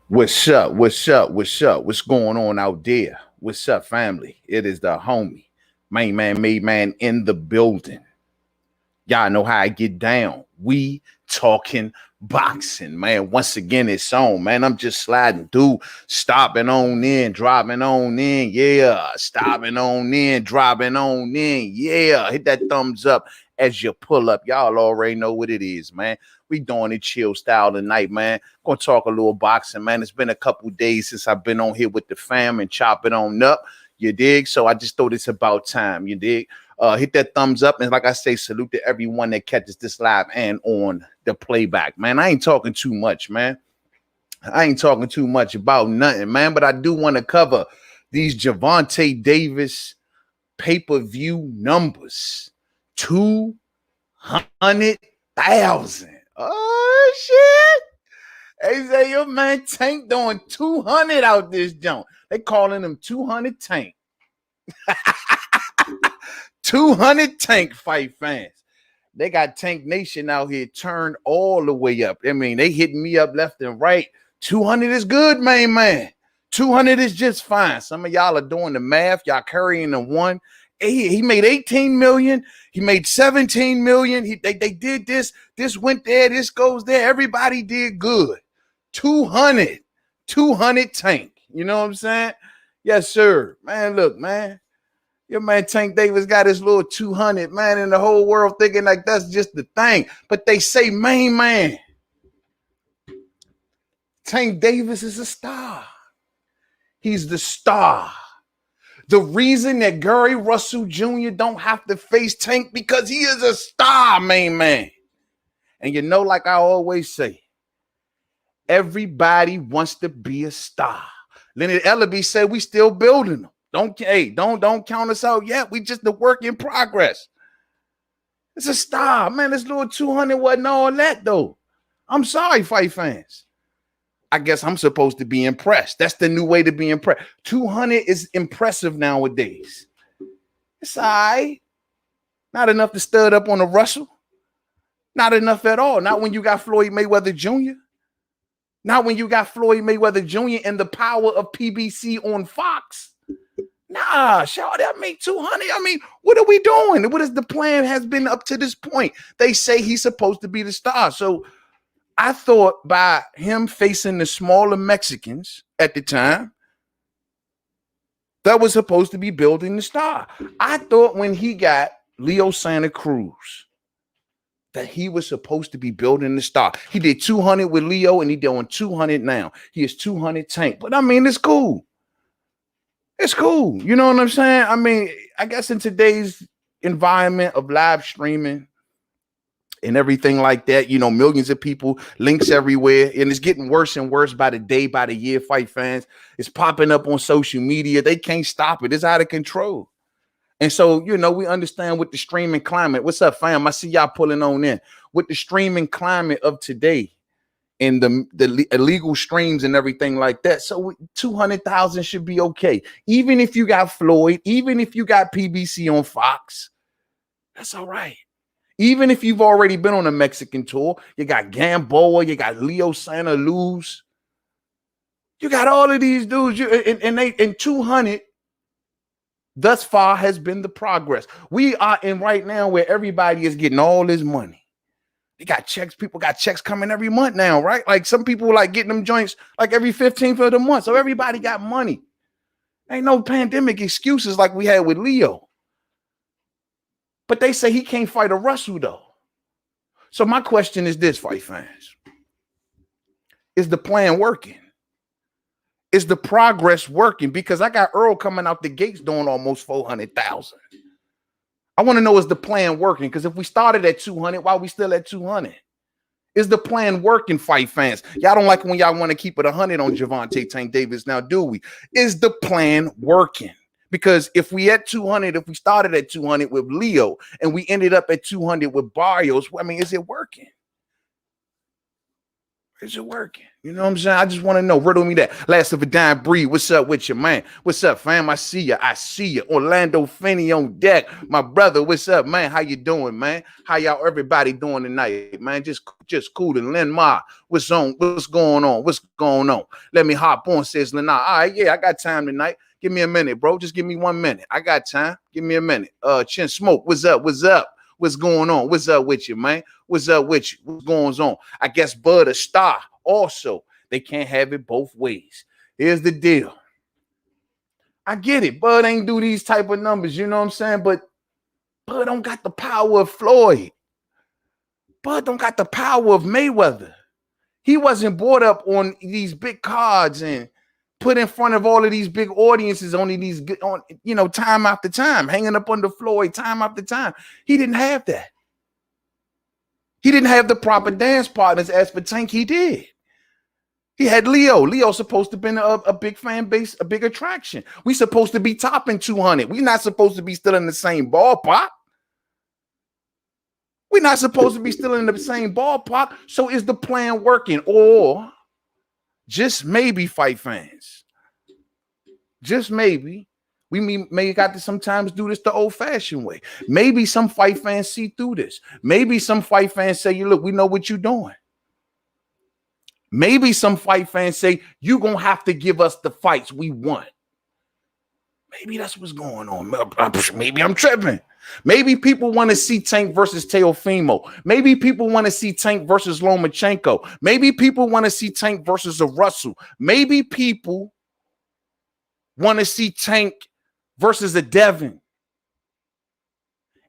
What's up? What's up? What's up? What's going on out there? What's up, family? It is the homie, Mainman in the building. Y'all know how I get down. We talking boxing, man. Once again, it's on, man. I'm just sliding through, stopping on in, dropping on in. Yeah, stopping on in, dropping on in. Yeah, hit that thumbs up as you pull up. Y'all already know what it is, man. We doing it chill style tonight, man. Gonna talk a little boxing, man. It's been a couple days since I've been on here with the fam and chop it on up. You dig? So I just thought it's about time. You dig? Hit that thumbs up. And like I say, salute to everyone that catches this live and on the playback, man. I ain't talking too much, man. I ain't talking too much about nothing, man. But I do want to cover these Gervonta Davis pay-per-view numbers. 200,000. Oh, shit. They say your man Tank doing 200 out this junk. They calling him 200 Tank. 200 Tank fight fans. They got Tank Nation out here turned all the way up. I mean, they hitting me up left and right. 200 is good, man. 200 is just fine. Some of y'all are doing the math. Y'all carrying the one. He made 18 million. He made 17 million. They did this. This went there. This goes there. Everybody did good. 200 Tank. You know what I'm saying? Yes, sir. Man, look, man. Your man Tank Davis got his little 200, man, and the whole world thinking like that's just the thing. But they say, man, Tank Davis is a star. He's the star. The reason that Gary Russell Jr. don't have to face Tank because he is a star, man. And you know, like I always say, everybody wants to be a star. Leonard Ellaby said we still building them. Don't count us out yet. We just the work in progress. It's a star, man. This little 200 wasn't all that though. I'm sorry, fight fans. I guess I'm supposed to be impressed. That's the new way to be impressed. 200 is impressive nowadays. It's all right. Not enough to stud up on a Russell. Not enough at all. Not when you got Floyd Mayweather Jr. Not when you got Floyd Mayweather Jr. and the power of PBC on Fox. Nah, shout that make 200. I mean, what are we doing? What is the plan has been up to this point? They say he's supposed to be the star. So I thought by him facing the smaller Mexicans at the time, that was supposed to be building the star. I thought when he got Leo Santa Cruz, that he was supposed to be building the star. He did 200 with Leo, and he doing 200 now. He is 200 Tank. But I mean, it's cool. It's cool. You know what I'm saying? I mean, I guess in today's environment of live streaming and everything like that, you know, millions of people, links everywhere, and it's getting worse and worse by the day, by the year, fight fans. It's popping up on social media. They can't stop it. It's out of control. And so, you know, we understand with the streaming climate. What's up, fam? I see y'all pulling on in. With the streaming climate of today and the illegal streams and everything like that. So 200,000 should be okay. Even if you got Floyd, even if you got PBC on Fox, that's all right. Even if you've already been on a Mexican tour, you got Gamboa, you got Leo Santa Luz, you got all of these dudes, and 200 thus far has been the progress. We are in right now where everybody is getting all this money. They got checks. People got checks coming every month now, right? Like some people like getting them joints like every 15th of the month. So everybody got money. Ain't no pandemic excuses like we had with Leo. But they say he can't fight a Russell, though. So my question is this, fight fans. Is the plan working? Is the progress working? Because I got Earl coming out the gates doing almost 400,000. I want to know, is the plan working? Because if we started at 200, why are we still at 200? Is the plan working, fight fans? Y'all don't like when y'all want to keep it 100 on Gervonta Tank Davis now, do we? Is the plan working? Because if we at 200, if we started at 200 with Leo and we ended up at 200 with Barrios, I mean, is it working? Is it working? You know what I'm saying? I just want to know. Riddle me that. Last of a dying breed. What's up with you, man? What's up, fam? I see you. I see you. Orlando Finney on deck. My brother, what's up, man? How you doing, man? How y'all everybody doing tonight, man? Just cool. And Len Ma, what's on? What's going on? What's going on? Let me hop on, says Lena. All right, yeah, I got time tonight. Give me a minute, bro. Just give me 1 minute. I got time. Give me a minute. Chin Smoke, what's up? What's up? What's going on? What's up with you, man? What's up with you? What's going on? I guess Bud a star also. They can't have it both ways. Here's the deal. I get it. Bud ain't do these type of numbers, you know what I'm saying? But Bud don't got the power of Floyd. Bud don't got the power of Mayweather. He wasn't brought up on these big cards and put in front of all of these big audiences on these, time after time, hanging up under Floyd time after time. He didn't have that. He didn't have the proper dance partners. As for Tank, he did. He had Leo. Leo's supposed to have been a big fan base, a big attraction. We supposed to be topping 200. We're not supposed to be still in the same ballpark. We're not supposed to be still in the same ballpark. So is the plan working? Or just maybe, fight fans, just maybe, we may got to sometimes do this the old-fashioned way. Maybe some fight fans see through this. Maybe some fight fans say, look, we know what you're doing. Maybe some fight fans say, you're going to have to give us the fights we want. Maybe that's what's going on. Maybe I'm tripping. Maybe people want to see Tank versus Teofimo. Maybe people want to see Tank versus Lomachenko. Maybe people want to see Tank versus a Russell. Maybe people want to see Tank versus a Devin.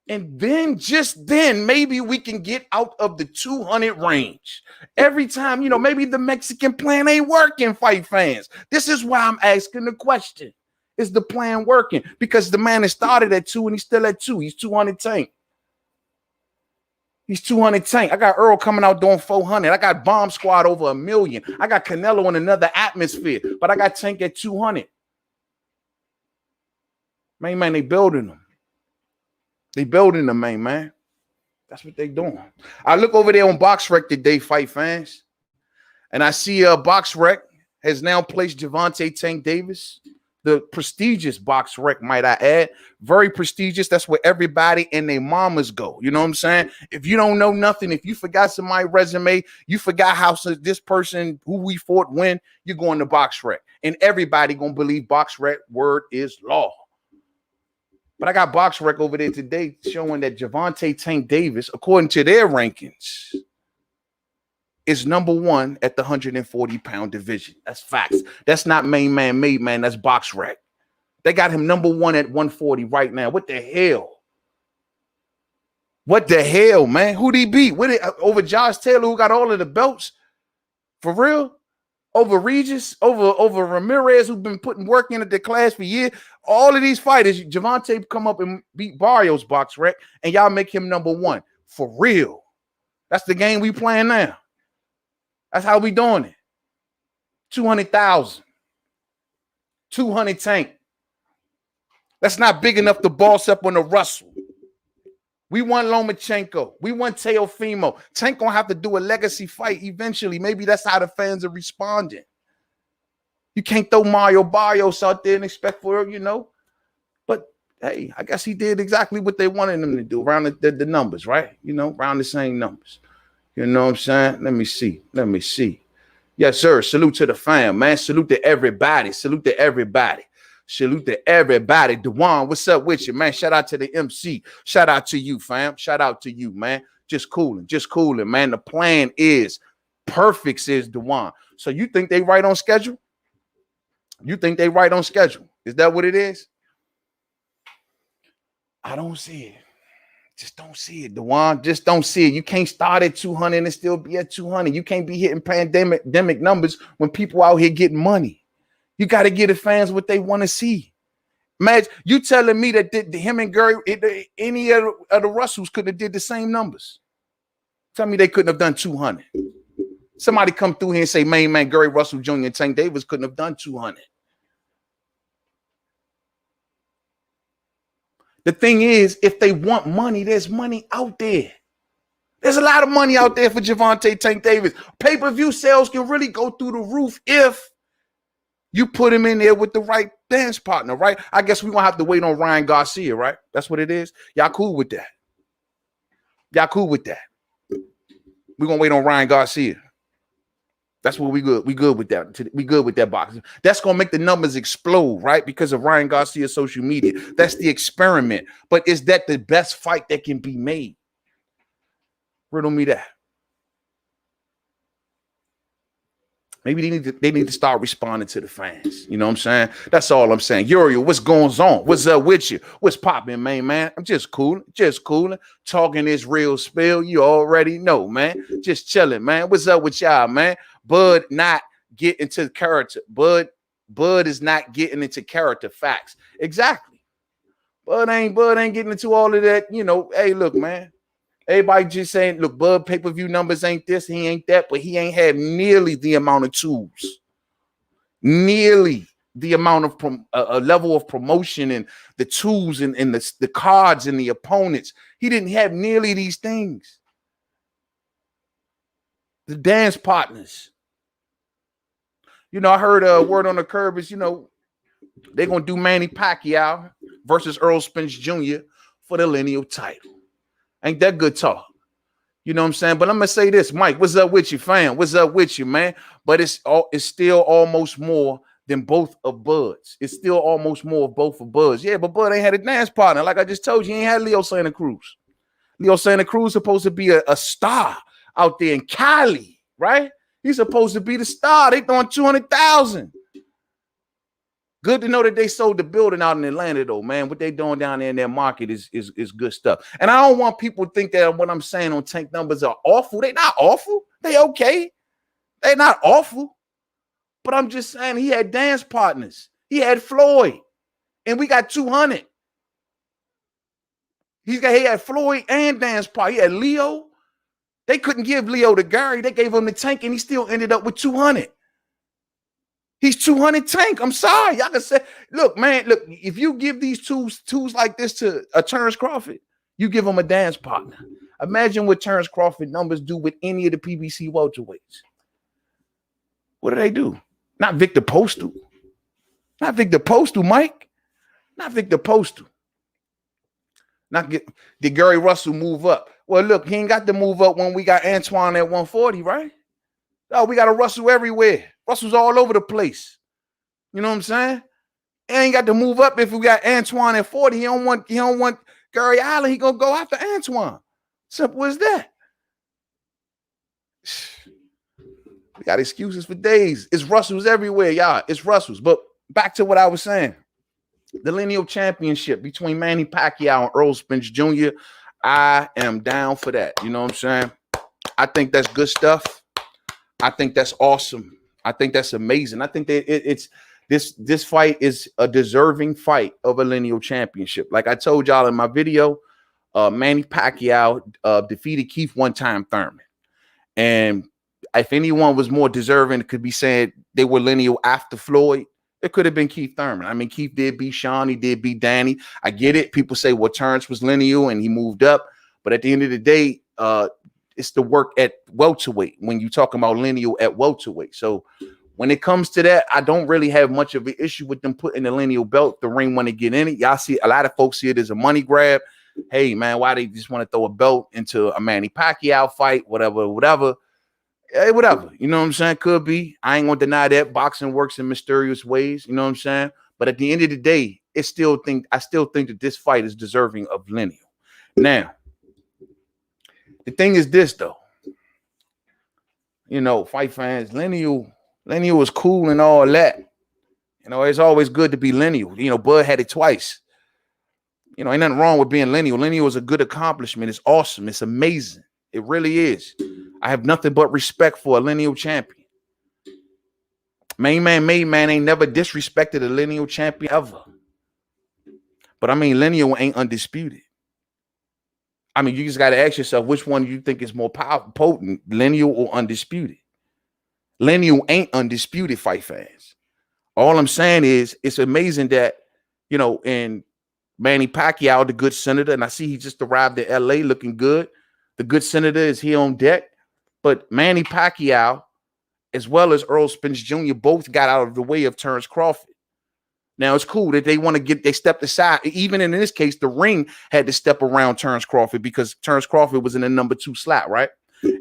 And then, just then, maybe we can get out of the 200 range. Every time, maybe the Mexican plan ain't working, fight fans. This is why I'm asking the question. Is the plan working? Because the man has started at 2 and he's still at 2. He's 200 Tank. He's 200 Tank. I got Earl coming out doing 400. I got Bomb Squad over 1 million. I got Canelo in another atmosphere. But I got Tank at 200. Man, they building them. They building them, man. That's what they doing. I look over there on BoxRec today, fight fans, and I see BoxRec has now placed Gervonta Tank Davis, the prestigious BoxRec, might I add. Very prestigious. That's where everybody and their mamas go. You know what I'm saying? If you don't know nothing, if you forgot somebody's resume, you forgot how this person who we fought when, you're going to BoxRec. And everybody going to believe BoxRec word is law. But I got BoxRec over there today showing that Gervonta Tank Davis, according to their rankings, is number 1 at the 140-pound division. That's facts. That's not Mainman. That's BoxRec. They got him number 1 at 140 right now. What the hell? What the hell, man? Who'd he beat? Over Josh Taylor, who got all of the belts? For real? Over Regis, over Ramirez, who's been putting work into the class for years. All of these fighters, Gervonta come up and beat Barrios BoxRec, and y'all make him number 1. For real. That's the game we playing now. That's how we doing it. 200,000. 200 Tank. That's not big enough to boss up on the Russell. We want Lomachenko. We want Teofimo. Tank gonna have to do a legacy fight eventually. Maybe that's how the fans are responding. You can't throw Mario Barrios out there and expect for it, But hey, I guess he did exactly what they wanted him to do around the numbers, right? Around the same numbers. You know what I'm saying? Let me see. Yes, sir. Salute to the fam, man. Salute to everybody. Salute to everybody. Dewan, what's up with you, man? Shout out to the MC. Shout out to you, fam. Shout out to you, man. Just cooling, man. The plan is perfect, says Dewan. So you think they right on schedule? Is that what it is? I don't see it. Just don't see it, Dewan. Just don't see it. You can't start at 200 and still be at 200. You can't be hitting pandemic numbers when people out here getting money. You got to give the fans what they want to see. Imagine you telling me that him and Gary, any of the Russells could have did the same numbers. Tell me they couldn't have done 200. Somebody come through here and say, man, Gary Russell Jr. and Tank Davis couldn't have done 200. The thing is, if they want money, there's money out there. There's a lot of money out there for Gervonta Tank Davis. Pay-per-view sales can really go through the roof if you put him in there with the right dance partner, right? I guess we're going to have to wait on Ryan Garcia, right? That's what it is. Y'all cool with that? Y'all cool with that? We're going to wait on Ryan Garcia. That's what we good. We good with that. We good with that boxing. That's going to make the numbers explode, right? Because of Ryan Garcia's social media. That's the experiment. But is that the best fight that can be made? Riddle me that. Maybe they need to start responding to the fans. You know what I'm saying? That's all I'm saying. Uriel, what's going on? What's up with you? What's popping, man? I'm just cooling. Talking this real spill. You already know, man. Just chilling, man. What's up with y'all, man? Bud not getting into character. Bud is not getting into character facts. Exactly. Bud ain't getting into all of that. You know, hey, look, man. Everybody just saying, look, Bud pay-per-view numbers ain't this, he ain't that, but he ain't had nearly the amount of tools, nearly the amount of a level of promotion and the tools and the cards and the opponents. He didn't have nearly these things. The dance partners. You know, I heard a word on the curb is, you know, they're going to do Manny Pacquiao versus Errol Spence Jr. for the lineal title. Ain't that good talk? You know what I'm saying? But I'm gonna say this, Mike. What's up with you, fam? What's up with you, man? But it's still almost more than both of Bud's. It's still almost more of both of Bud's. Yeah, but Bud ain't had a dance partner. Like I just told you, he ain't had Leo Santa Cruz. Leo Santa Cruz supposed to be a star out there in Cali, right? He's supposed to be the star. They throwing 200,000. Good to know that they sold the building out in Atlanta, though, man. What they doing down there in their market is good stuff. And I don't want people to think that what I'm saying on tank numbers are awful. They not awful. They okay. They not awful. But I'm just saying he had dance partners. He had Floyd. And we got 200. He had Floyd and dance partner. He had Leo. They couldn't give Leo to Gary. They gave him the tank, and he still ended up with 200. He's 200 tank. I'm sorry. Y'all can say, look, man, look, if you give these tools like this to a Terrence Crawford, you give him a dance partner. Imagine what Terrence Crawford numbers do with any of the PBC welterweights. What do they do? Not Victor Postal. Not Victor Postal, Mike. Not Victor Postal. Did Gary Russell move up? Well, look, he ain't got to move up when we got Antoine at 140, right? Oh, we got a Russell everywhere. Russell's all over the place. You know what I'm saying? He ain't got to move up if we got Antoine at 40. He don't want Gary Allen. He gonna go after Antoine. Simple as that. We got excuses for days. It's Russell's everywhere, y'all. It's Russell's. But back to what I was saying. The lineal championship between Manny Pacquiao and Errol Spence Jr. I am down for that. You know what I'm saying? I think that's good stuff. I think that's awesome. I think that's amazing. I think that this fight is a deserving fight of a lineal championship. Like I told y'all in my video, Manny Pacquiao defeated Keith one-time Thurman. And if anyone was more deserving, it could be said they were lineal after Floyd. It could have been Keith Thurman. I mean, Keith did beat Sean. He did beat Danny. I get it. People say, well, Terrence was lineal and he moved up. But at the end of the day, it's the work at welterweight when you're talking about lineal at welterweight. So when it comes to that, I don't really have much of an issue with them putting the lineal belt, the ring want to get in it. Y'all see a lot of folks see it as a money grab. Hey, man, why they just want to throw a belt into a Manny Pacquiao fight, whatever. Hey, whatever. You know what I'm saying? Could be. I ain't going to deny that. Boxing works in mysterious ways. You know what I'm saying? But at the end of the day, I still think that this fight is deserving of lineal. Now, the thing is this, though. You know, fight fans, lineal is cool and all that. You know, it's always good to be lineal. You know, Bud had it twice. You know, ain't nothing wrong with being lineal. Lineal is a good accomplishment. It's awesome. It's amazing. It really is. I have nothing but respect for a lineal champion. Mainman ain't never disrespected a lineal champion ever. But I mean, lineal ain't undisputed. I mean, you just got to ask yourself which one you think is more powerful, potent, lineal or undisputed. Lineal ain't undisputed, fight fans. All I'm saying is it's amazing that, you know, in Manny Pacquiao, the good senator, and I see he just arrived in LA looking good. The good senator is here on deck. But Manny Pacquiao, as well as Earl Spence Jr., both got out of the way of Terrence Crawford. Now, it's cool that they stepped aside. Even in this case, the ring had to step around Terrence Crawford because Terrence Crawford was in the number 2 slot, right?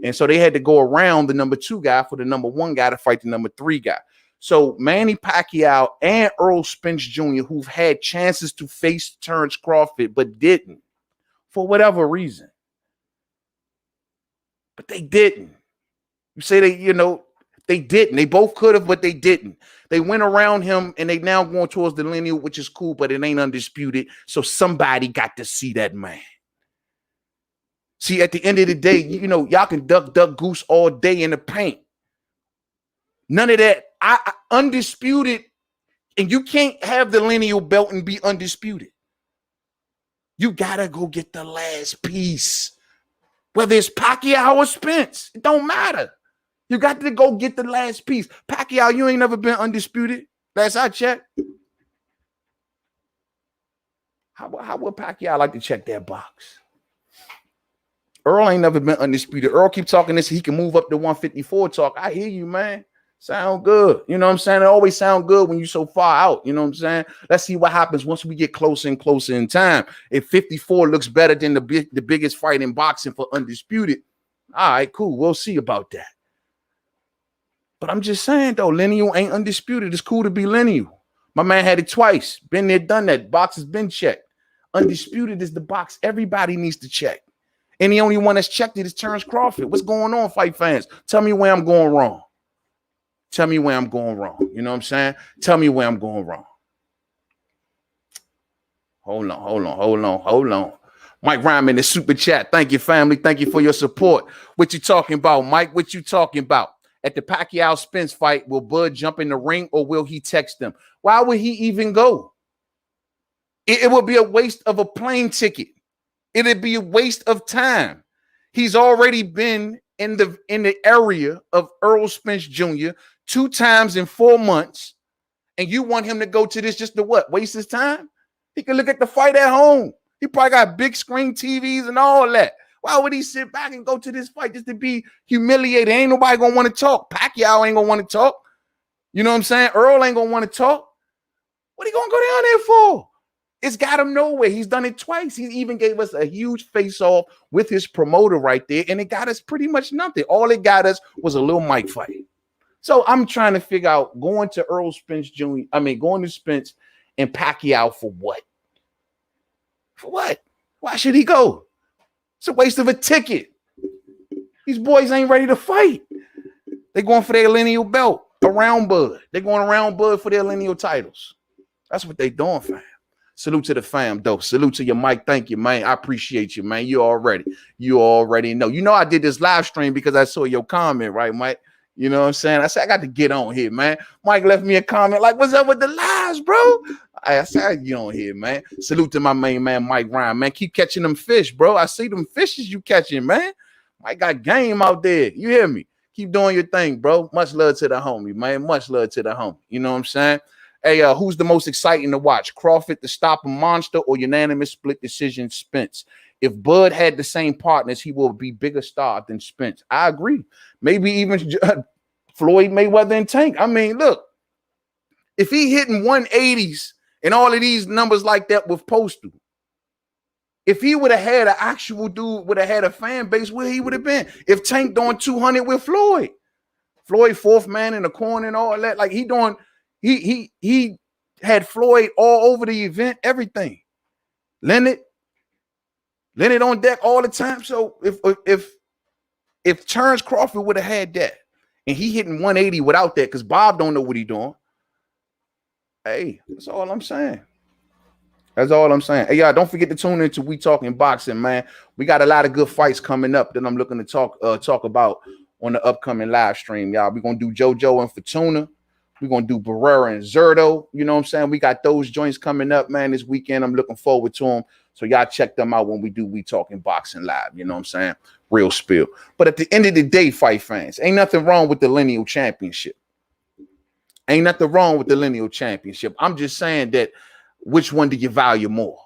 And so they had to go around the number 2 guy for the number 1 guy to fight the number 3 guy. So Manny Pacquiao and Earl Spence Jr., who've had chances to face Terrence Crawford but didn't, for whatever reason. But they didn't. You say they didn't. They both could have, but they didn't. They went around him, and they now going towards the lineal, which is cool, but it ain't undisputed. So somebody got to see that man. See, at the end of the day, y'all can duck goose all day in the paint. None of that. I undisputed, and you can't have the lineal belt and be undisputed. You gotta go get the last piece. Whether it's Pacquiao or Spence, it don't matter. You got to go get the last piece. Pacquiao, you ain't never been undisputed. Last I checked. How would Pacquiao like to check that box? Earl ain't never been undisputed. Earl keep talking this. He can move up to 154 talk. I hear you, man. Sound good. You know what I'm saying? It always sound good when you're so far out. You know what I'm saying? Let's see what happens once we get closer and closer in time. If 54 looks better than the biggest fight in boxing for undisputed, all right, cool. We'll see about that. But I'm just saying, though, lineal ain't undisputed. It's cool to be lineal. My man had it twice. Been there, done that. Box has been checked. Undisputed is the box everybody needs to check. And the only one that's checked it is Terrence Crawford. What's going on, fight fans? Tell me where I'm going wrong. Tell me where I'm going wrong. You know what I'm saying? Tell me where I'm going wrong. Hold on. Mike Ryman in the super chat. Thank you, family. Thank you for your support. What you talking about, Mike? What you talking about? At the Pacquiao Spence fight, will Bud jump in the ring or will he text them? Why would he even go? It would be a waste of a plane ticket. It'd be a waste of time. He's already been in the area of Earl Spence Jr. 2 times in 4 months, and you want him to go to this just to what? Waste his time? He can look at the fight at home. He probably got big screen TVs and all that. Why would he sit back and go to this fight just to be humiliated? Ain't nobody gonna want to talk. Pacquiao ain't gonna want to talk. You know what I'm saying? Earl ain't gonna want to talk. What are you gonna go down there for? It's got him nowhere. He's done it twice. He even gave us a huge face-off with his promoter right there, and it got us pretty much nothing. All it got us was a little mic fight. So I'm trying to figure out going to Earl Spence Jr. Going to Spence and Pacquiao for what? For what? Why should he go? It's a waste of a ticket. These boys ain't ready to fight. They're going for their lineal belt around Bud. They're going around Bud for their lineal titles. That's what they doing, fam. Salute to the fam, though. Salute to your Mike. Thank you, man. I appreciate you, man. You already know. You know I did this live stream because I saw your comment, right, Mike? You know what I'm saying? I said, I got to get on here, man. Mike left me a comment like, what's up with the lives, bro? I said, I get on here, man. Salute to my main man, Mike Ryan, man. Keep catching them fish, bro. I see them fishes you catching, man. Mike got game out there. You hear me? Keep doing your thing, bro. Much love to the homie, man. Much love to the homie. You know what I'm saying? Hey, who's the most exciting to watch? Crawford to stop a monster or unanimous split decision Spence? If Bud had the same partners, he will be bigger star than Spence. I agree. Maybe even Floyd Mayweather and Tank. I mean, look, if he hitting 180s and all of these numbers like that with Postal, if he would have had an actual dude, would have had a fan base, where he would have been. If Tank doing 200 with Floyd, 4th man in the corner and all that, like he had Floyd all over the event, everything. Leonard on deck all the time. So if Terrence Crawford would have had that and he hitting 180 without that, because Bob don't know what he doing. Hey, that's all I'm saying. That's all I'm saying. Hey, y'all, don't forget to tune into We Talking Boxing, man. We got a lot of good fights coming up that I'm looking to talk about on the upcoming live stream, y'all. We're gonna do JoJo and Fortuna. We're going to do Barrera and Zerto. You know what I'm saying? We got those joints coming up, man, this weekend. I'm looking forward to them. So y'all check them out when we do We Talking Boxing Live. You know what I'm saying? Real spill. But at the end of the day, fight fans, ain't nothing wrong with the lineal championship. Ain't nothing wrong with the lineal championship. I'm just saying that which one do you value more?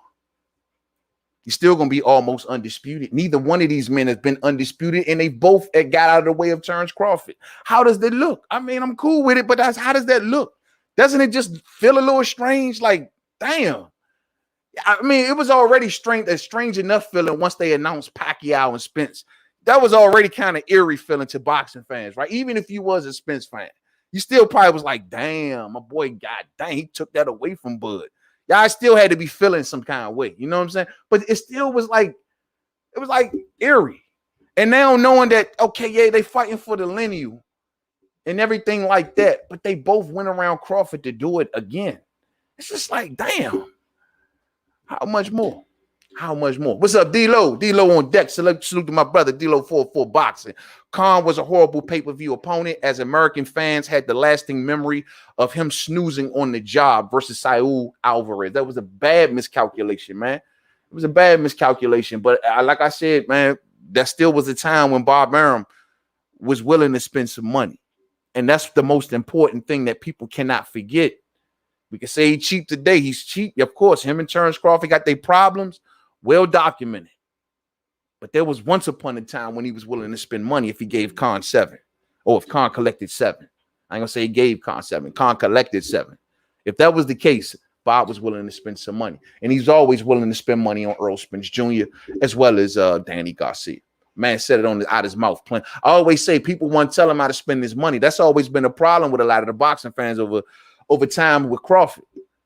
He's still going to be almost undisputed. Neither one of these men has been undisputed, and they both got out of the way of Terrence Crawford. How does that look? I mean, I'm cool with it, but how does that look? Doesn't it just feel a little strange? Like, damn. I mean, it was already strange enough feeling once they announced Pacquiao and Spence. That was already kind of eerie feeling to boxing fans, right? Even if you was a Spence fan, you still probably was like, damn, my boy, god dang, he took that away from Bud. Y'all still had to be feeling some kind of way. You know what I'm saying? But it still was like, it was like eerie. And now knowing that, okay, yeah, they fighting for the lineal and everything like that, but they both went around Crawford to do it again. It's just like, damn. How much more? How much more? What's up, D-Lo? D-Lo on deck. Salute to my brother, D-Lo 44 Boxing. Khan was a horrible pay-per-view opponent, as American fans had the lasting memory of him snoozing on the job versus Saul Alvarez. That was a bad miscalculation, man. It was a bad miscalculation. But like I said, man, that still was a time when Bob Arum was willing to spend some money. And that's the most important thing that people cannot forget. We can say he's cheap today. He's cheap. Of course, him and Terrence Crawford got their problems. Well documented. But there was once upon a time when he was willing to spend money if he gave Khan 7. Or if Khan collected 7. I ain't going to say he gave Khan 7. Khan collected 7. If that was the case, Bob was willing to spend some money. And he's always willing to spend money on Earl Spence Jr. as well as Danny Garcia. Man said it out his mouth. I always say people want to tell him how to spend his money. That's always been a problem with a lot of the boxing fans over time with Crawford.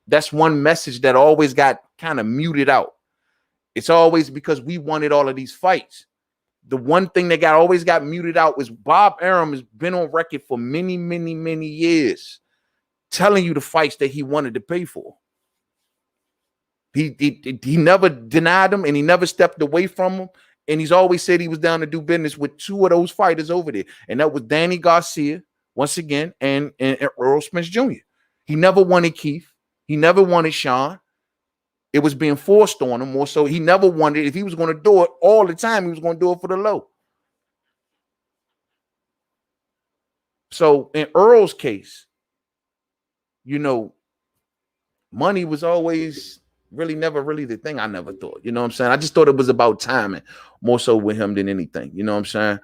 That's one message that always got kind of muted out. It's always because we wanted all of these fights. The one thing that always got muted out was Bob Arum has been on record for many, many, many years telling you the fights that he wanted to pay for. He never denied them, and he never stepped away from them. And he's always said he was down to do business with 2 of those fighters over there. And that was Danny Garcia, once again, and Earl Spence Jr. He never wanted Keith. He never wanted Sean. It was being forced on him more so. He never wanted, if he was going to do it all the time, he was going to do it for the low. So in Earl's case, you know, money was always never really the thing. I never thought, you know what I'm saying? I just thought it was about timing more so with him than anything. You know what I'm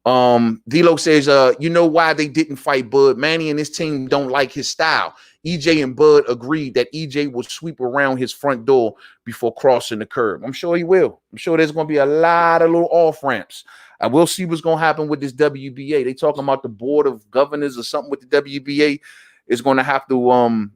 saying? D-Lo says, you know why they didn't fight Bud? Manny and his team don't like his style. EJ and Bud agreed that EJ will sweep around his front door before crossing the curb. I'm sure he will. I'm sure there's going to be a lot of little off ramps. I will see what's going to happen with this WBA. They talking about the board of governors or something with the WBA is going to have to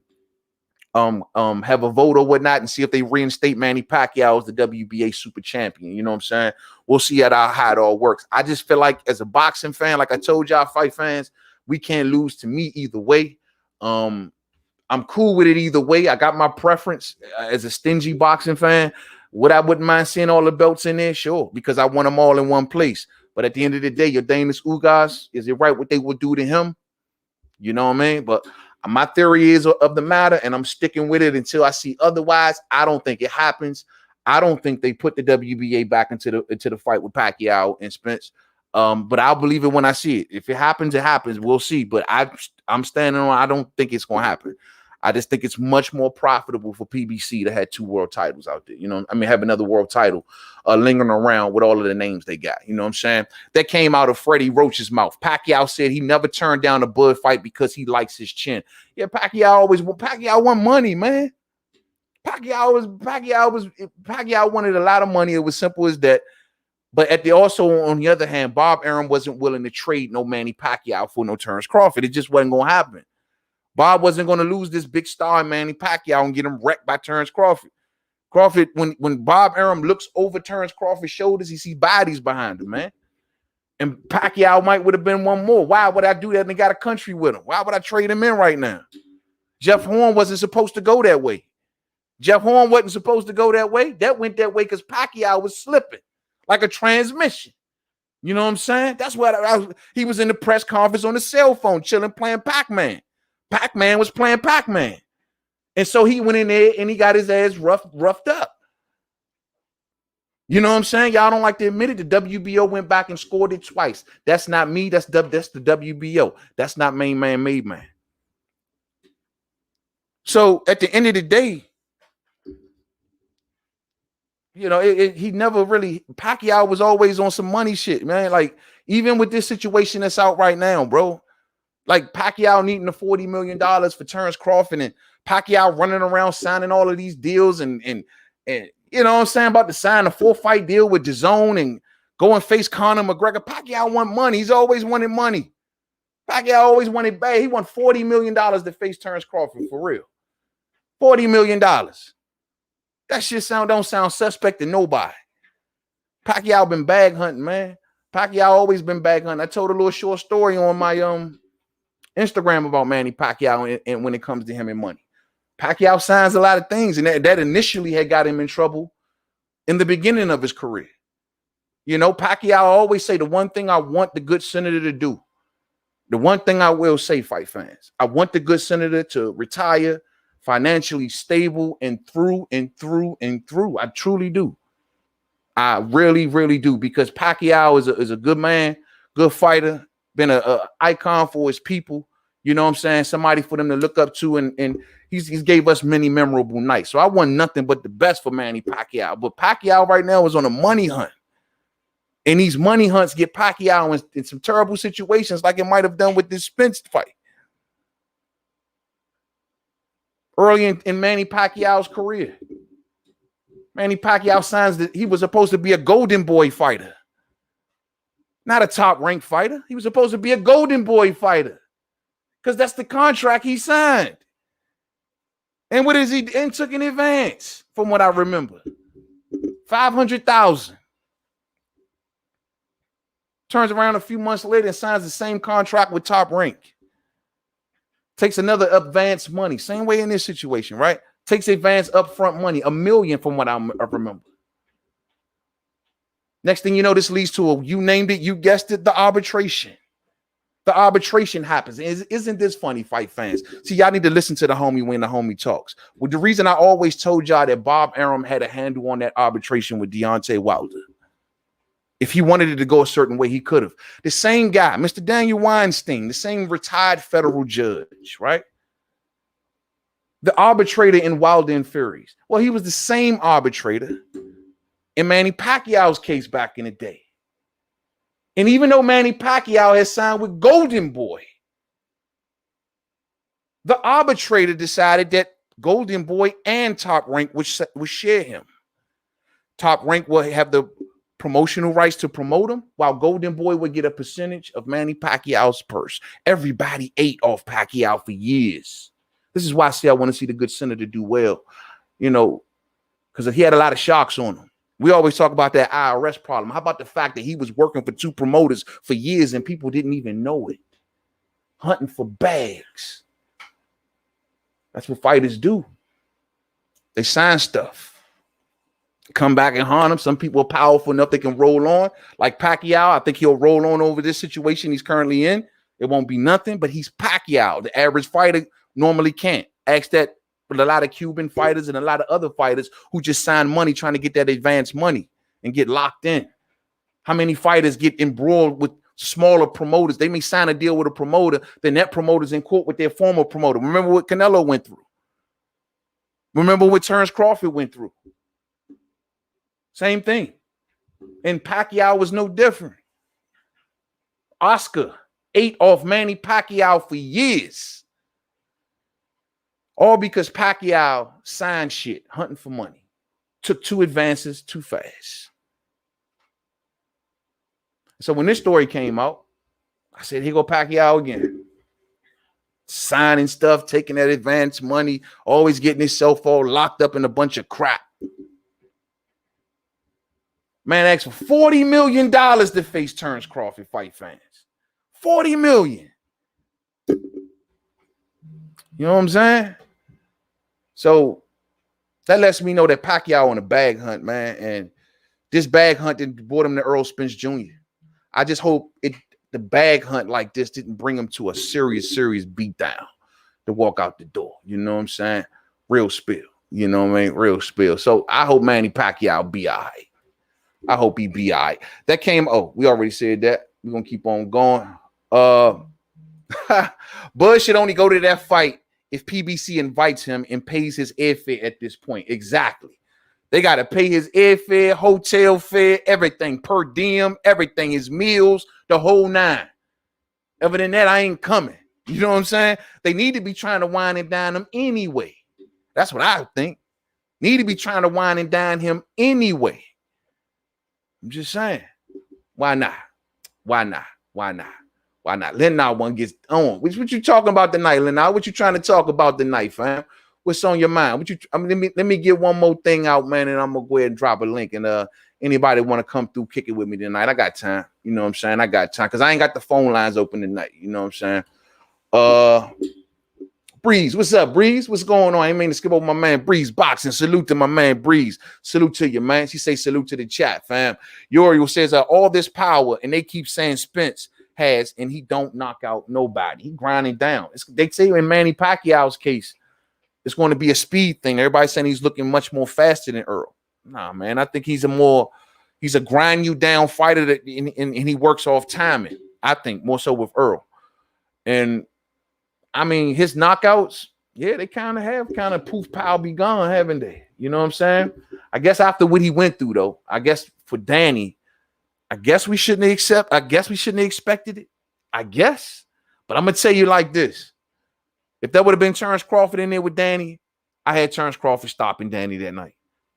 have a vote or whatnot and see if they reinstate Manny Pacquiao as the WBA super champion. You know what I'm saying? We'll see how it all works. I just feel like as a boxing fan, like I told y'all fight fans, we can't lose to me either way. I'm cool with it either way. I got my preference as a stingy boxing fan. What I wouldn't mind seeing all the belts in there, sure, because I want them all in one place. But at the end of the day, your Danis Ugas, is it right what they would do to him? You know what I mean? But my theory is of the matter, and I'm sticking with it until I see otherwise. I don't think it happens. I don't think they put the WBA back into the fight with Pacquiao and Spence. But I'll believe it when I see it. If it happens, it happens. We'll see. But I'm standing on. I don't think it's going to happen. I just think it's much more profitable for PBC to have 2 world titles out there. You know, I mean, have another world title lingering around with all of the names they got. You know what I'm saying? That came out of Freddie Roach's mouth. Pacquiao said he never turned down a Bud fight because he likes his chin. Yeah, Pacquiao won money, man. Pacquiao wanted a lot of money. It was simple as that. But also on the other hand, Bob Arum wasn't willing to trade no Manny Pacquiao for no Terrence Crawford. It just wasn't going to happen. Bob wasn't going to lose this big star Manny Pacquiao and get him wrecked by Terrence Crawford. When Bob Arum looks over Terrence Crawford's shoulders, he sees bodies behind him, man. And Pacquiao would have been one more. Why would I do that and they got a country with him? Why would I trade him in right now? Jeff Horn wasn't supposed to go that way. Jeff Horn wasn't supposed to go that way. That went that way because Pacquiao was slipping like a transmission. You know what I'm saying? That's what he was in the press conference on the cell phone, chilling, playing Pac-Man. Pac-Man was playing Pac-Man. And so he went in there and he got his ass roughed up. You know what I'm saying? Y'all don't like to admit it. The WBO went back and scored it twice. That's not me. That's the WBO. That's not Mainman, Mademan. So at the end of the day, You know, he never really, Pacquiao was always on some money shit, man. Like, even with this situation that's out right now, bro, like Pacquiao needing the $40 million for Terrence Crawford, and Pacquiao running around signing all of these deals and you know what I'm saying, about to sign a 4-fight deal with DAZN and go and face Conor McGregor. Pacquiao want money. He's always wanted money. Pacquiao always wanted bad. He won $40 million to face Terrence Crawford, for real. $40 million. That shit don't sound suspect to nobody. Pacquiao been bag hunting, man. Pacquiao always been bag hunting. I told a little short story on my Instagram about Manny Pacquiao and when it comes to him and money. Pacquiao signs a lot of things, and that initially had got him in trouble in the beginning of his career. You know, Pacquiao always say, the one thing I want the good senator to do, the one thing I will say, fight fans, I want the good senator to retire financially stable and through and through and through. I truly do. I really, really do, because Pacquiao is a good man, good fighter, been a icon for his people. You know what I'm saying? Somebody for them to look up to, and he's gave us many memorable nights. So I want nothing but the best for Manny Pacquiao. But Pacquiao right now is on a money hunt. And these money hunts get Pacquiao in some terrible situations, like it might have done with this Spence fight. Early in Manny Pacquiao's career. Manny Pacquiao signs that he was supposed to be a Golden Boy fighter. Not a top-ranked fighter. He was supposed to be a Golden Boy fighter, because that's the contract he signed. And what is he? And took in advance, from what I remember. $500,000. Turns around a few months later and signs the same contract with Top Rank. Takes another advance money. Same way in this situation, right? Takes advance upfront money, $1 million from what I remember. Next thing you know, this leads to you named it, you guessed it, the arbitration. The arbitration happens. Isn't this funny, fight fans? See, y'all need to listen to the homie when the homie talks. Well, the reason I always told y'all that Bob Arum had a handle on that arbitration with Deontay Wilder. If he wanted it to go a certain way, he could have. The same guy, Mr. Daniel Weinstein, the same retired federal judge, right? The arbitrator in Wilder and Fury's. Well, he was the same arbitrator in Manny Pacquiao's case back in the day. And even though Manny Pacquiao has signed with Golden Boy, the arbitrator decided that Golden Boy and Top Rank would share him. Top Rank will have the promotional rights to promote him, while Golden Boy would get a percentage of Manny Pacquiao's purse. Everybody ate off Pacquiao for years. This is why I say I want to see the good senator do well, you know, because he had a lot of shocks on him. We always talk about that IRS problem. How about the fact that he was working for 2 promoters for years and people didn't even know it? Hunting for bags. That's what fighters do. They sign stuff. Come back and haunt him. Some people are powerful enough they can roll on. Like Pacquiao, I think he'll roll on over this situation he's currently in. It won't be nothing, but he's Pacquiao. The average fighter normally can't. Ask that with a lot of Cuban fighters and a lot of other fighters who just sign money trying to get that advanced money and get locked in. How many fighters get embroiled with smaller promoters? They may sign a deal with a promoter, then that promoter's in court with their former promoter. Remember what Canelo went through. Remember what Terrence Crawford went through. Same thing. And Pacquiao was no different. Oscar ate off Manny Pacquiao for years. All because Pacquiao signed shit, hunting for money. Took 2 advances too fast. So when this story came out, I said, here go Pacquiao again. Signing stuff, taking that advance money, always getting himself all locked up in a bunch of crap. Man asked for $40 million to face Terrence Crawford, fight fans. $40 million. You know what I'm saying? So that lets me know that Pacquiao on a bag hunt, man. And this bag hunt didn't brought him to Earl Spence Jr. I just hope the bag hunt like this didn't bring him to a serious beatdown to walk out the door. You know what I'm saying? Real spill. You know what I mean? Real spill. So I hope Manny Pacquiao be all right. I hope he be all right. That came, we already said that. We're going to keep on going. Bud should only go to that fight if PBC invites him and pays his airfare at this point. Exactly. They got to pay his airfare, hotel fare, everything, per diem, everything, his meals, the whole nine. Other than that, I ain't coming. You know what I'm saying? They need to be trying to wine and dine him anyway. That's what I think. Need to be trying to wine and dine him anyway. I'm just saying. Why not? Why not? Why not? Why not? LINEAL one gets on. What you talking about tonight, LINEAL? What you trying to talk about tonight, fam? What's on your mind? What you? I mean, let me get one more thing out, man, and I'm gonna go ahead and drop a link. And anybody want to come through, kick it with me tonight? I got time. You know what I'm saying? I got time because I ain't got the phone lines open tonight. You know what I'm saying? Breeze, what's up, Breeze? What's going on? I ain't mean to skip over my man Breeze Boxing. Salute to my man Breeze. Salute to you, man. She say salute to the chat, fam. Uriel says all this power, and they keep saying Spence has, and he don't knock out nobody. He grinding down. They say in Manny Pacquiao's case, it's going to be a speed thing. Everybody's saying he's looking much more faster than Earl. Nah, man, I think he's a grind you down fighter that, and he works off timing. I think more so with Earl. And I mean, his knockouts, yeah, they kind of poof, pow, be gone, haven't they? You know what I'm saying? I guess after what he went through, though, I guess for Danny, I guess we shouldn't have expected it. I guess. But I'm going to tell you like this. If that would have been Terrence Crawford in there with Danny, I had Terrence Crawford stopping Danny that night.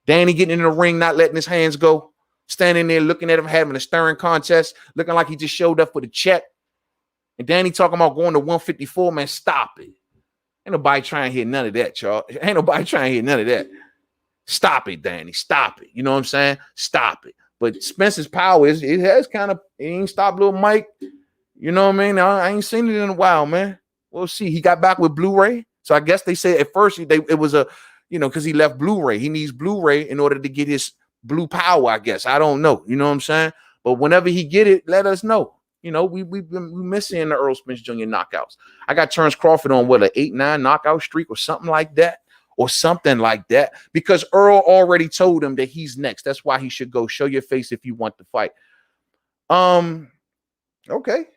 Danny getting in the ring, not letting his hands go, standing there looking at him, having a stirring contest, looking like he just showed up for the check. And Danny talking about going to 154, man, stop it. Ain't nobody trying to hear none of that, y'all. Ain't nobody trying to hear none of that. Stop it, Danny. Stop it. You know what I'm saying? Stop it. But Spence's power it ain't stopped little Mike. You know what I mean? I ain't seen it in a while, man. We'll see. He got back with Blu-ray. So I guess they said at first it was because he left Blu-ray. He needs Blu-ray in order to get his blue power, I guess. I don't know. You know what I'm saying? But whenever he get it, let us know. You know, we missing the Earl Spence Jr. knockouts. I got Terrence Crawford on an 8-9 knockout streak or something like that. Because Earl already told him that he's next. That's why he should go. Show your face if you want to fight. Okay.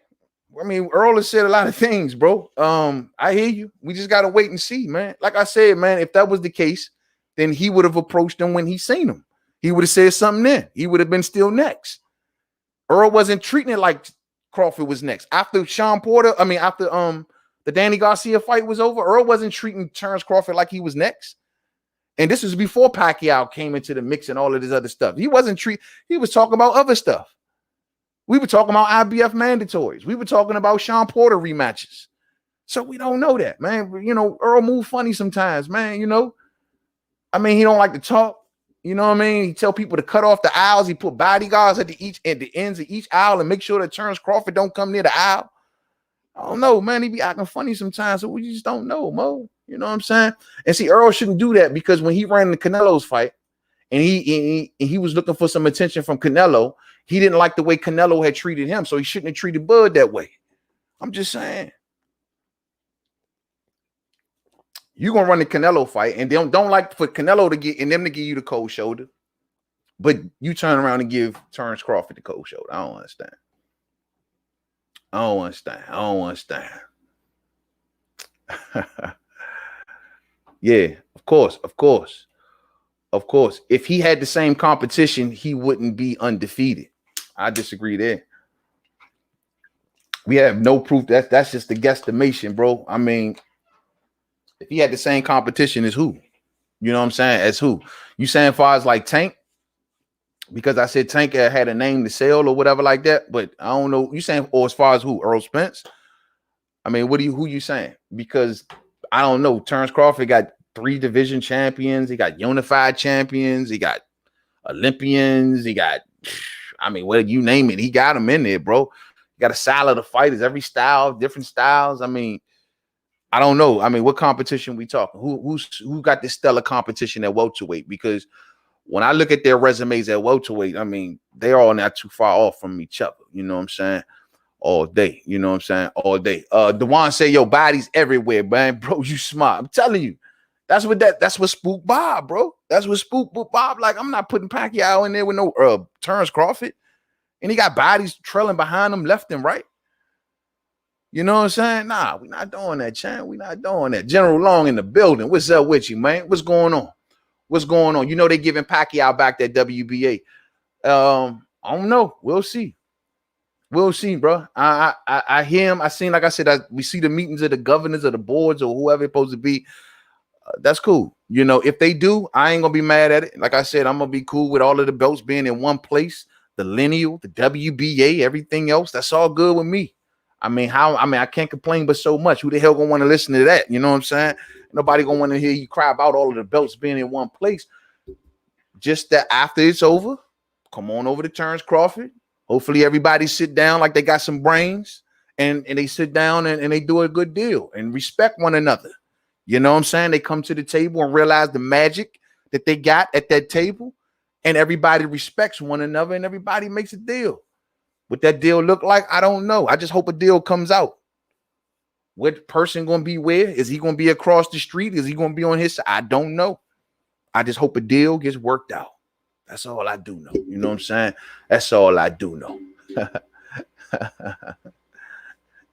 I mean, Earl has said a lot of things, bro. I hear you. We just gotta wait and see, man. Like I said, man, if that was the case, then he would have approached him when he seen him. He would have said something then. He would have been still next. Earl wasn't treating it like Crawford was next. After the Danny Garcia fight was over, Earl wasn't treating Terrence Crawford like he was next. And this was before Pacquiao came into the mix and all of this other stuff. He was talking about other stuff. We were talking about IBF mandatories. We were talking about Sean Porter rematches. So we don't know that, man. You know, Earl move funny sometimes, man. You know, I mean, he don't like to talk. You know what I mean? He tell people to cut off the aisles. He put bodyguards at the ends of each aisle and make sure that Terrence Crawford don't come near the aisle. I don't know, man. He be acting funny sometimes, so we just don't know, Mo. You know what I'm saying? And see, Earl shouldn't do that because when he ran the Canelo's fight and he was looking for some attention from Canelo, he didn't like the way Canelo had treated him, so he shouldn't have treated Bud that way. I'm just saying. You're gonna run the Canelo fight and don't like for Canelo to give you the cold shoulder, but you turn around and give Terrence Crawford the cold shoulder. I don't understand. Yeah, of course. If he had the same competition, he wouldn't be undefeated. I disagree there. We have no proof. That's just a guesstimation, bro. I mean, if he had the same competition as who? You know what I'm saying? As who? You saying as far as like Tank? Because I said Tank had a name to sell or whatever like that, but I don't know. You saying or as far as who? Earl Spence? I mean, who you saying? Because I don't know. Terrence Crawford got 3 division champions. He got unified champions. He got Olympians. He got, I mean, whatever you name it, he got them in there, bro. He got a salad of fighters, every style, different styles. I mean, I don't know. I mean, what competition we talking? Who got this stellar competition at welterweight? Because when I look at their resumes at welterweight, I mean, they're all not too far off from each other. You know what I'm saying? All day. You know what I'm saying? All day. Dewan say, yo, body's everywhere, man. Bro, you smart. I'm telling you. That's what spooked Bob, bro. That's what spooked Bob. Like, I'm not putting Pacquiao in there with no Terrence Crawford. And he got bodies trailing behind him left and right. You know what I'm saying? Nah, we're not doing that, Chan. We're not doing that. General Long in the building. What's up with you, man? What's going on? What's going on? You know, they giving Pacquiao back that WBA. I don't know. We'll see. We'll see, bro. I hear him. I seen, like I said, we see the meetings of the governors of the boards or whoever it's supposed to be. That's cool. You know, if they do, I ain't gonna be mad at it. Like I said, I'm gonna be cool with all of the belts being in one place. The LINEAL, the WBA, everything else. That's all good with me. I can't complain, but so much. Who the hell gonna want to listen to that? You know what I'm saying? Nobody gonna want to hear you cry about all of the belts being in one place. Just that after it's over, come on over to Terrence Crawford. Hopefully everybody sit down like they got some brains and they sit down and they do a good deal and respect one another. You know what I'm saying? They come to the table and realize the magic that they got at that table, and everybody respects one another and everybody makes a deal. What that deal look like, I don't know. I just hope a deal comes out. What person going to be where? Is he going to be across the street? Is he going to be on his side? I don't know. I just hope a deal gets worked out. That's all I do know. You know what I'm saying? That's all I do know.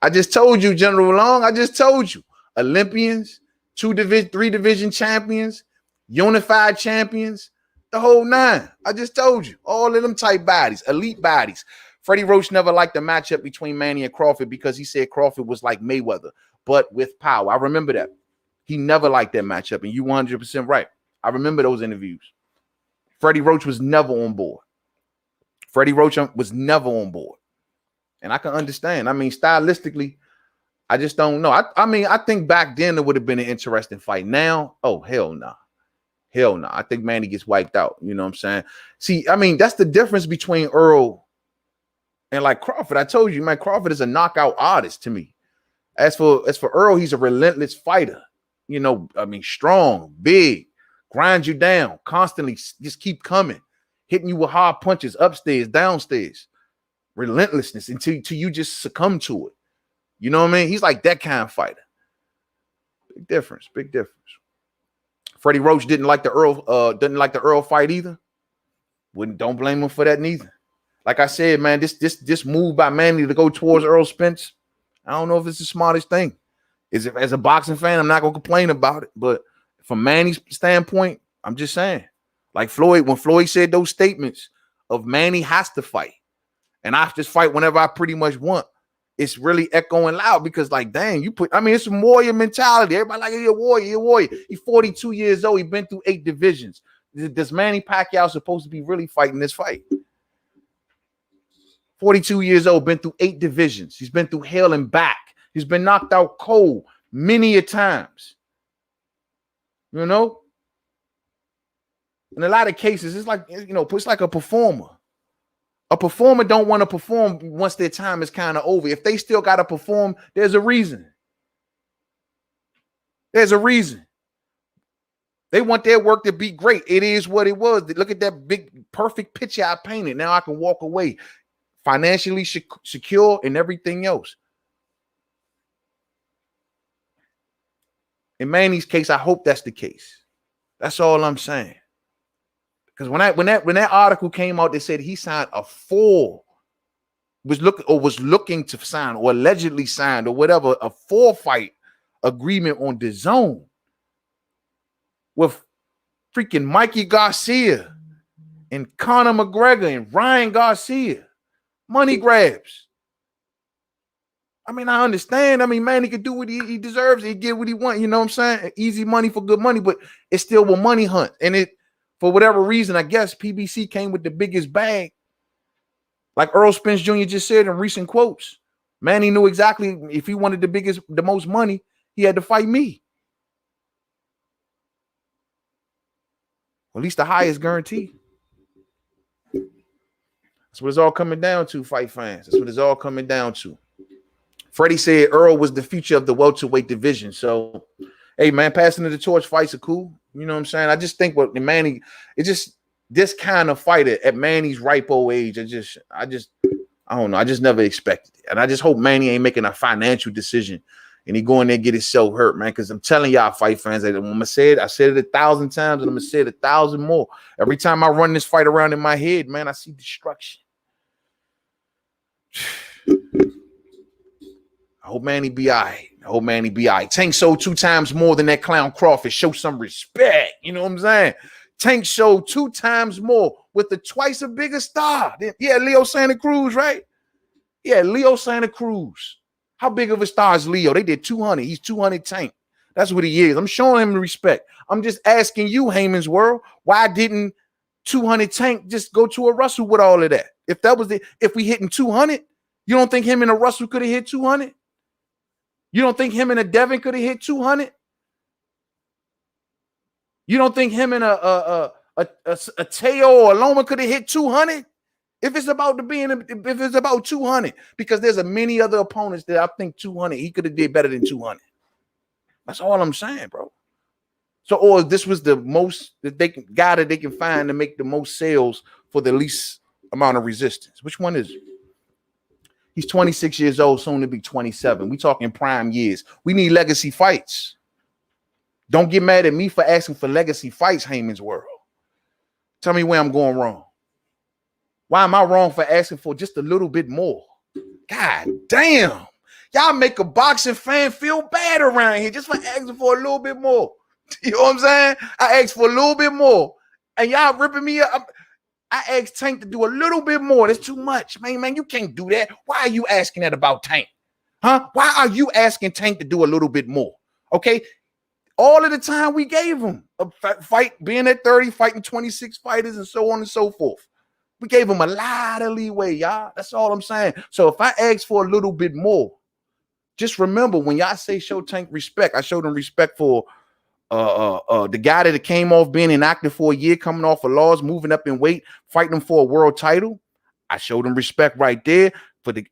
I just told you, General Long. I just told you. Olympians, 3 division champions, unified champions, the whole 9. I just told you. All of them type bodies, elite bodies. Freddie Roach never liked the matchup between Manny and Crawford because he said Crawford was like Mayweather, but with power. I remember that. He never liked that matchup, and you 100% right. I remember those interviews. Freddie Roach was never on board. Freddie Roach was never on board. And I can understand. I mean, stylistically, I just don't know. I think back then it would have been an interesting fight. Now, oh, hell no. Hell no. I think Manny gets wiped out. You know what I'm saying? See, I mean, that's the difference between Earl and like Crawford. I told you, man, Crawford is a knockout artist to me. As for Earl, he's a relentless fighter. You know, I mean, strong, big, grind you down, constantly just keep coming, hitting you with hard punches, upstairs, downstairs, relentlessness until you just succumb to it. You know what I mean? He's like that kind of fighter. Big difference, big difference. Freddie Roach didn't like the Earl fight either. Don't blame him for that neither. Like I said, man, this move by Manny to go towards Earl Spence, I don't know if it's the smartest thing. As a boxing fan, I'm not gonna complain about it, but from Manny's standpoint, I'm just saying, like Floyd, when Floyd said those statements of Manny has to fight, and I just fight whenever I pretty much want, it's really echoing loud because, like, dang, it's a warrior mentality. Everybody like, you're a warrior, He's 42 years old. He's been through 8 divisions. Does Manny Pacquiao supposed to be really fighting this fight? 42 years old, been through 8 divisions. He's been through hell and back. He's been knocked out cold many a times. You know? In a lot of cases, it's like, you know, it's like a performer. A performer don't want to perform once their time is kind of over. If they still got to perform, there's a reason. There's a reason. They want their work to be great. It is what it was. Look at that big, perfect picture I painted. Now I can walk away financially secure and everything else. In Manny's case, I hope that's the case. That's all I'm saying. Because when that article came out, they said he signed was looking to sign or allegedly signed or whatever a 4-fight agreement on the zone with freaking Mikey Garcia and Conor McGregor and Ryan Garcia. Money grabs. I mean, I understand. I mean, man, he could do what he deserves. He get what he wants. You know what I'm saying? Easy money for good money, but it's still a money hunt. And it, for whatever reason, I guess PBC came with the biggest bag. Like Earl Spence Jr. just said in recent quotes, Manny knew exactly if he wanted the most money, he had to fight me. Or at least the highest guarantee. That's what it's all coming down to, fight fans. That's what it's all coming down to. Freddie said Earl was the future of the welterweight division. So, hey, man, passing the torch fights are cool. You know what I'm saying? I just think what Manny, it's just this kind of fighter at Manny's ripe old age. I don't know. I just never expected it. And I just hope Manny ain't making a financial decision and he go in there and get himself hurt, man. Because I'm telling y'all, fight fans, that when I said it 1,000 times and I'm going to say it 1,000 more. Every time I run this fight around in my head, man, I see destruction. I hope Manny be all right. Tank sold 2 times more than that clown Crawford. Show some respect. You know what I'm saying? Tank showed 2 times more with a twice a bigger star. Yeah, Leo Santa Cruz, right? Yeah, Leo Santa Cruz. How big of a star is Leo? They did 200. He's 200 Tank. That's what he is. I'm showing him the respect. I'm just asking you, Heyman's World, why didn't 200 Tank just go to a Russell with all of that? If that was if we hitting 200, you don't think him and a Russell could have hit 200? You don't think him and a Devin could have hit 200? You don't think him and a Teo or a Loma could have hit 200? If it's about if it's about 200, because there's many other opponents that I think 200 he could have did better than 200. That's all I'm saying, bro. So, or this was the most that they can find to make the most sales for the least amount of resistance. Which one is it? He's 26 years old, soon to be 27. We talking prime years. We need legacy fights. Don't get mad at me for asking for legacy fights, Heyman's World. Tell me where I'm going wrong. Why am I wrong for asking for just a little bit more? God damn. Y'all make a boxing fan feel bad around here just for asking for a little bit more. You know what I'm saying? I asked for a little bit more. And y'all ripping me up. I asked Tank to do a little bit more. That's too much. Man, you can't do that. Why are you asking that about Tank? Huh? Why are you asking Tank to do a little bit more? Okay? All of the time we gave him a fight, being at 30, fighting 26 fighters and so on and so forth. We gave him a lot of leeway, y'all. That's all I'm saying. So if I ask for a little bit more, just remember when y'all say show Tank respect, I showed him respect for the guy that came off being inactive for a year, coming off of laws, moving up in weight, fighting him for a world title. I showed him respect right there. For the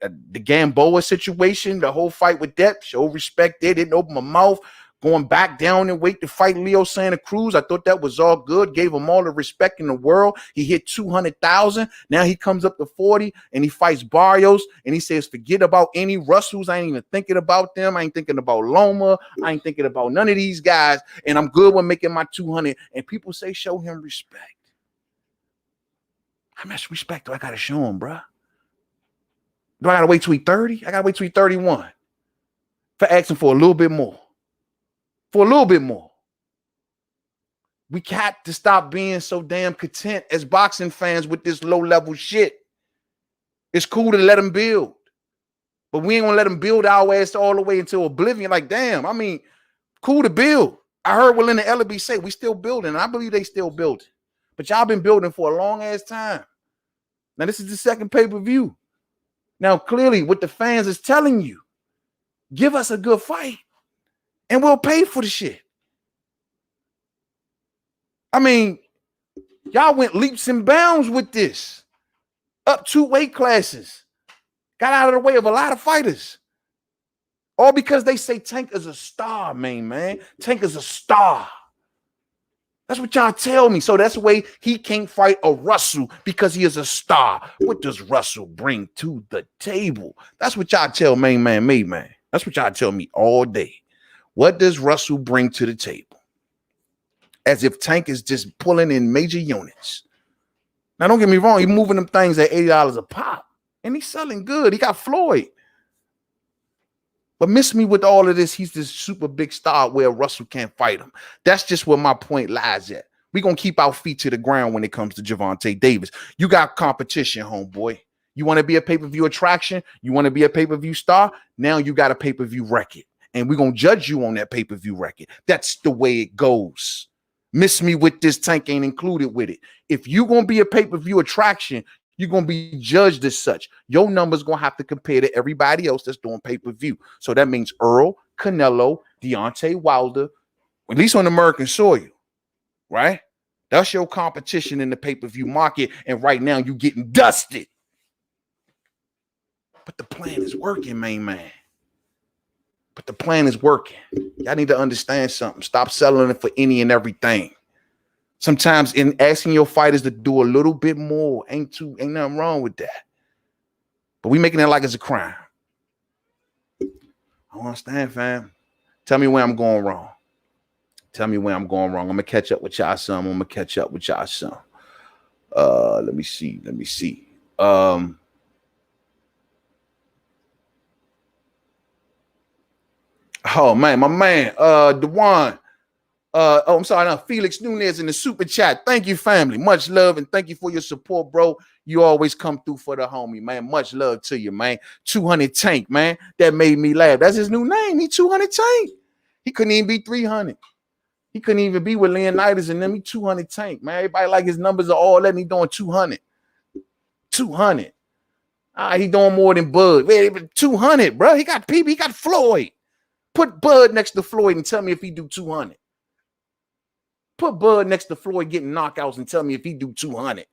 Gamboa situation, the whole fight with Depp, showed respect there. Didn't open my mouth. Going back down in weight to fight Leo Santa Cruz. I thought that was all good. Gave him all the respect in the world. He hit 200,000. Now he comes up to 40 and he fights Barrios and he says, forget about any Russells. I ain't even thinking about them. I ain't thinking about Loma. I ain't thinking about none of these guys. And I'm good with making my 200. And people say, show him respect. How much respect do I got to show him, bro? Do I got to wait till he's 30? I got to wait till he's 31 for asking for a little bit more. For a little bit more. We got to stop being so damn content as boxing fans with this low-level shit. It's cool to let them build. But we ain't gonna let them build our ass all the way into oblivion. Like, damn, I mean, cool to build. I heard Will in the LB say we still building, and I believe they still building. But y'all been building for a long-ass time. Now, this is the second pay-per-view. Now, clearly, what the fans is telling you, give us a good fight. And we'll pay for the shit. I mean, y'all went leaps and bounds with this. Up 2 weight classes. Got out of the way of a lot of fighters. All because they say Tank is a star, man. Tank is a star. That's what y'all tell me. So that's the way he can't fight a Russell because he is a star. What does Russell bring to the table? That's what y'all tell Mainman. That's what y'all tell me all day. What does Russell bring to the table? As if Tank is just pulling in major units. Now, don't get me wrong. He's moving them things at $80 a pop. And he's selling good. He got Floyd. But miss me with all of this. He's this super big star where Russell can't fight him. That's just where my point lies at. We're going to keep our feet to the ground when it comes to Gervonta Davis. You got competition, homeboy. You want to be a pay-per-view attraction? You want to be a pay-per-view star? Now you got a pay-per-view record. And we're going to judge you on that pay-per-view record. That's the way it goes. Miss me with this, Tank ain't included with it. If you're going to be a pay-per-view attraction, you're going to be judged as such. Your number's going to have to compare to everybody else that's doing pay-per-view. So that means Earl, Canelo, Deontay Wilder, at least on American soil, right? That's your competition in the pay-per-view market. And right now you're getting dusted. But the plan is working, man. But the plan is working. Y'all need to understand something. Stop selling it for any and everything. Sometimes in asking your fighters to do a little bit more, ain't nothing wrong with that. But we making it like it's a crime. I don't understand, fam. Tell me where I'm going wrong. Tell me where I'm going wrong. I'm gonna catch up with y'all some. Let me see. Oh man, my man, Dewan. I'm sorry, no, Felix Nunez in the super chat. Thank you, family. Much love and thank you for your support, bro. You always come through for the homie, man. Much love to you, man. 200 Tank, man. That made me laugh. That's his new name. He 200 Tank. He couldn't even be 300. He couldn't even be with Leonidas and them. He 200 Tank, man. Everybody like his numbers are all letting he doing 200. 200. He doing more than Bud. 200, bro. He got people. He got Floyd. Put Bud next to Floyd and tell me if he do 200. Put Bud next to Floyd getting knockouts and tell me if he do 200.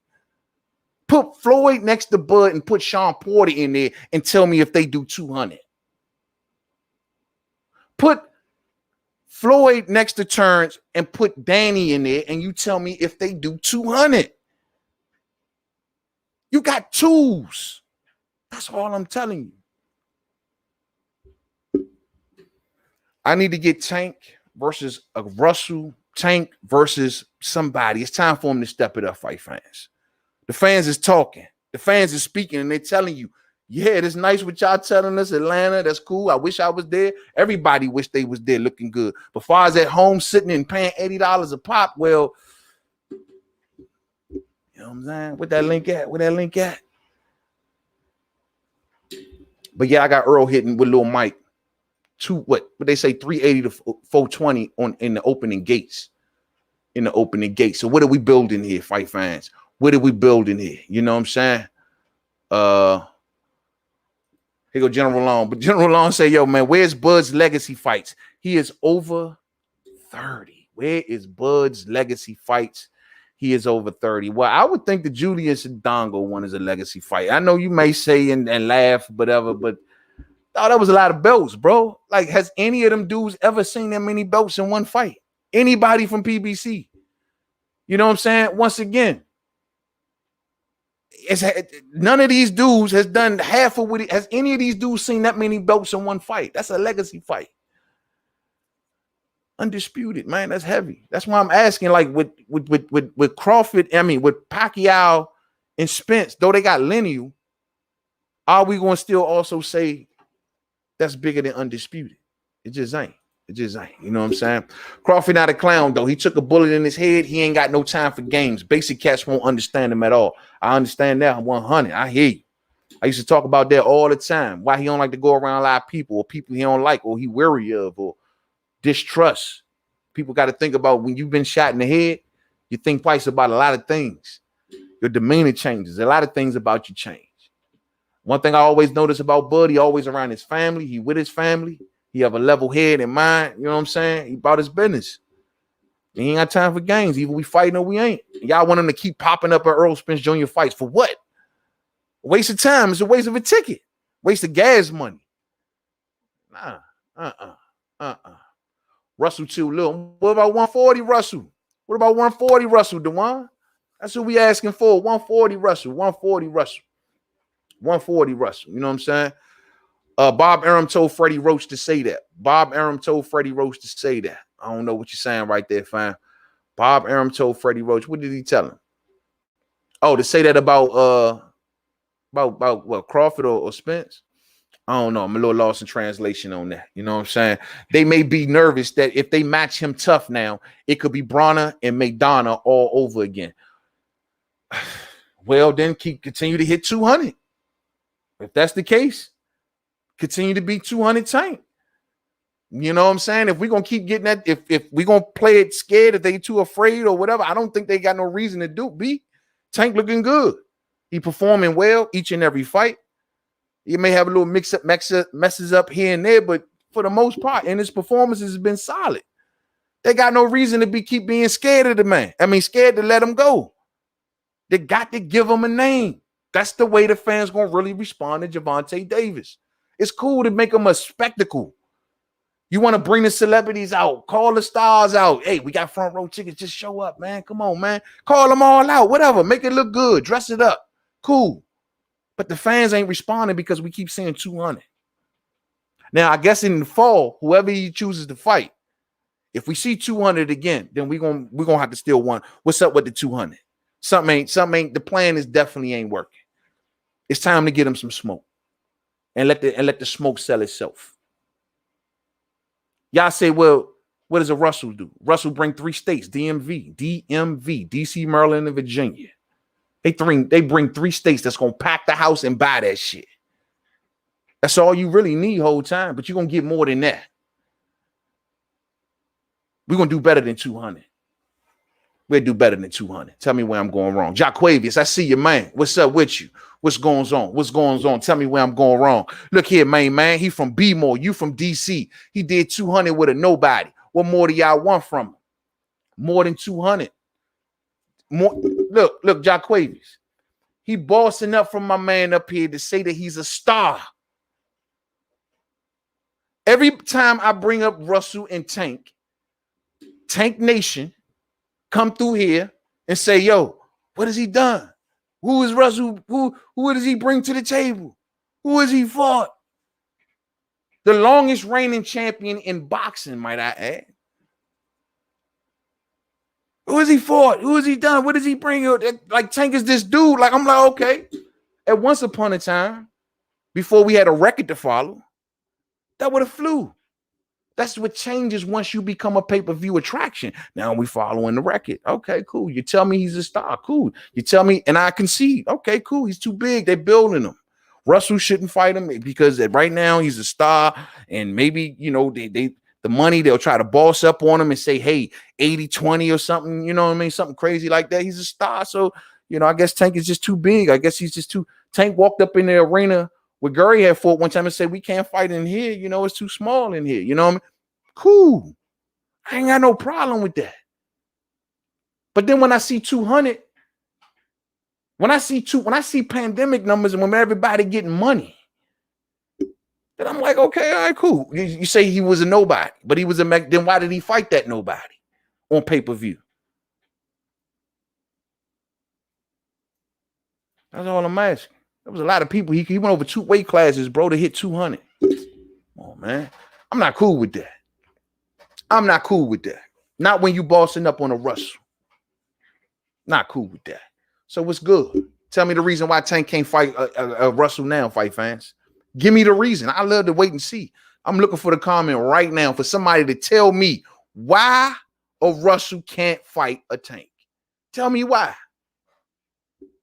Put Floyd next to Bud and put Sean Porter in there and tell me if they do 200. Put Floyd next to Terrence and put Danny in there and you tell me if they do 200. You got tools. That's all I'm telling you. I need to get Tank versus a Russell. Tank versus somebody. It's time for him to step it up, fight fans. The fans is talking. The fans is speaking, and they're telling you, yeah, it's nice what y'all telling us, Atlanta. That's cool. I wish I was there. Everybody wish they was there looking good. But if I was at home sitting and paying $80 a pop, well, you know what I'm saying? Where that link at? Where that link at? But yeah, I got Earl hitting with Lil Mike. What they say 380 to 420 in the opening gates. In the opening gates. So what are we building here, fight fans? What are we building here? You know what I'm saying? Here go General Long. But General Long say, yo, man, where's Bud's legacy fights? He is over 30. Where is Bud's legacy fights? He is over 30. Well, I would think the Julius and Dongo one is a legacy fight. I know you may say and laugh, whatever, but oh, that was a lot of belts, bro. Like, has any of them dudes ever seen that many belts in one fight? Anybody from PBC? You know what I'm saying? Once again, none of these dudes has done half of what has any of these dudes seen that many belts in one fight? That's a legacy fight. Undisputed, man. That's heavy. That's why I'm asking, like, with Crawford, I mean, with Pacquiao and Spence, though they got lineal, are we going to still also say that's bigger than undisputed? It just ain't. It just ain't. You know what I'm saying? Crawford not a clown, though. He took a bullet in his head. He ain't got no time for games. Basic cats won't understand him at all. I understand that. I'm 100. I hear you. I used to talk about that all the time. Why he don't like to go around a lot of people or people he don't like or he wary of or distrust. People got to think about when you've been shot in the head, you think twice about a lot of things. Your demeanor changes. A lot of things about you change. One thing I always notice about Bud, he always around his family. He with his family. He have a level head in mind. You know what I'm saying? He about his business. He ain't got time for games. Either we fighting or we ain't. Y'all want him to keep popping up at Earl Spence Jr. fights. For what? A waste of time. It's a waste of a ticket. Waste of gas money. Nah. Russell too little. What about 140 Russell? What about 140 Russell, DeJuan? That's what we asking for. 140 Russell. 140 Russell. 140 Russell. You know what I'm saying? Bob Arum told Freddie Roach to say that. Bob Arum told Freddie Roach to say that. I don't know what you're saying right there, fam. Bob Arum told Freddie Roach. What did he tell him? Oh, to say that about what, Crawford or Spence? I don't know. I'm a little lost in translation on that. You know what I'm saying? They may be nervous that if they match him tough now, it could be Bronner and McDonough all over again. Well, then continue to hit 200. If that's the case, continue to be 200 Tank. You know what I'm saying? If we're going to keep getting that, if we're going to play it scared, if they too afraid or whatever, I don't think they got no reason to do. Tank looking good. He performing well each and every fight. He may have a little messes up here and there, but for the most part, and his performances has been solid. They got no reason to keep being scared of the man. I mean, scared to let him go. They got to give him a name. That's the way the fans going to really respond to Gervonta Davis. It's cool to make him a spectacle. You want to bring the celebrities out, call the stars out. Hey, we got front row tickets. Just show up, man. Come on, man. Call them all out. Whatever. Make it look good. Dress it up. Cool. But the fans ain't responding because we keep saying 200. Now, I guess in the fall, whoever he chooses to fight, if we see 200 again, then we're gonna have to still want. What's up with the 200? Something ain't. The plan is definitely ain't working. It's time to get him some smoke, and let the smoke sell itself. Y'all say, well, What does a Russell do? Russell bring 3 states, DMV, DC, Maryland, and Virginia. They bring 3 states that's going to pack the house and buy that shit. That's all you really need whole time, but you're going to get more than that. We're going to do better than 200. We'll do better than 200. Tell me where I'm going wrong. Jaquavius, I see you, man. What's up with you? What's going on? What's going on? Tell me where I'm going wrong. Look here, man. He from B-more. You from DC. He did 200 with a nobody. What more do y'all want from him? More than 200. More. Look, Jaquavius. He bossing up from my man up here to say that he's a star. Every time I bring up Russell and Tank Nation come through here and say, yo, what has he done? Who is Russell? Who does he bring to the table? Who has he fought? The longest reigning champion in boxing, might I add. Who has he fought? Who has he done? What does he bring? Like, Tank is this dude. Like, I'm like, okay. At once upon a time, before we had a record to follow, that would have flew. That's what changes once you become a pay-per-view attraction. Now we following the record. Okay, cool. You tell me he's a star. Cool. You tell me, and I concede. Okay, cool. He's too big. They're building him. Russell shouldn't fight him because right now he's a star, and maybe, you know, the money, they'll try to boss up on him and say, hey, 80-20 or something, you know what I mean? Something crazy like that. He's a star. So, you know, I guess Tank is just too big. I guess he's just too. Tank walked up in the arena where Gurry had fought one time and said, we can't fight in here. You know, it's too small in here. You know what I mean? Cool. I ain't got no problem with that. But then when I see 200, when I see pandemic numbers and when everybody getting money, then I'm like, okay, all right, cool. You say he was a nobody, but he was a then why did he fight that nobody on pay-per-view? That's all I'm asking. There was a lot of people. He went over 2 weight classes, bro, to hit 200. Oh, man. I'm not cool with that. I'm not cool with that. Not when you bossing up on a Russell. Not cool with that. So what's good? Tell me the reason why Tank can't fight a Russell now, fight fans. Give me the reason. I love to wait and see. I'm looking for the comment right now for somebody to tell me why a Russell can't fight a Tank. Tell me why.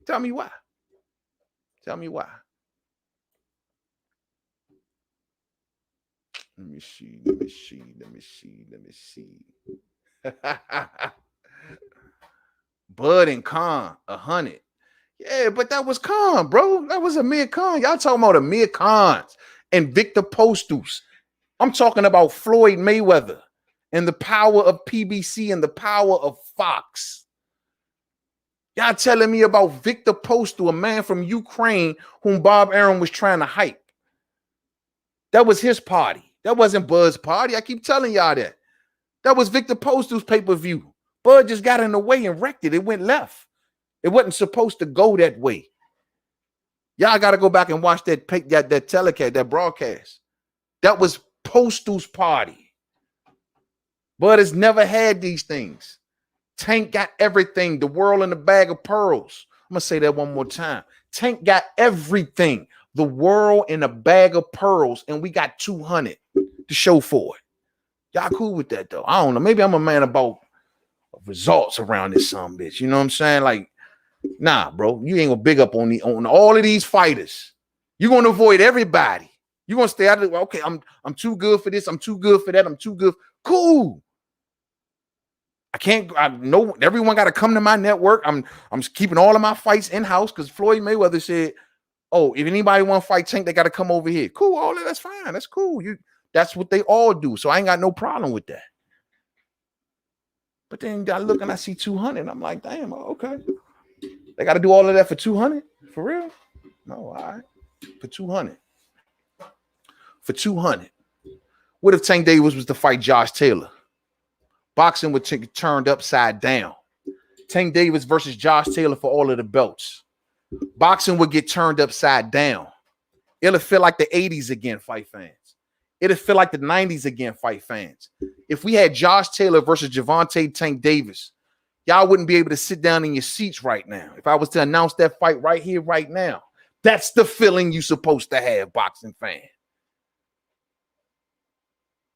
Tell me why. Tell me why. Let me see. Bud and Khan, 100. Yeah, but that was Khan, bro. That was Amir Khan. Y'all talking about Amir Khans and Victor Postus. I'm talking about Floyd Mayweather and the power of PBC and the power of Fox. Y'all telling me about Victor Postus, a man from Ukraine whom Bob Arum was trying to hype. That was his party. That wasn't Bud's party. I keep telling y'all that. That was Victor Postus' pay-per-view. Bud just got in the way and wrecked it. It went left. It wasn't supposed to go that way. Y'all got to go back and watch that telecast, that broadcast. That was Postus' party. Bud has never had these things. Tank got everything. The world in a bag of pearls. I'm going to say that one more time. Tank got everything. The world in a bag of pearls, and we got 200 to show for it. Y'all cool with that, though? I don't know. Maybe I'm a man about results around this some bitch. You know what I'm saying? Like, nah, bro. You ain't gonna big up on all of these fighters. You're gonna avoid everybody. You're gonna stay out of the okay. I'm too good for this. I'm too good for that. I'm too good. Cool. I know everyone got to come to my network. I'm keeping all of my fights in-house because Floyd Mayweather said, oh, if anybody want to fight Tank, they got to come over here. Cool, all that's fine. That's cool. That's what they all do. So I ain't got no problem with that. But then I look and I see 200. I'm like, damn, okay. They got to do all of that for 200? For real? No, all right. For 200. For 200. What if Tank Davis was to fight Josh Taylor? Boxing would get turned upside down. Tank Davis versus Josh Taylor for all of the belts. Boxing would get turned upside down. It'll feel like the 80s again, fight fans. It'll feel like the 90s again, fight fans. If we had Josh Taylor versus Gervonta Tank Davis, y'all wouldn't be able to sit down in your seats right now. If I was to announce that fight right here, right now, that's the feeling you're supposed to have, boxing fan.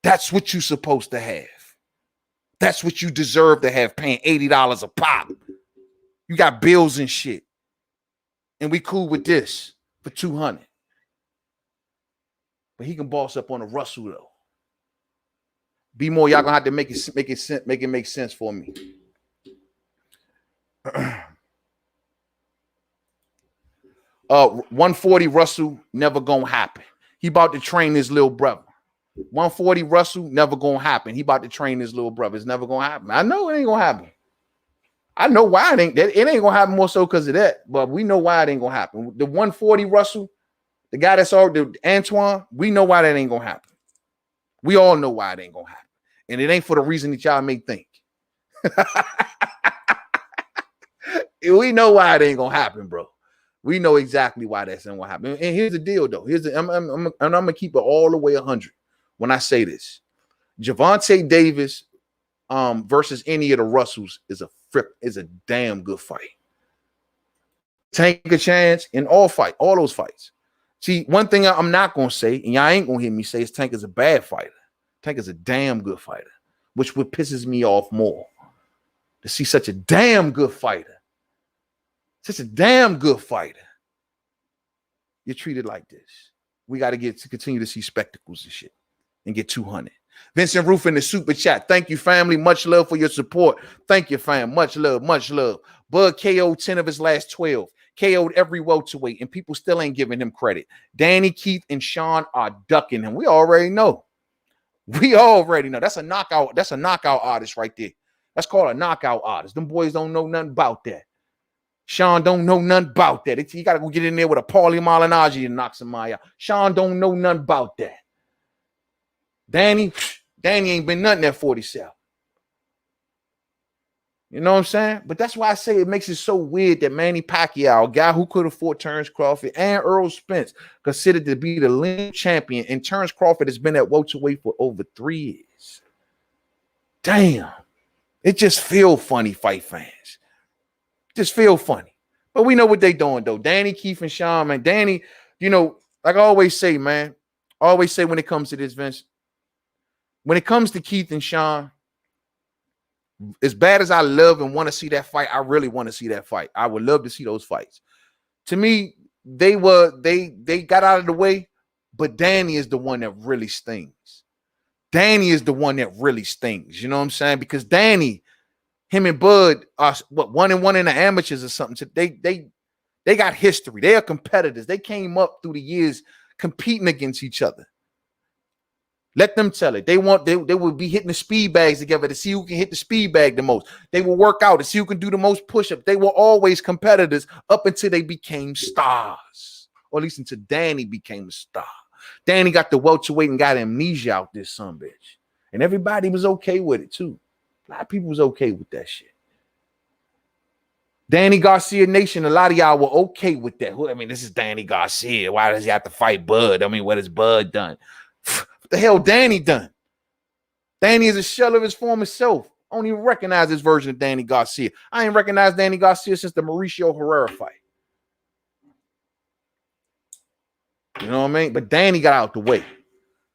That's what you're supposed to have. That's what you deserve to have, paying $80 a pop. You got bills and shit. And we cool with this for 200. But he can boss up on a Russell though. Be more, y'all gonna have to make it make sense for me. 140 Russell never gonna happen. He about to train his little brother. 140 Russell never gonna happen. He about to train his little brother. It's never gonna happen. I know it ain't gonna happen. I know why it ain't gonna happen more so because of that, but we know why it ain't gonna happen. The 140 Russell, the guy that's already Antoine, we know why that ain't gonna happen. We all know why it ain't gonna happen. And it ain't for the reason that y'all may think. We know why it ain't gonna happen, bro. We know exactly why that's not gonna happen. And here's the deal, though. I'm gonna keep it all the way 100 when I say this. Gervonta Davis versus any of the Russells is a damn good fight. Tank a chance in all those fights. See, one thing I'm not gonna say, and y'all ain't gonna hear me say, is Tank is a bad fighter. Tank is a damn good fighter, which what pisses me off more. To see such a damn good fighter. Such a damn good fighter. You're treated like this. We got to continue to see spectacles and shit and get 200. Vincent Roof in the super chat. Thank you, family. Much love for your support. Thank you, fam. Much love. Much love. Bud KO'd 10 of his last 12. KO'd every welterweight, and people still ain't giving him credit. Danny, Keith, and Sean are ducking him. We already know. We already know. That's a knockout. That's a knockout artist right there. That's called a knockout artist. Them boys don't know nothing about that. Sean don't know nothing about that. You got to go get in there with a Paulie Malignaggi and knock somebody out. Sean don't know nothing about that. Danny ain't been nothing at 47. You know what I'm saying? But that's why I say it makes it so weird that Manny Pacquiao, a guy who could have fought Terrence Crawford, and Earl Spence, considered to be the lineal champion, and Terrence Crawford has been at welterweight for over 3 years. Damn. It just feel funny, fight fans. Just feel funny. But we know what they doing, though. Danny, Keith, and Sean, man. Danny, you know, like I always say, man. I always say when it comes to this, Vince, when it comes to Keith and Sean, as bad as I love and want to see that fight, I really want to see that fight. I would love to see those fights. To me, they got out of the way, but Danny is the one that really stings. Danny is the one that really stings. You know what I'm saying? Because Danny, him and Bud are 1-1 in the amateurs or something. So they got history. They are competitors. They came up through the years competing against each other. Let them tell it. They will be hitting the speed bags together to see who can hit the speed bag the most. They will work out to see who can do the most push-ups. They were always competitors up until they became stars. Or at least until Danny became a star. Danny got the welterweight and got amnesia out this son bitch. And everybody was okay with it too. A lot of people was okay with that shit. Danny Garcia Nation, a lot of y'all were okay with that. I mean, this is Danny Garcia. Why does he have to fight Bud? I mean, what has Bud done? What the hell Danny done? Danny is a shell of his former self. I don't even recognize this version of Danny Garcia. I ain't recognized Danny Garcia since the Mauricio Herrera fight. You know what I mean? But Danny got out the way.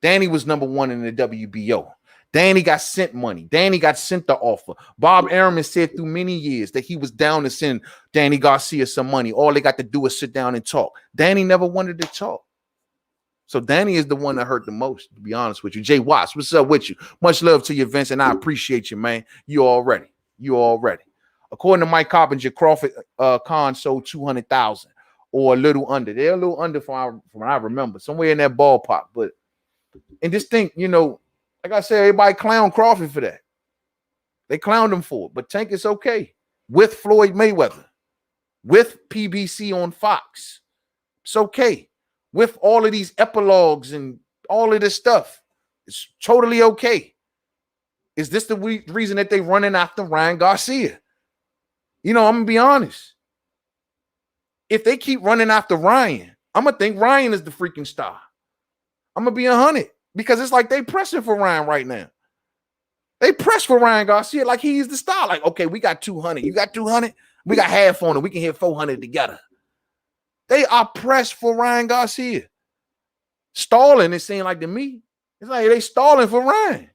Danny was number 1 in the WBO. Danny got sent money. Danny got sent the offer. Bob Arum said through many years that he was down to send Danny Garcia some money. All they got to do is sit down and talk. Danny never wanted to talk. So Danny is the one that hurt the most, to be honest with you. Jay Watts, what's up with you? Much love to you, Vince, and I appreciate you, man. You already. According to Mike Coppinger, Crawford Khan sold 200,000 or a little under. They're a little under from what I remember, somewhere in that ballpark. But and just think, you know, like I said, everybody clowned Crawford for that. They clowned him for it. But Tank is okay with Floyd Mayweather, with PBC on Fox. It's okay. With all of these epilogues and all of this stuff. It's totally okay. Is this the reason that they running after Ryan Garcia? You know, I'm going to be honest. If they keep running after Ryan, I'm going to think Ryan is the freaking star. I'm going to be 100 because it's like they pressing for Ryan right now. They press for Ryan Garcia like he's the star. Like, okay, we got 200. You got 200? We got half on it. We can hit 400 together. They are pressed for Ryan Garcia. Stalling, it seemed like to me. It's like they stalling for Ryan.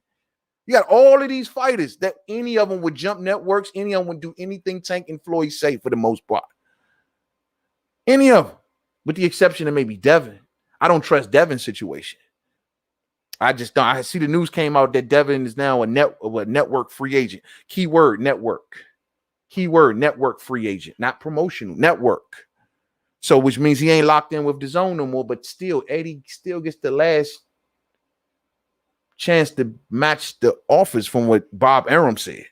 You got all of these fighters that any of them would jump networks, any of them would do anything Tank and Floyd say for the most part. Any of them, with the exception of maybe Devin. I don't trust Devin's situation. I just don't. I see the news came out that Devin is now a network free agent. Keyword network. Keyword network free agent, not promotional, network. So which means he ain't locked in with the zone no more, but still Eddie still gets the last chance to match the offers from what Bob Arum said.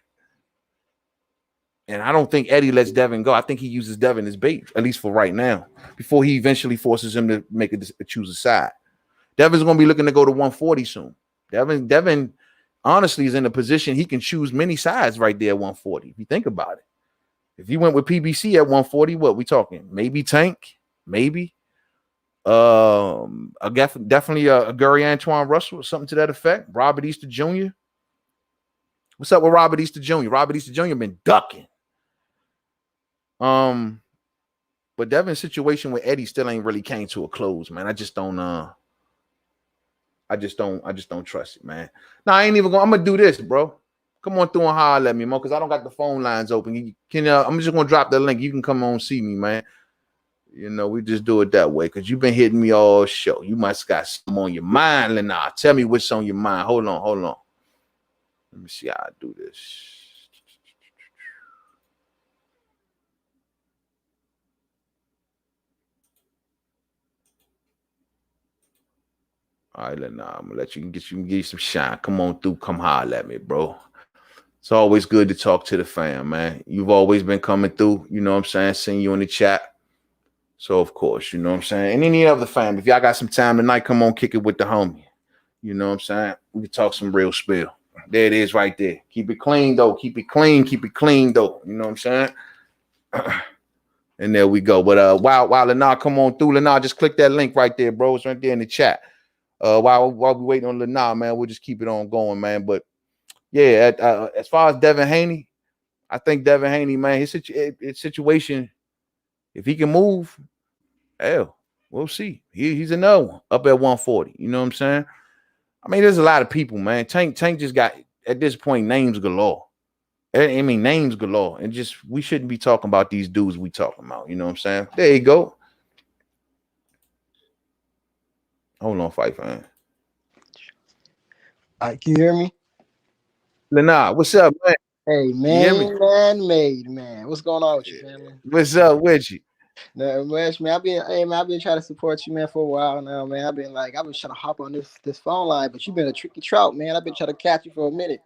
And I don't think Eddie lets Devin go. I think he uses Devin as bait, at least for right now, before he eventually forces him to make choose a side. Devin's going to be looking to go to 140 soon. Devin honestly is in a position he can choose many sides right there at 140, if you think about it. If he went with PBC at 140, what we talking? Maybe Tank, maybe. Definitely a Gary Antoine Russell or something to that effect. Robert Easter Jr. What's up with Robert Easter Jr.? Robert Easter Jr. been ducking. But Devin's situation with Eddie still ain't really came to a close, man. I just don't trust it, man. Now I ain't even I'm gonna do this, bro. Come on through and holler at me, Mo, because I don't got the phone lines open. I'm just gonna drop the link. You can come on and see me, man. You know, we just do it that way because you've been hitting me all show. You must got something on your mind, Lenard. Tell me what's on your mind. Hold on. Let me see how I do this. All right, Lenard, I'm gonna let you give you some shine. Come on through, come holler at me, bro. It's always good to talk to the fam, man. You've always been coming through, you know what I'm saying? Seeing you in the chat. So, of course, you know what I'm saying? And any other fam, if y'all got some time tonight, come on, kick it with the homie. You know what I'm saying? We can talk some real spill. There it is right there. Keep it clean, though. Keep it clean, though. You know what I'm saying? And there we go. But while Lenard come on through, Lenard, just click that link right there, bro. It's right there in the chat. While we waiting on Lenard, man, we'll just keep it on going, man. But yeah, as far as Devin Haney, I think Devin Haney, man, his situation, if he can move, hell, we'll see. He's another one up at 140. You know what I'm saying? I mean, there's a lot of people, man. Tank just got, at this point, names galore. I mean, names galore. And just, we shouldn't be talking about these dudes we talking about. You know what I'm saying? There you go. Hold on, fight fan. Can you hear me? Lenard, what's up, man? Hey, man. What's going on with you, family? What's up with you? No, man, I've been trying to support you, man, for a while now, man. I've been trying to hop on this phone line, but you've been a tricky trout, man. I've been trying to catch you for a minute.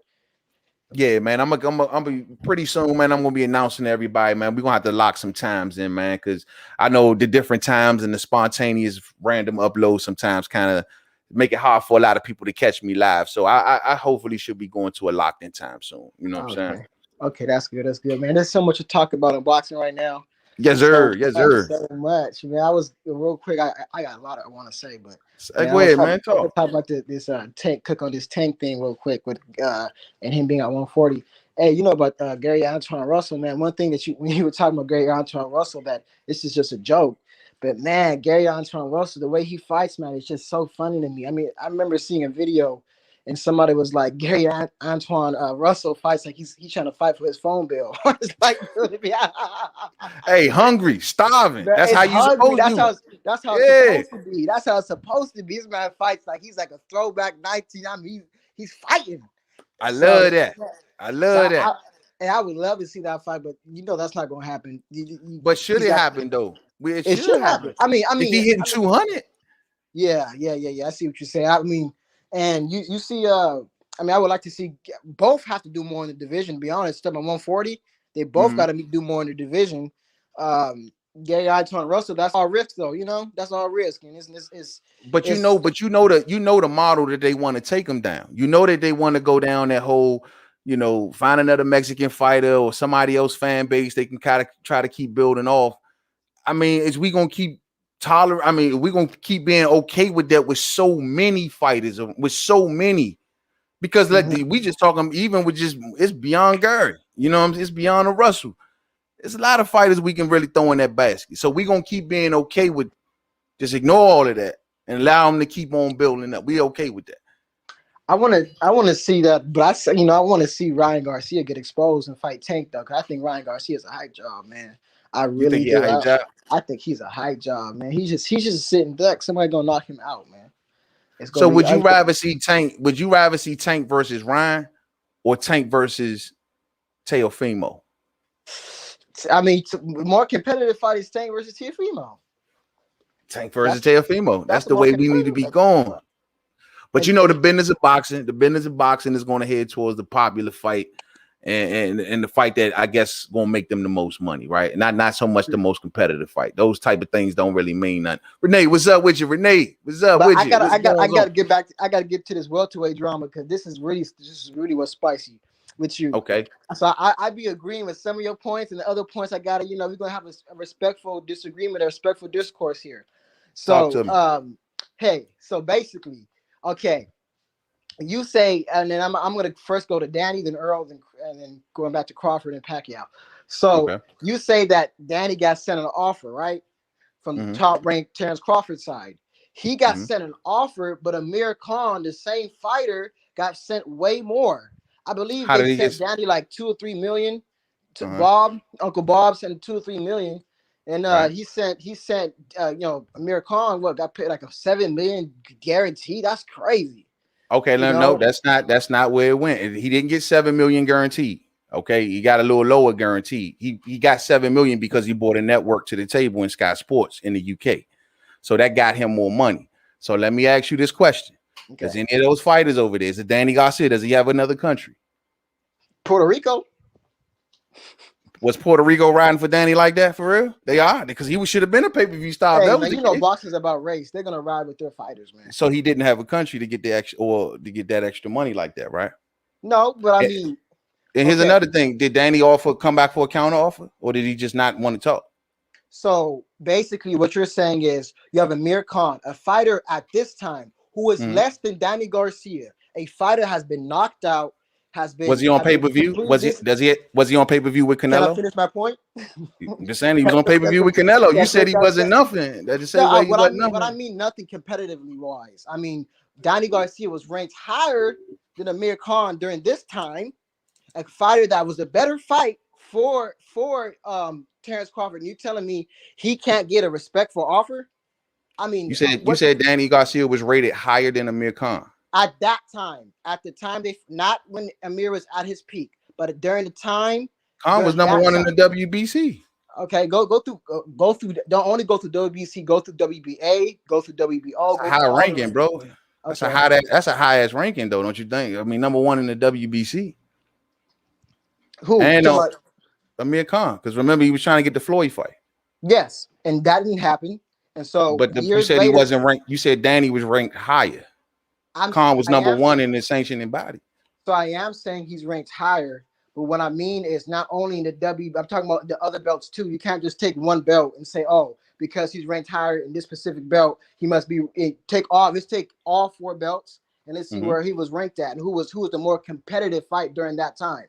Yeah, man. I'm pretty soon, man. I'm gonna be announcing to everybody, man. We're gonna have to lock some times in, man, because I know the different times and the spontaneous random uploads sometimes kind of make it hard for a lot of people to catch me live. So I hopefully should be going to a locked in time soon. You know what I'm saying? Okay, that's good. That's good, man. There's so much to talk about in boxing right now. Yes, sir. Yes, sir. So much, man. I was real quick. I got a lot I want to say, but go ahead, man. Talk about this Tank Cook on this Tank thing real quick with and him being at 140. Hey, you know about Gary Antoine Russell, man. One thing that when you were talking about Gary Antoine Russell, that this is just a joke. But man, Gary Antoine Russell, the way he fights, man, it's just so funny to me. I mean, I remember seeing a video and somebody was like, Gary Antoine Russell fights like he's trying to fight for his phone bill. It's like, hey, hungry, starving. Man, that's how you supposed to. That's how it's supposed to be. That's how it's supposed to be. This man fights like he's like a throwback 19. I mean, he's fighting. I love that. And I would love to see that fight, but you know that's not going to happen. But should it happen though? It should happen. I mean, if he hitting 200. Yeah. I see what you're saying. I mean, and you see, I mean, I would like to see both have to do more in the division. To be honest, at 140, they both got to do more in the division. Gary Antoine Russell, that's all risk though. You know, that's all risk, and you know the model that they want to take them down. You know that they want to go down that whole, you know, find another Mexican fighter or somebody else fan base they can kind of try to keep building off. I mean, is we gonna keep we're gonna keep being okay with that with so many fighters, with so many, because we just talking even with just it's beyond Gary, you know, it's beyond a Russell. There's a lot of fighters we can really throw in that basket. So we're gonna keep being okay with just ignore all of that and allow them to keep on building up. We okay with that. I want to see that, but I want to see Ryan Garcia get exposed and fight Tank though, because I think Ryan Garcia is a hype job, man. I You think really he a do. hype job? I think he's a hype job, man. He's just sitting duck. Somebody gonna knock him out, man. It's So gonna be. would you rather see Tank? Would you rather see Tank versus Ryan or Tank versus Teofimo? I mean, more competitive fight is Tank versus Teofimo. Tank versus Teofimo. That's the more way we need to be going. But you know, the business of boxing is going to head towards the popular fight and the fight that I guess going to make them the most money, right? Not so much the most competitive fight. Those type of things don't really mean nothing. Renee, what's up with you? Renee, what's up with you? I gotta get back. I gotta get to this welterweight drama because this is really what's spicy with you. Okay. So I be agreeing with some of your points, and the other points I gotta, we're gonna have a respectful disagreement, a respectful discourse here. So hey, so basically, okay, you say, and then I'm gonna first go to Danny, then Earl, and then going back to Crawford and Pacquiao. So you say that Danny got sent an offer, right, from the top ranked Terrence Crawford side. He got sent an offer, but Amir Khan, the same fighter, got sent way more. I believe they sent Danny like 2 or 3 million to Bob. Uncle Bob sent 2 or 3 million, and he sent Amir Khan got paid like a 7 million guarantee. That's crazy. Okay, no, that's not where it went. He didn't get 7 million guaranteed. Okay, he got a little lower guaranteed. He got 7 million because he bought a network to the table in Sky Sports in the UK. So that got him more money. So let me ask you this question. Does any of those fighters over there, is it Danny Garcia, does he have another country? Puerto Rico. Was Puerto Rico riding for Danny like that for real? They are, because he should have been a pay-per-view star. Hey, man, boxing's about race. They're gonna ride with their fighters, man. So he didn't have a country to get the extra or to get that extra money like that, right? No, but I mean, and here's another thing: did Danny come back for a counter offer, or did he just not want to talk? So basically, what you're saying is you have Amir Khan, a fighter at this time who is less than Danny Garcia. A fighter has been knocked out. Was he on pay-per-view? Was he on pay-per-view with Canelo? Can I finish my point? I'm just saying he was on pay-per-view with Canelo. You said he wasn't nothing. That's the same way he wasn't nothing. But I mean nothing competitively wise. I mean, Danny Garcia was ranked higher than Amir Khan during this time. A fighter that was a better fight for Terrence Crawford. And you telling me he can't get a respectful offer? I mean, you said Danny Garcia was rated higher than Amir Khan. At that time, not when Amir was at his peak, but during the time, Khan was number one in the WBC. Okay, go through. Don't only go through WBC. Go through WBA. Go through WBO. High ranking, bro. That's a high ass ranking, though, don't you think? I mean, number one in the WBC. Who? And Amir Khan, because remember he was trying to get the Floyd fight. Yes, and that didn't happen. And so, but you said he wasn't ranked. You said Danny was ranked higher. Khan was number one in the sanctioning body. So I am saying he's ranked higher, but what I mean is not only in the I'm talking about the other belts too. You can't just take one belt and say, oh, because he's ranked higher in this specific belt, he must be let's take all 4 belts and let's see where he was ranked at and who was the more competitive fight during that time.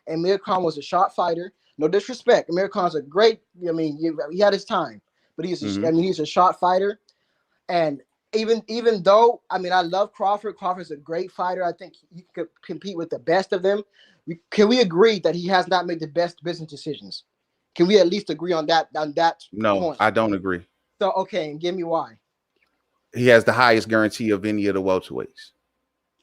And Amir Khan was a sharp fighter. No disrespect. Amir Khan's a great, I mean, he had his time, but he's a sharp fighter. And even though, I mean, I love Crawford. Crawford's a great fighter. I think he could compete with the best of them. Can we agree that he has not made the best business decisions? Can we at least agree on that? No, point? I don't agree. So, okay, and give me why. He has the highest guarantee of any of the welterweights.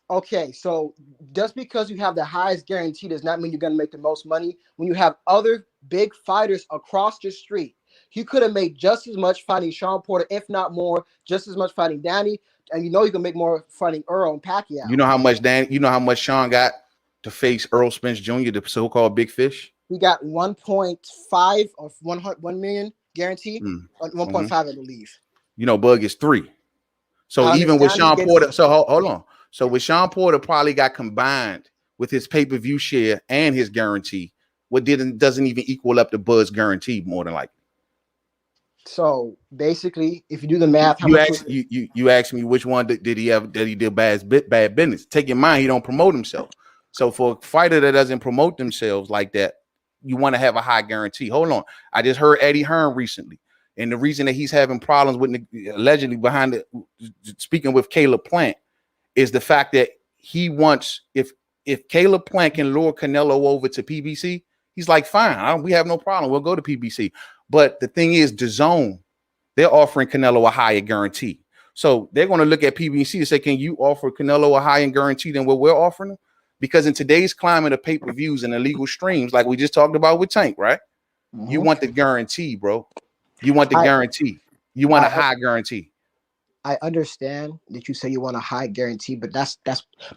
Okay, so just because you have the highest guarantee does not mean you're going to make the most money. When you have other big fighters across the street, he could have made just as much fighting Sean Porter, if not more, just as much fighting Danny, and you can make more fighting Earl and Pacquiao. You know how much Sean got to face Earl Spence Jr., the so-called big fish? He got 1.5 or 1 million guaranteed, 1.5, I believe. Bug is 3. So even with Sean Porter, so hold on. So with Sean Porter probably got combined with his pay-per-view share and his guarantee, doesn't even equal up to Bud's guarantee more than likely. So basically, if you do the math, you asked me which one did he have that he did bad business. Take in mind he don't promote himself. So for a fighter that doesn't promote themselves like that, you want to have a high guarantee. Hold on, I just heard Eddie Hearn recently, and the reason that he's having problems with allegedly behind speaking with Caleb Plant is the fact that he wants if Caleb Plant can lure Canelo over to PBC, he's like, fine, we have no problem. We'll go to PBC. But the thing is, DAZN, they're offering Canelo a higher guarantee. So they're going to look at PBC and say, can you offer Canelo a higher guarantee than what we're offering him? Because in today's climate of pay-per-views and illegal streams, like we just talked about with Tank, right? Mm-hmm. You want the guarantee, bro. You want the guarantee. You want a high guarantee. I understand that you say you want a high guarantee, but that's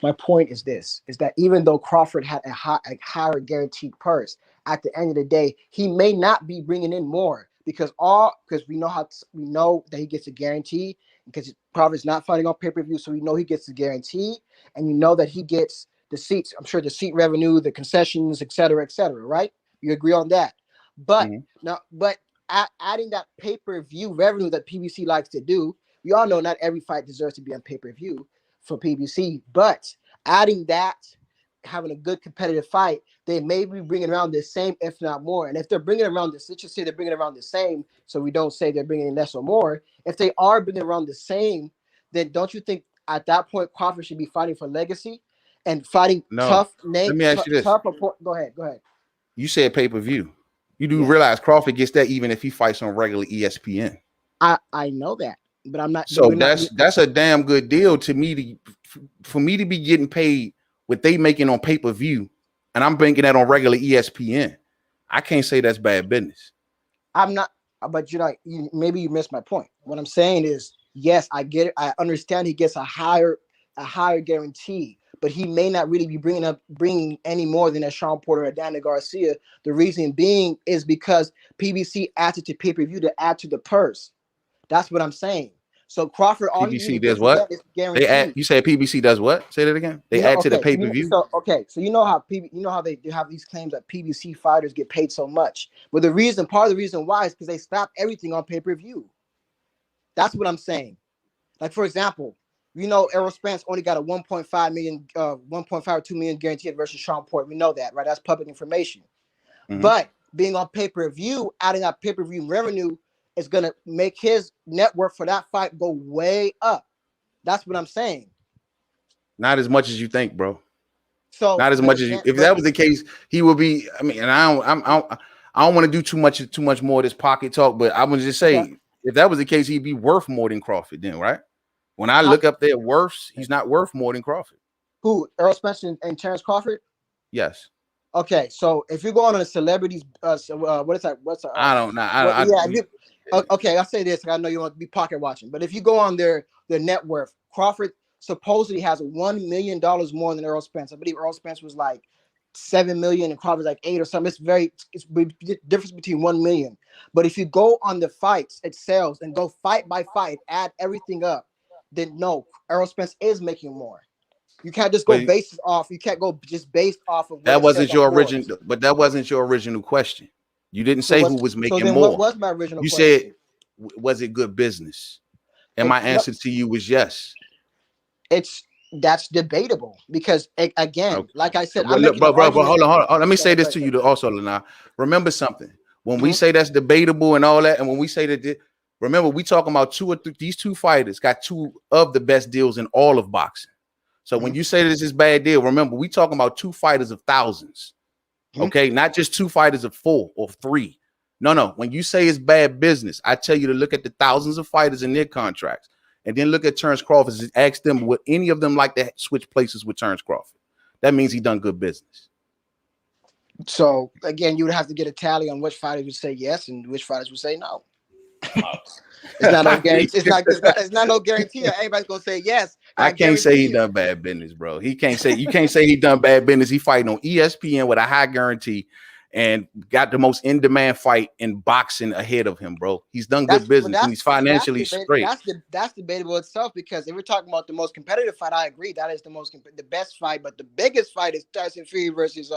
my point is this, is that even though Crawford had a higher guaranteed purse, at the end of the day, he may not be bringing in more because we know that he gets a guarantee because Crawford's not fighting on pay-per-view, so we know he gets the guarantee, and you know that he gets the seats. I'm sure the seat revenue, the concessions, et cetera, right? You agree on that? But adding that pay-per-view revenue that PBC likes to do, we all know not every fight deserves to be on pay-per-view for PBC, but adding that, having a good competitive fight, they may be bringing around the same, if not more. And if they're bringing around this, let's just say they're bringing around the same, so we don't say they're bringing in less or more. If they are bringing around the same, then don't you think at that point Crawford should be fighting for legacy and fighting tough names? Let me ask you this. Go ahead. You said pay-per-view. You do realize Crawford gets that even if he fights on regular ESPN. I know that. But I'm not. So that's a damn good deal to me for me to be getting paid what they making on pay-per-view, and I'm banking that on regular ESPN. I can't say that's bad business. I'm not, but maybe you missed my point. What I'm saying is, yes, I get it. I understand he gets a higher guarantee, but he may not really be bringing any more than a Sean Porter or Danny Garcia. The reason being is because PBC added to pay-per-view to add to the purse. That's what I'm saying. So Crawford, all PBC does what? They add. You said PBC does what? Say that again. They add to the pay-per-view. So you know how they have these claims that PBC fighters get paid so much. But part of the reason why is because they stop everything on pay-per-view. That's what I'm saying. Like for example, Errol Spence only got a 1.5 million, 1.5 or 2 million guaranteed versus Sean Porter. We know that, right? That's public information. Mm-hmm. But being on pay-per-view, adding up pay-per-view revenue, is going to make his net worth for that fight go way up. That's what I'm saying. Not as much as you think, bro. So not as much as you. If that was the case, he would be. I mean, and I don't want to do too much more of this pocket talk, but I would just say if that was the case, he'd be worth more than Crawford. Then, right? When I look up their worths, he's not worth more than Crawford. Who? Errol Spence and Terrence Crawford? Yes. Okay, so if you're going on a celebrities, what is that? I don't know. Okay, I'll say this. I know you want to be pocket watching, but if you go on their net worth, Crawford supposedly has $1 million more than Errol Spence. I believe Errol Spence was like 7 million and Crawford's like 8 or something. It's difference between 1 million. But if you go on the fights itself and go fight by fight, add everything up, then no, Errol Spence is making more. You can't just go based off. You can't go just based off of that wasn't your original, but that wasn't your original question. You didn't say who was making more. What was my original question? You said, was it good business? And my answer to you was yes. That's debatable because again, like I said, bro, hold on. Let me say this to you also, Lana. Remember something. When we say that's debatable and all that, and when we say that, remember we talking about these two fighters got two of the best deals in all of boxing. So when you say this is bad deal, remember we talking about two fighters of thousands. Okay, not just two fighters of 4 or 3. No. When you say it's bad business, I tell you to look at the thousands of fighters in their contracts, and then look at Terrence Crawford and ask them would any of them like to switch places with Terrence Crawford. That means he done good business. So again, you would have to get a tally on which fighters would say yes and which fighters would say no. It's not no guarantee. It's not no guarantee that everybody's gonna say yes. I can't say he done bad business, bro. You can't say he done bad business. He fighting on ESPN with a high guarantee and got the most in-demand fight in boxing ahead of him, bro. He's done good business and he's financially straight. That's debatable itself because if we're talking about the most competitive fight, I agree that is the best fight, but the biggest fight is Tyson Fury versus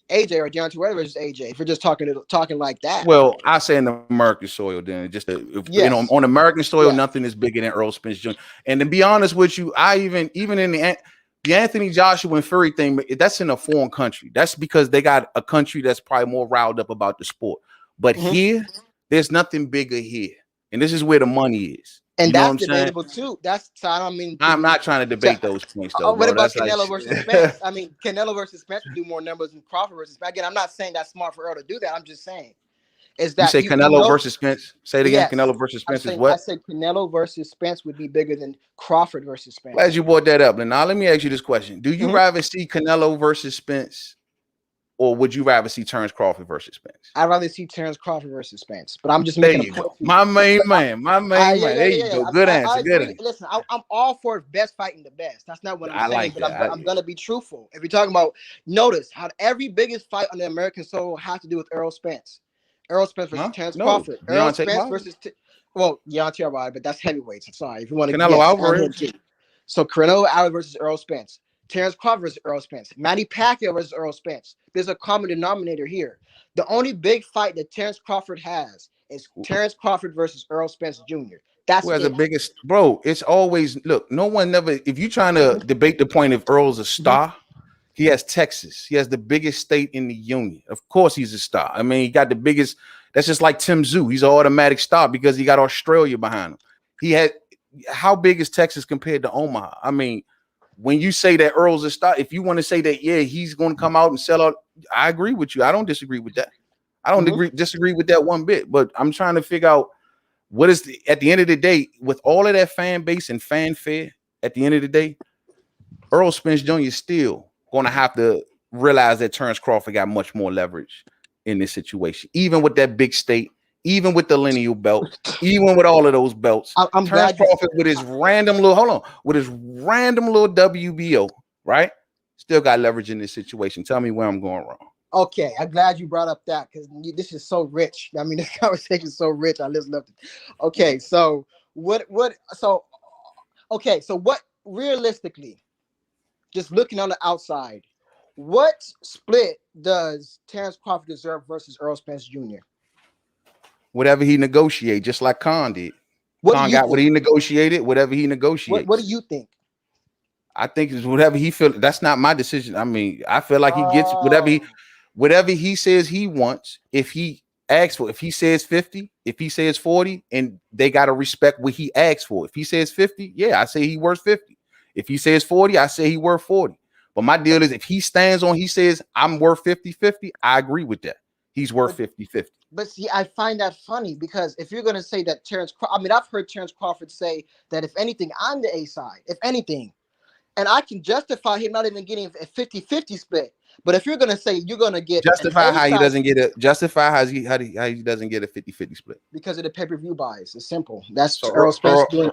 AJ or Deontay Wilder versus AJ. If we're just talking like that. Well, I say in the American soil, then on American soil, nothing is bigger than Errol Spence Jr. And to be honest with you, I even in the Anthony Joshua and Fury thing, that's in a foreign country. That's because they got a country that's probably more riled up about the sport. But here, there's nothing bigger here. And this is where the money is. And You know what that's I'm saying? debatable too. That's so I don't mean to I'm be. not trying to So, debate those points though, what bro. about That's like Canelo versus Spence? I mean, Canelo versus Spence would do more numbers than Crawford versus Spence. Again, I'm not saying that's smart for Earl to do that. I'm just saying is you that say you Canelo know. versus Spence. Say it again. Yes, Canelo versus I'm Spence is saying I what? said Canelo versus Spence would be bigger than Crawford versus Glad Spence. you brought that up. And now let me ask you this question: do you Mhm. rather see Canelo versus Spence, or would you rather see Terrence Crawford versus Spence? I'd rather see Terrence Crawford versus Spence, but I'm just There making a you point go, to you. my main But man, my main yeah, man. yeah, There yeah, you yeah. go. Good I answer. Good agree. answer. Listen, I'm all for best fighting the best. That's not what I'm I saying, like but that. I'm gonna be truthful. If you're talking about, notice how every biggest fight on the American soil has to do with Errol Spence. Errol Spence versus Huh? Terrence No, Crawford. Errol Deontay Spence Wilder, versus well, Deontay Wilder, but that's heavyweights. I'm sorry. If you want to, Canelo yes, and him Alvarez. too. So Canelo Alvarez versus Errol Spence. Terrence Crawford versus Errol Spence. Manny Pacquiao versus Errol Spence. There's a common denominator here. The only big fight that Terrence Crawford has is Terrence Crawford versus Earl Spence Jr. Who That's has the it. biggest, bro? It's always look. No one never. If you're trying to debate the point if Earl's a Mhm. star, he has Texas. He has the biggest state in the union. Of course, he's a star. I mean, he got the biggest. That's just like Tim Zoo. He's an automatic star because he got Australia behind him. He had how big is Texas compared to Omaha? I mean, when you say that Earl's a star, if you want to say that, yeah, he's going to come out and sell out. I agree with you. I don't disagree with that. I don't disagree with that one bit. But I'm trying to figure out what is at the end of the day with all of that fan base and fanfare. At the end of the day, Earl Spence Jr. is still going to have to realize that Terrence Crawford got much more leverage in this situation, even with that big state, even with the lineal belt, even with all of those belts. I'm Terrence glad you. Crawford with his random little with his random little WBO, right? Still got leverage in this situation. Tell me where I'm going wrong. Okay, I'm glad you brought up that because this is so rich. I mean, this conversation is so rich. I just loved it. Okay, so what realistically, just looking on the outside, what split does Terrence Crawford deserve versus Earl Spence Jr.? Whatever he negotiate, just like Khan did. What do Khan you got what think? he negotiated, whatever he What do negotiates. you think? I think it's whatever he feel. That's not my decision. I mean, I feel like he gets Oh, whatever he says he wants. If he asks for, if he says 50, if he says 40, and they got to respect what he asks for. If he says 50, yeah, I say he worth 50. If he says 40, I say he worth 40. But my deal is if he stands on, he says I'm worth 50-50, I agree with that. He's worth but 50-50. but see, I find that funny because if you're gonna say that I mean, I've heard Terrence Crawford say that if anything, I'm the A side. If anything. And I can justify him not even getting a 50-50 split. But if you're going to say you're going to get an Justify A how he side doesn't get a justify how he doesn't get a 50-50 split. because of the pay-per-view buys, it's simple. That's So Earl Spence doing.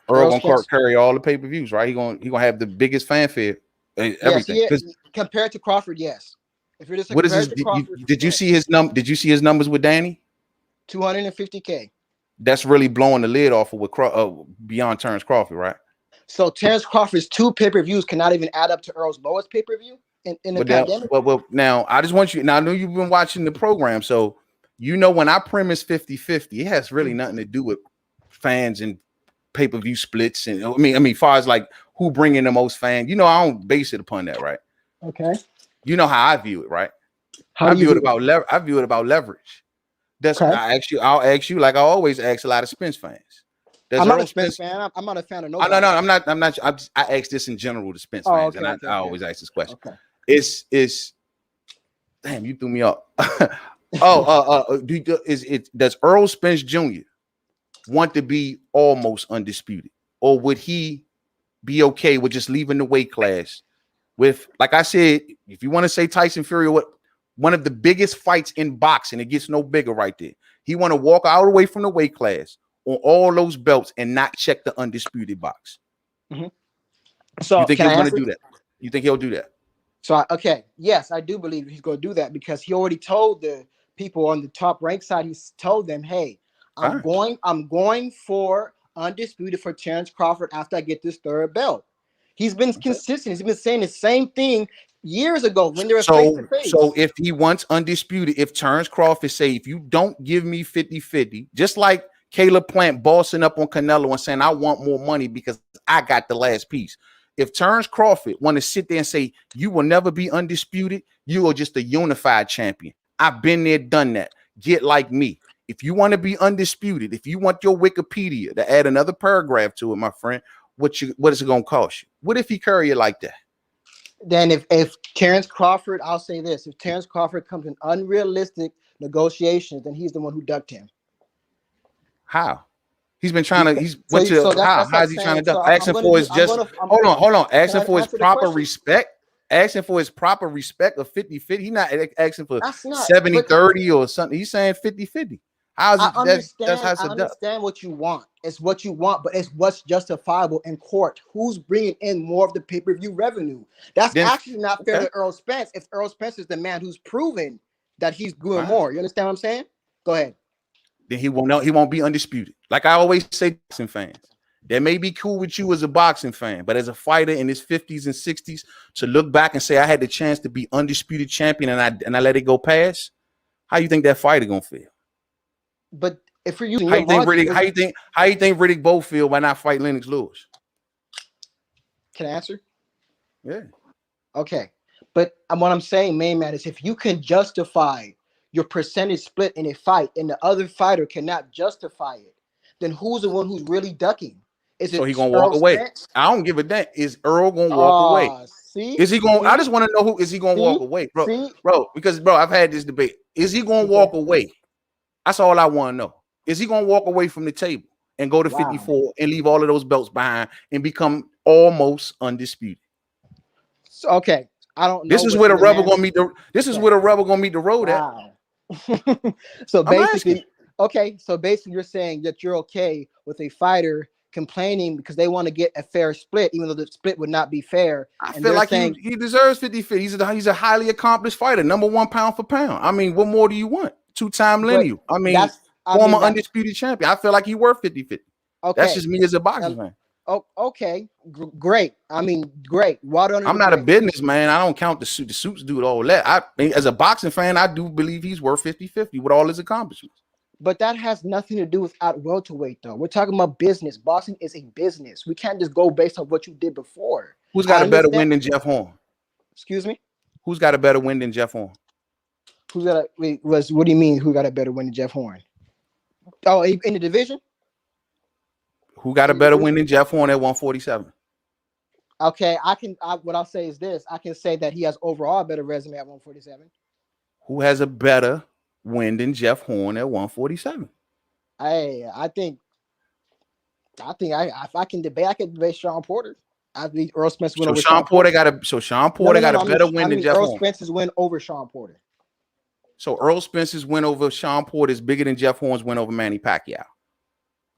Earl Earl gonna Spence, carry all the pay-per-views, right? He gonna have the biggest fanfare, yes, everything. he Because compared to Crawford, yes. If you're just what is his? compared to Crawford, Did you see yes, his Did you see his numbers with Danny? 250K. That's really blowing the lid off of beyond Terrence Crawford, right? So Terrence Crawford's 2 pay-per-views cannot even add up to Earl's lowest pay-per-view in the pandemic. Now I just want you. Now I know you've been watching the program, so you know when I premise 50-50, it has really nothing to do with fans and pay-per-view splits. And I mean, far as like who bringing the most fans, I don't base it upon that, right? Okay. You know how I view it, right? How do you view it? I view it about leverage. Okay. I'll ask you like I always ask a lot of Spence fans. Does I'm not Earl a Spence Spence? fan. I'm not a fan of Oh, no, nobody. I ask this in general to Spence Oh, fans, okay, and okay, I okay. always ask this question. Okay. It's damn, you threw me up. Does Earl Spence Jr. want to be almost undisputed, or would he be okay with just leaving the weight class? With, like I said, if you want to say Tyson Fury, one of the biggest fights in boxing, it gets no bigger right there. He want to walk all the way from the weight class on all those belts and not check the undisputed box. Mm-hmm. You So think can he's I going to answer? do that? You think he'll do that? So okay, yes, I do believe he's going to do that because he already told the people on the top rank side. He's told them, "Hey, Fine. I'm going for undisputed for Terrence Crawford after I get this third belt." He's been consistent. He's been saying the same thing years ago when they were face to So face. if he wants undisputed, if Terrence Crawford say, if you don't give me 50-50, just like Caleb Plant bossing up on Canelo and saying, I want more money because I got the last piece. If Terrence Crawford want to sit there and say, you will never be undisputed, you are just a unified champion. I've been there, done that. Get like me. if you want to be undisputed, if you want your Wikipedia to add another paragraph to it, my friend, what is it gonna cost you? What if he carry it like that? Then if Terrence Crawford, I'll say this: if Terrence Crawford comes in unrealistic negotiations, then he's the one who ducked him. How? He's been trying to. He's So, went to so that's how is he trying to duck? So Asking for his just. Hold on. Asking for his proper respect. Asking for his proper respect of 50-50. He's not asking for 70-30 or something. He's saying 50-50. How's I that's how it's I a duck. understand what you want. It's what you want, but it's what's justifiable in court. Who's bringing in more of the pay-per-view revenue? That's actually not fair to Earl Spence. If Earl Spence is the man who's proven that he's doing more, you understand what I'm saying? Go ahead. Then he won't be undisputed. Like I always say, boxing fans, that may be cool with you as a boxing fan, but as a fighter in his 50s and 60s, to look back and say I had the chance to be undisputed champion and I let it go past, how you think that fighter gonna feel? But if you're using how you think Riddick Bowe feel by not fight Lennox Lewis? Can I answer? Yeah. Okay. But what I'm saying, Mainman, is if you can justify your percentage split in a fight and the other fighter cannot justify it, then who's the one who's really ducking? Is it so he gonna walk away? I don't give a damn. Is Earl gonna walk away? See? Is he gonna? I just want to know who is he gonna walk away, bro? Because I've had this debate. Is he gonna walk away? That's all I want to know. Is he gonna walk away from the table and go to 54 and leave all of those belts behind and become almost undisputed? So, okay, I don't know. This is where the rubber gonna meet the. This is where the rubber gonna meet the road at. So basically, you're saying that you're okay with a fighter complaining because they want to get a fair split, even though the split would not be fair. I feel like he deserves 50-50. He's a highly accomplished fighter, #1 pound for pound. I mean, what more do you want? 2-time lineal. I mean, former undisputed champion. I feel like he worth 50-50. Okay. That's just me as a boxing fan. Oh, okay, great. I mean, great. I'm not a businessman. I don't count the suit. The suits do all that. As a boxing fan, I do believe he's worth 50-50 with all his accomplishments. But that has nothing to do with at welterweight, though. We're talking about business. Boxing is a business. We can't just go based on what you did before. Who's got a better win than Jeff Horn? Excuse me? Who's got a better win than Jeff Horn? What do you mean? Who got a better win than Jeff Horn? Oh, in the division? Who got a better win than Jeff Horn at 147? Okay, what I'll say is this. I can say that he has overall a better resume at 147. Who has a better win than Jeff Horn at 147? I think if I can debate Sean Porter. I think Earl Spence win over Sean Porter. Sean Porter got a better win than Jeff Horn. Earl Spence's win over Sean Porter. So Earl Spence's win over Sean Porter is bigger than Jeff Horn's win over Manny Pacquiao.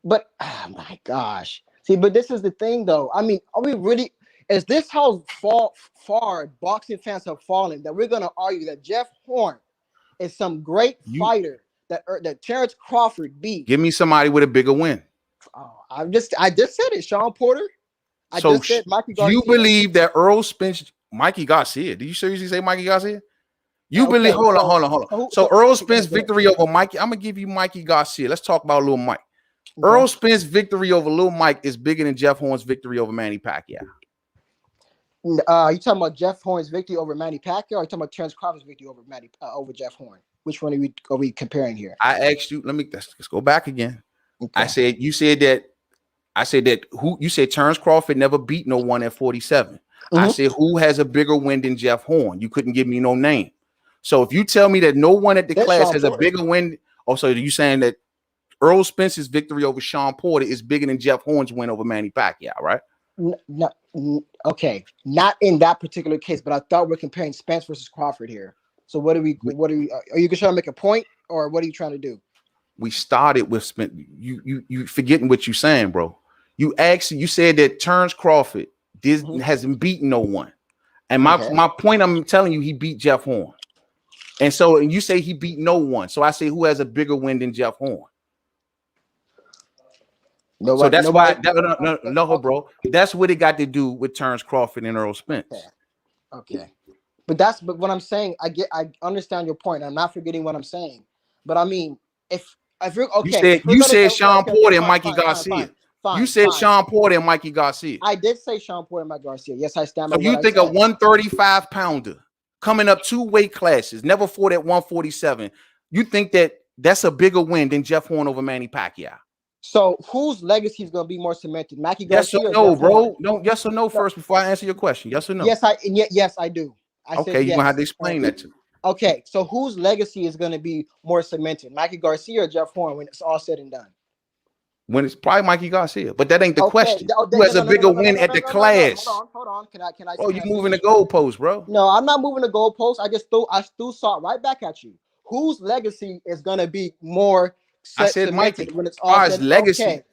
But oh my gosh. See, but this is the thing though. I mean, are we really is this how far boxing fans have fallen that we're gonna argue that Jeff Horn is some great fighter that Terrence Crawford beat? Give me somebody with a bigger win. Oh, I just said it, Sean Porter. I just said Mikey Garcia. You believe that Earl Spence, Mikey Garcia? Did you seriously say Mikey Garcia? You believe? Hold on. So Earl Spence victory over Mikey. I'm gonna give you Mikey Garcia. Let's talk about Lil Mike. Okay. Earl Spence victory over Lil Mike is bigger than Jeff Horn's victory over Manny Pacquiao. You talking about Jeff Horn's victory over Manny Pacquiao, or you talking about Terrence Crawford's victory over Jeff Horn? Which one are we comparing here? I asked you. Let's go back again. Okay. You said Terrence Crawford never beat no one at 47. Mm-hmm. I said who has a bigger win than Jeff Horn? You couldn't give me no name. So if you tell me that no one at the class has a bigger win, so are you saying that Earl Spence's victory over Sean Porter is bigger than Jeff Horn's win over Manny Pacquiao, right? No, okay, not in that particular case, but I thought we're comparing Spence versus Crawford here. So are you trying to make a point, or what are you trying to do? We started with Spence. You forgetting what you're saying, bro. You said that Terrence Crawford hasn't beaten no one. And my point, I'm telling you, he beat Jeff Horn. And so you say he beat no one. So I say who has a bigger win than Jeff Horn? Bro. Bro. That's what it got to do with Terrence Crawford and Earl Spence. Okay. But what I'm saying, I understand your point. I'm not forgetting what I'm saying. But I mean, if you're okay, you said Sean Porter and Mikey Garcia. You said Sean Porter and Mikey Garcia. I did say Sean Porter and Mikey Garcia. Yes, I stand by. So you think a 135 pounder coming up 2 weight classes, never fought at 147. You think that That's a bigger win than Jeff Horn over Manny Pacquiao. So whose legacy is going to be more cemented? Mackie Yes Garcia or no, Jeff Horn? bro? No, yes or no first before I answer your question. Yes or no? Yes, yes, I do. I okay, said you're gonna yes. have to explain that to me. Okay, so whose legacy is going to be more cemented? Mackie Garcia or Jeff Horn when it's all said and done? When it's probably Mikey Garcia, but that ain't the question. Oh, Who has a bigger win at the class? Hold on. Can I? Oh, you moving the goalpost, bro? No, I'm not moving the goalpost. I still saw it right back at you. Whose legacy is going to be more? I said Mikey. When it's all said, legacy, okay.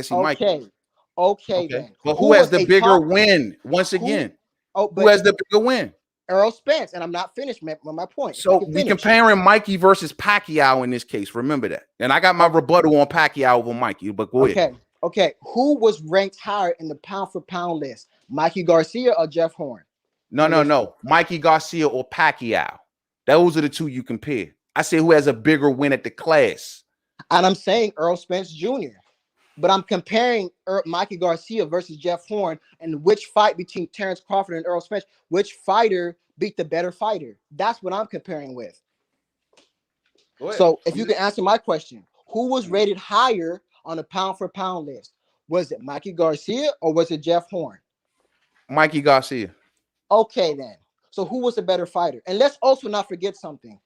Mikey. Okay, then. But who has the bigger win? Once again, who has the bigger win? Errol Spence, and I'm not finished with my point. So we comparing Mikey versus Pacquiao in this case. Remember that. And I got my rebuttal on Pacquiao over Mikey, but go ahead. Okay. Who was ranked higher in the pound for pound list? Mikey Garcia or Jeff Horn? No. Mikey Garcia or Pacquiao. Those are the two you compare. I say who has a bigger win at the class. And I'm saying Errol Spence Jr. But I'm comparing Mikey Garcia versus Jeff Horn, and which fight between Terrence Crawford and Errol Spence, which fighter beat the better fighter? That's what I'm comparing with. So if you can answer my question, who was rated higher on the pound for pound list? Was it Mikey Garcia or was it Jeff Horn? Mikey Garcia. Okay, then. So who was the better fighter? And let's also not forget something.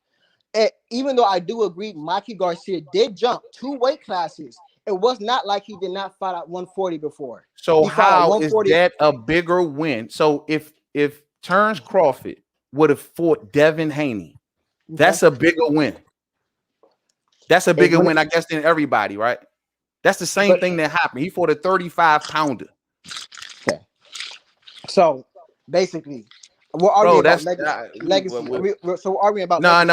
Even though I do agree, Mikey Garcia did jump 2 weight classes. It was not like he did not fight at 140 before. So how is that a bigger win? So if Terrence Crawford would have fought Devin Haney, that's a bigger win. That's a bigger win, I guess, than everybody, right? That's the same thing that happened. He fought a 35-pounder. Okay. So basically, we're arguing about legacy. So we're arguing about no.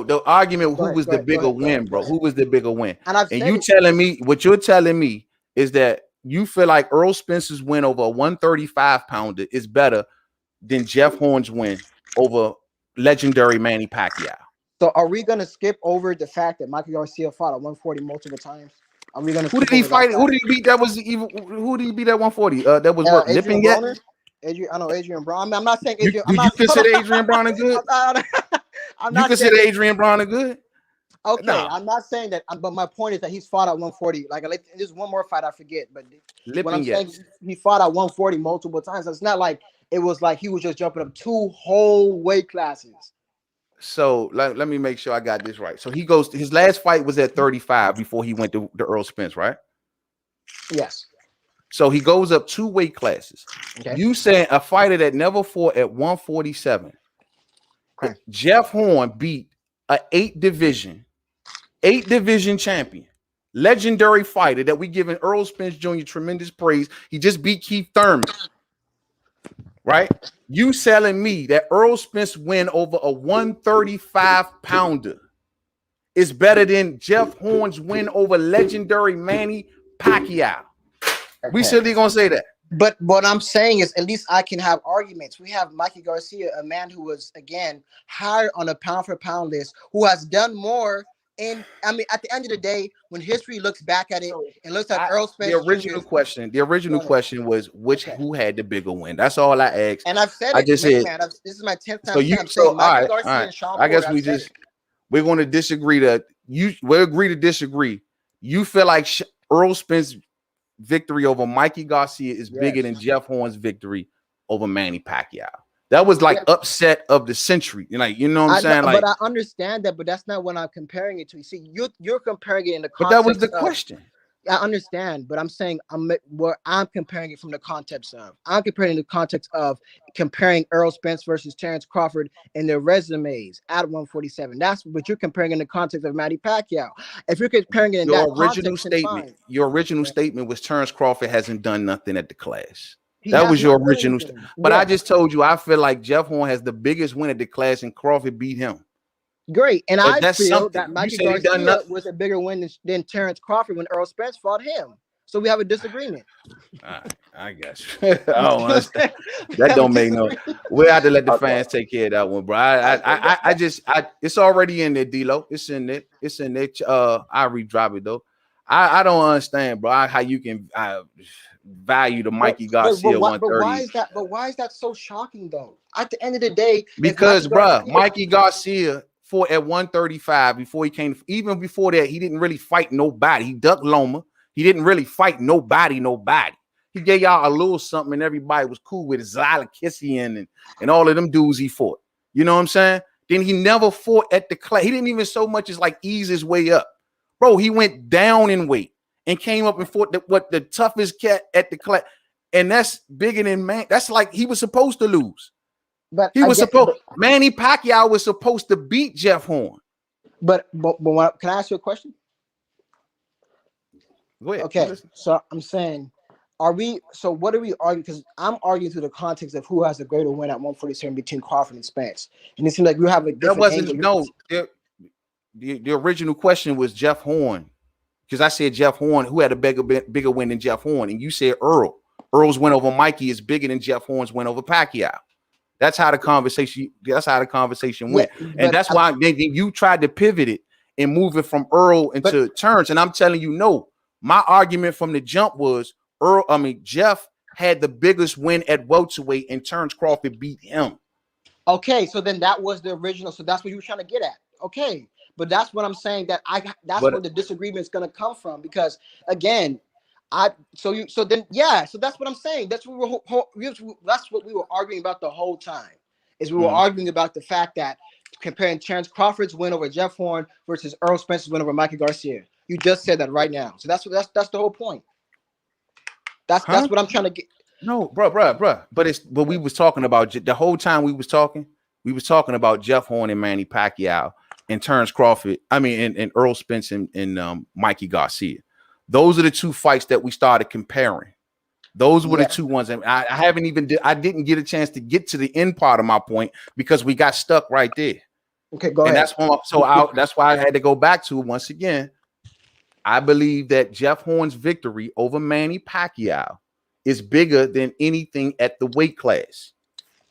The argument, who was the bigger win, bro? Who was the bigger win? And you telling me, what you're telling me is that you feel like Errol Spence's win over a 135-pounder is better than Jeff Horn's win over legendary Manny Pacquiao. So are we going to skip over the fact that Mikey Garcia fought at 140 multiple times? Are we going to? Who did he fight? Who did he beat? That was even. Who did he beat at 140? That was what? Nipping yet? I know Adrian Brown. I'm not saying Adrian. You consider Adrian Brown a good? You consider Adrian Brown a good? Okay, no. I'm not saying that. But my point is that he's fought at 140. Like there's one more fight I forget, but what I'm saying, he fought at 140 multiple times. It's not like it was like he was just jumping up 2 whole weight classes. So let me make sure I got this right. So he goes. His last fight was at 35 before he went to Errol Spence, right? Yes. So he goes up 2 weight classes. Okay. You saying a fighter that never fought at 147. Okay. Jeff Horn beat a 8 division champion, legendary fighter that we giving Errol Spence Jr. tremendous praise. He just beat Keith Thurman. Right? You selling me that Errol Spence win over a 135-pounder is better than Jeff Horn's win over legendary Manny Pacquiao. Okay. We certainly gonna say that. But what I'm saying is, at least I can have arguments. We have Mikey Garcia, a man who was again higher on a pound for pound list, who has done more. And I mean, at the end of the day, when history looks back at it and looks at Errol Spence, the original question was who had the bigger win. That's all I asked. And I've said this is my 10th time. So all right. I guess we're going to disagree. We'll agree to disagree. You feel like Errol Spence's victory over Mikey Garcia is bigger than Jeff Horn's victory over Manny Pacquiao. That was like upset of the century. Like, you know what I'm saying? But I understand that, but that's not what I'm comparing it to. You see, you're comparing it in the context. But that was the question. I understand, but I'm saying I'm comparing it from the context of. I'm comparing in the context of comparing Errol Spence versus Terrence Crawford and their resumes at 147. That's what you're comparing in the context of Manny Pacquiao. If you're comparing it in your original statement was Terrence Crawford hasn't done nothing at the class. That was your original statement. But I just told you I feel like Jeff Horn has the biggest win at the class and Crawford beat him. Great. And I feel that Mikey Garcia was a bigger win than Terrence Crawford when Errol Spence fought him. So we have a disagreement. I guess. I don't understand. That don't make no. We'll have to let the fans take care of that one, bro. I just it's already in there, D-Lo. It's in there. It's in there. I redrop it though. I don't understand, bro, how you can value the Mikey Garcia 130. But why is that so shocking though? At the end of the day, because bro, Mikey Garcia fought at 135 before he came. Even before that, he didn't really fight nobody. He ducked Loma. He didn't really fight nobody. He gave y'all a little something, and everybody was cool with Zyla Kissian and all of them dudes he fought. You know what I'm saying? Then he never fought at the class. He didn't even so much as like ease his way up. Bro, he went down in weight and came up and fought the toughest cat at the class. And that's bigger than man. That's like he was supposed to lose. But Manny Pacquiao was supposed to beat Jeff Horn. But can I ask you a question? Go ahead. Okay, so I'm saying, what are we arguing? Because I'm arguing through the context of who has the greater win at 147 between Crawford and Spence. And it seems like we have a different angle. The original question was Jeff Horn. Because I said Jeff Horn, who had a bigger win than Jeff Horn, and you said Earl. Earl's win over Mikey is bigger than Jeff Horn's win over Pacquiao. That's how the conversation went. And that's why you tried to pivot it and move it from Earl into Terrence. And I'm telling you, no. My argument from the jump was Jeff had the biggest win at welterweight, and Terrence Crawford beat him. Okay, so then that was the original. So that's what you were trying to get at. Okay. But that's what I'm saying, that's where the disagreement is going to come from, because again, so that's what I'm saying. That's what we were arguing about the whole time. Is we were arguing about the fact that comparing Terrence Crawford's win over Jeff Horn versus Earl Spence's win over Mikey Garcia. You just said that right now. So that's the whole point. That's what I'm trying to get. No, bro. But we was talking about the whole time we was talking about Jeff Horn and Manny Pacquiao and Terrence Crawford. And Earl Spence and Mikey Garcia. Those are the two fights that we started comparing. Those were the two ones. And I didn't get a chance to get to the end part of my point because we got stuck right there. Okay, go ahead. That's why I had to go back to it once again. I believe that Jeff Horn's victory over Manny Pacquiao is bigger than anything at the weight class.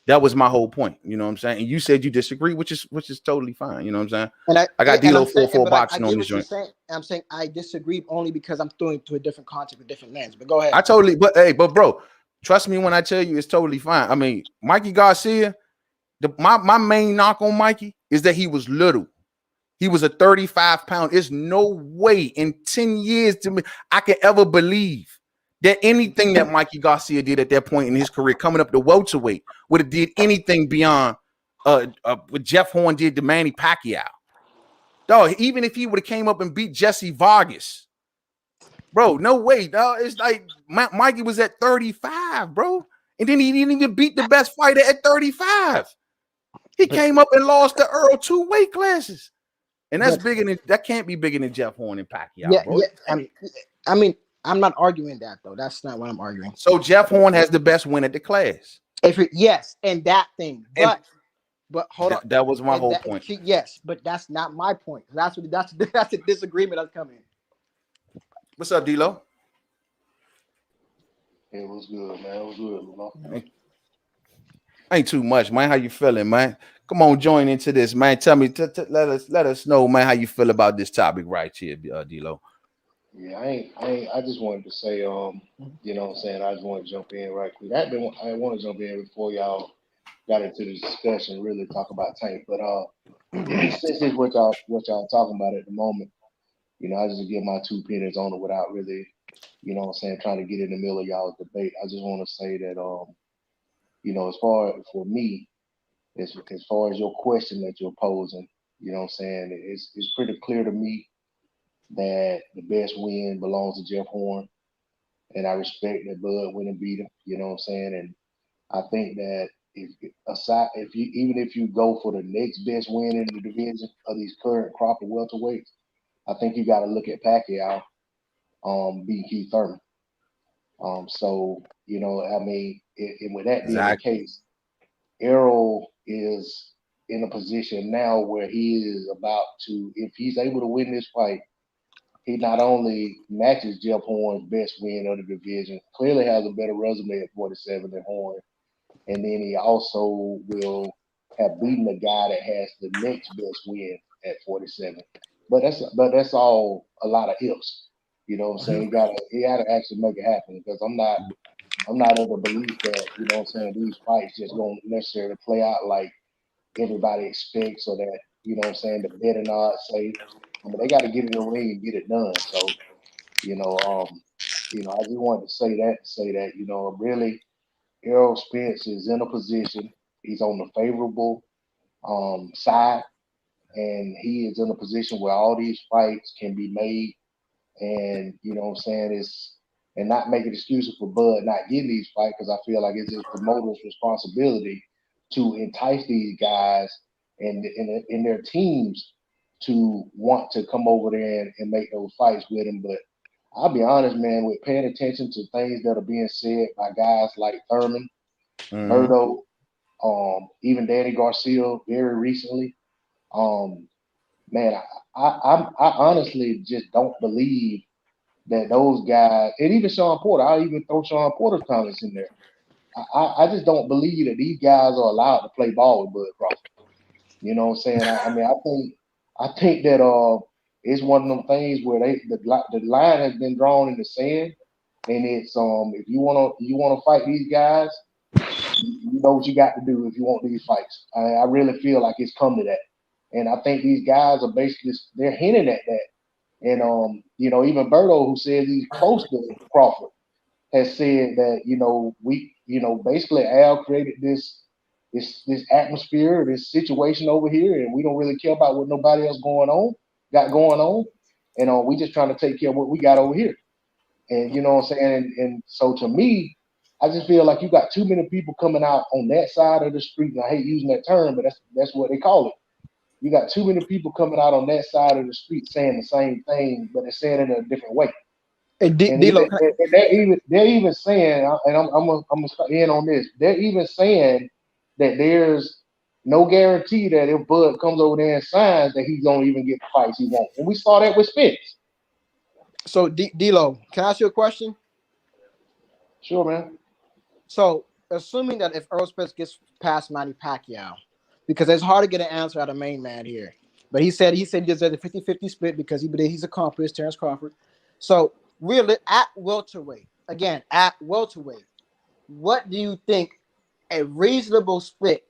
That was my whole point. You know what I'm saying? And you said you disagree, which is totally fine. You know what I'm saying? And I got D-Lo 4-4 boxing on this joint. I'm saying I disagree only because I'm throwing to a different context with different lens. But go ahead. But bro, trust me when I tell you it's totally fine. Mikey Garcia, my main knock on Mikey is that he was little. He was a 35-pound. There's no way in 10 years to me I can ever believe that anything that Mikey Garcia did at that point in his career, coming up to welterweight, would have did anything beyond what Jeff Horn did to Manny Pacquiao. Dog, even if he would have came up and beat Jesse Vargas, bro, no way, dog. It's like Mikey was at 35, bro, and then he didn't even beat the best fighter at 35. He came up and lost to Earl 2 weight classes, and that can't be bigger than Jeff Horn and Pacquiao, bro. Yeah, I'm not arguing that though. That's not what I'm arguing. So Jeff Horn has the best win at the class. And that thing, but hold on. That was my whole point. Yes, but that's not my point. That's a disagreement that's coming. What's up, D-Lo? It was good, man. It was good, man. Ain't too much, man. How you feeling, man? Come on, join into this, man. Tell me, let us know, man, how you feel about this topic right here, D-Lo. Yeah, I just wanted to say, you know what I'm saying? I just want to jump in right quick. I want to jump in before y'all got into the discussion, really talk about Tank. But since it's what y'all talking about at the moment, I just give my 2 pennies on it without really, what I'm saying, trying to get in the middle of y'all's debate. I just want to say that, as far for me, as far as your question that you're posing, what I'm saying, it's pretty clear to me that the best win belongs to Jeff Horn, and I respect that Bud went and beat him. You know what I'm saying? And I think that even if you go for the next best win in the division of these current Crawford welterweights, I think you got to look at Pacquiao beating Keith Thurman. And with that being the case, Errol is in a position now where he is about to, if he's able to win this fight, he not only matches Jeff Horn's best win of the division, clearly has a better resume at 47 than Horn, and then he also will have beaten the guy that has the next best win at 47. But that's all a lot of ifs. You know what I'm saying? He got to actually make it happen, because I'm not of the belief that, these fights just don't necessarily play out like everybody expects, or that you know what I'm saying, the betting odds say. I mean, they got to get in the ring and get it done. So, I just wanted to say that, really, Errol Spence is in a position. He's on the favorable side, and he is in a position where all these fights can be made. And you know what I'm saying, and not making excuses for Bud not getting these fights, because I feel like it's his promoter's responsibility to entice these guys and in their teams to want to come over there and make those fights with him. But I'll be honest, man, with paying attention to things that are being said by guys like Thurman, Murdo, even Danny Garcia very recently, man, I honestly just don't believe that those guys, and even Sean Porter, I'll even throw Sean Porter's comments in there. I just don't believe that these guys are allowed to play ball with Bud Crawford. You know what I'm saying? I think that it's one of them things where the line has been drawn in the sand, and it's if you wanna fight these guys, you know what you got to do if you want these fights. I really feel like it's come to that, and I think these guys are basically they're hinting at that. And even Berto, who says he's close to Crawford, has said that basically Al created this atmosphere, this situation over here, and we don't really care about what nobody else got going on, and we just trying to take care of what we got over here. And you know what I'm saying? And so to me, I just feel like you got too many people coming out on that side of the street. And I hate using that term, but that's what they call it. You got too many people coming out on that side of the street saying the same thing, but they're saying it in a different way. And they're even saying, and I'm gonna start in on this. They're even saying that there's no guarantee that if Bud comes over there and signs, that he's gonna even get the fights he wants. And we saw that with Spence. So D-Lo, can I ask you a question? Sure, man. So assuming that if Errol Spence gets past Manny Pacquiao, because it's hard to get an answer out of Mainman here, but he said he deserves a 50-50 split because he believes he's accomplished Terrence Crawford. So really at welterweight, what do you think a reasonable split?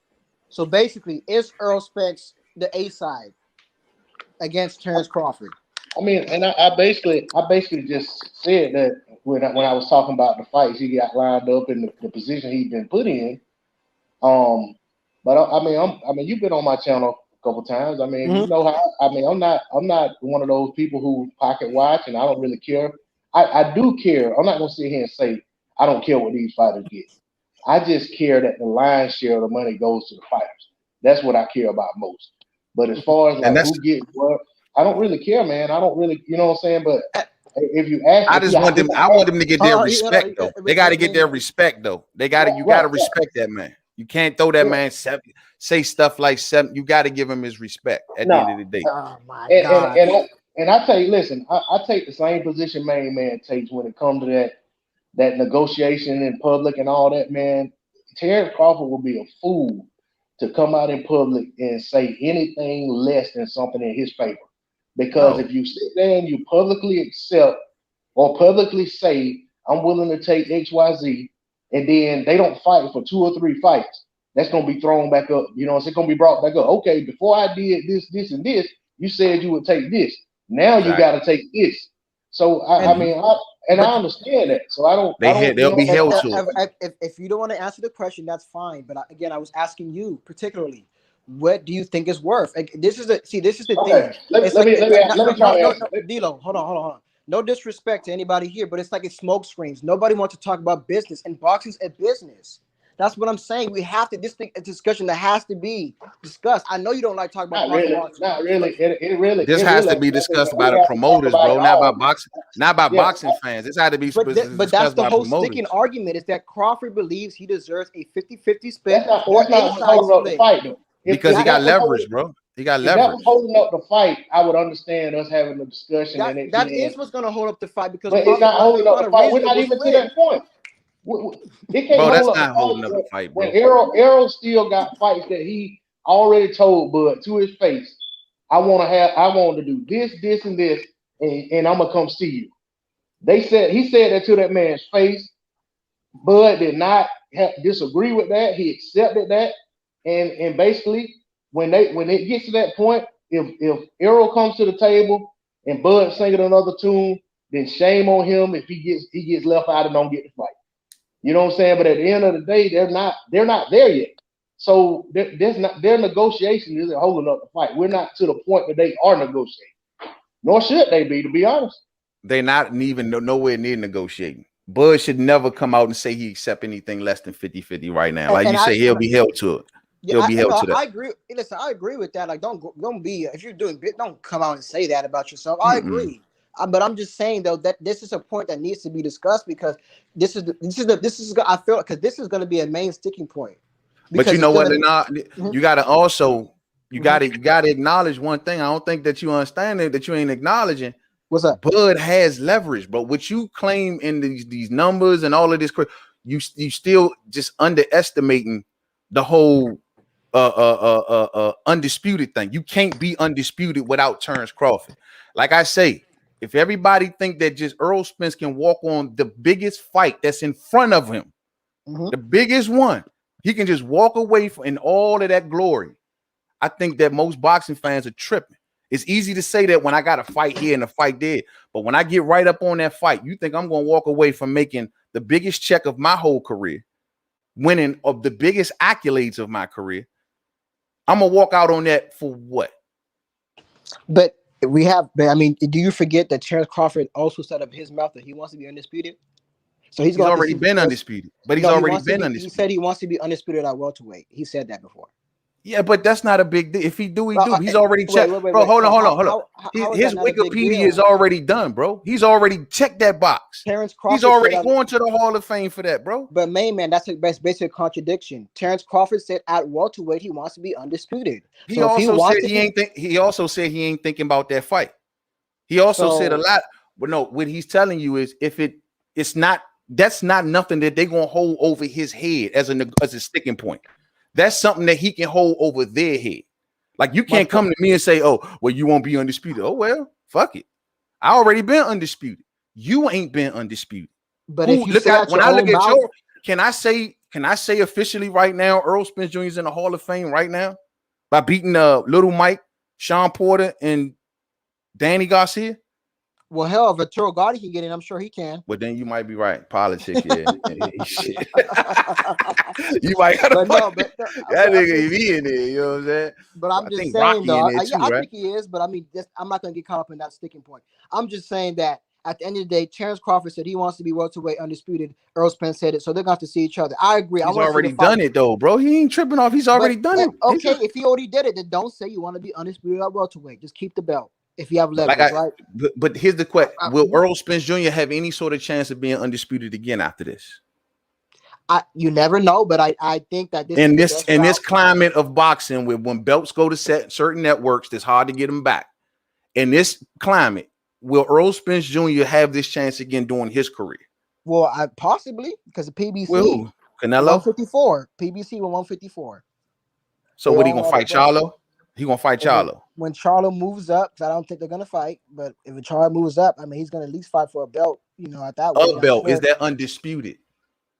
So basically, is Errol Spence the A side against Terrence Crawford? I mean, and I basically just said that when I was talking about the fights he got lined up in the position he'd been put in. But I mean, you've been on my channel a couple times. I mean, you know how. I mean, I'm not one of those people who pocket watch, and I don't really care. I do care. I'm not gonna sit here and say I don't care what these fighters get. I just care that the lion's share of the money goes to the fighters. That's what I care about most. But as far as like who gets what, I don't really care, man. I don't really, you know what I'm saying? But if you ask, I want them to get their respect though. They got to get their respect though. You got to respect that man. You can't throw that man say stuff like seven. You got to give him his respect at the end of the day. Oh my God. And I tell you, listen, I take the same position Mainman takes when it comes to that negotiation in public and all that, man. Terrence Crawford will be a fool to come out in public and say anything less than something in his favor. Because if you sit there and you publicly accept or publicly say, I'm willing to take XYZ, and then they don't fight for 2 or 3 fights, that's going to be thrown back up. You know, it's going to be brought back up. Okay, before I did this, and this, you said you would take this. Now you got to take this. So, I understand that. So, they'll be held to it. If you don't want to answer the question, that's fine. But again, I was asking you particularly, what do you think it's worth? Like, this is the thing. Let me try to answer. D-Lo, hold on. No disrespect to anybody here, but it's like it's smoke screens. Nobody wants to talk about business, and boxing's a business. That's what I'm saying. We have to. This thing, a discussion that has to be discussed. I know you don't like talking about boxing. Not really. It really. This has to be discussed by the promoters, bro. Not about boxing. Not about boxing fans. This had to be. But that's the whole sticking argument is that Crawford believes he deserves a 50-50 split or a side split. Because he got leverage, bro. He got leverage. If that was holding up the fight, I would understand us having a discussion. That is what's going to hold up the fight because it's not holding up the fight. We're not even to that point. It can't that's not holding up the fight, bro. When Errol still got fights that he already told Bud to his face, I want to do this, and this, and I'm gonna come see you. He said that to that man's face. Bud did not disagree with that. He accepted that, and basically when it gets to that point, if Errol comes to the table and Bud singing another tune, then shame on him if he gets left out and don't get the fight. You know what I'm saying? But at the end of the day, they're not there yet. So their negotiation isn't holding up the fight. We're not to the point that they are negotiating. Nor should they be, to be honest. They're not even nowhere near negotiating. Bud should never come out and say he accept anything less than 50-50 right now. Like you say, he'll be held to it. He'll be held to that. I agree. Listen, I agree with that. Like, don't be if you're doing bit, don't come out and say that about yourself. I agree. But I'm just saying though that this is a point that needs to be discussed because this is I feel because this is going to be a main sticking point. But you know what? You got to also you got to acknowledge one thing. I don't think that you understand it, that you ain't acknowledging. What's up? Bud has leverage, but what you claim in these numbers and all of this, you still just underestimating the whole undisputed thing. You can't be undisputed without Terrence Crawford. Like I say, if everybody think that just Errol Spence can walk on the biggest fight that's in front of him, the biggest one, he can just walk away in all of that glory. I think that most boxing fans are tripping. It's easy to say that when I got a fight here and a fight there, but when I get right up on that fight, you think I'm going to walk away from making the biggest check of my whole career, winning of the biggest accolades of my career. I'm going to walk out on that for what? But I mean, do you forget that Terrence Crawford also said up his mouth that he wants to be undisputed? So he's already been undisputed, but he's already been undisputed. He said he wants to be undisputed at welterweight. He said that before. Yeah, but that's not a big deal. If he do, he do. He's already checked. Bro, hold on. His Wikipedia is already done, bro. He's already checked that box. Terrence Crawford, he's already going to the Hall of Fame for that, bro. But Mainman, that's a basic contradiction. Terrence Crawford said at welterweight he wants to be undisputed. He also said he ain't thinking about that fight. He also said a lot. But no, what he's telling you is that's not nothing that they're gonna hold over his head as a sticking point. That's something that he can hold over their head. Like you can't come to me and say, "Oh, well, you won't be undisputed." Oh well, fuck it. I already been undisputed. You ain't been undisputed. But if you look at can I say officially right now, Errol Spence Jr. is in the Hall of Fame right now by beating Little Mike, Sean Porter, and Danny Garcia? Well, hell, if Arturo Gotti can get in, I'm sure he can. But then you might be right. Politics, yeah. Shit. You might have that nigga be in there, you know what I'm saying? But I'm just saying, though, I think he is, but I mean, I'm not going to get caught up in that sticking point. I'm just saying that at the end of the day, Terrence Crawford said he wants to be welterweight undisputed. Errol Spence said it, so they're going to have to see each other. I agree. He's already done it, though, bro. He ain't tripping off. He's already done it. Okay, if he already did it, then don't say you want to be undisputed at welterweight. Just keep the belt. If you have leverage, right? But here's the question: will Errol Spence Jr. have any sort of chance of being undisputed again after this? You never know, but I think that this climate of boxing, when belts go to certain networks, it's hard to get them back. In this climate, will Errol Spence Jr. have this chance again during his career? Well, possibly because the PBC, Canelo 154, PBC with 154. So what, he gonna fight Charlo? He gonna fight Charlo. When Charlo moves up, I don't think they're gonna fight. But if Charlo moves up, I mean, he's gonna at least fight for a belt. You know, at that weight. A belt is that undisputed?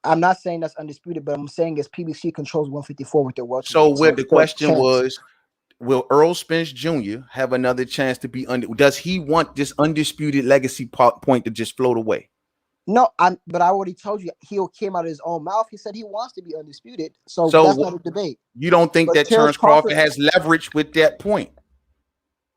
I'm not saying that's undisputed, but I'm saying is PBC controls 154 with their welterweight. So the question was, will Errol Spence Jr. have another chance to be does he want this undisputed legacy point to just float away? No, but I already told you he came out of his own mouth. He said he wants to be undisputed. So that's not a debate. You don't think that Terrence Crawford has leverage with that point?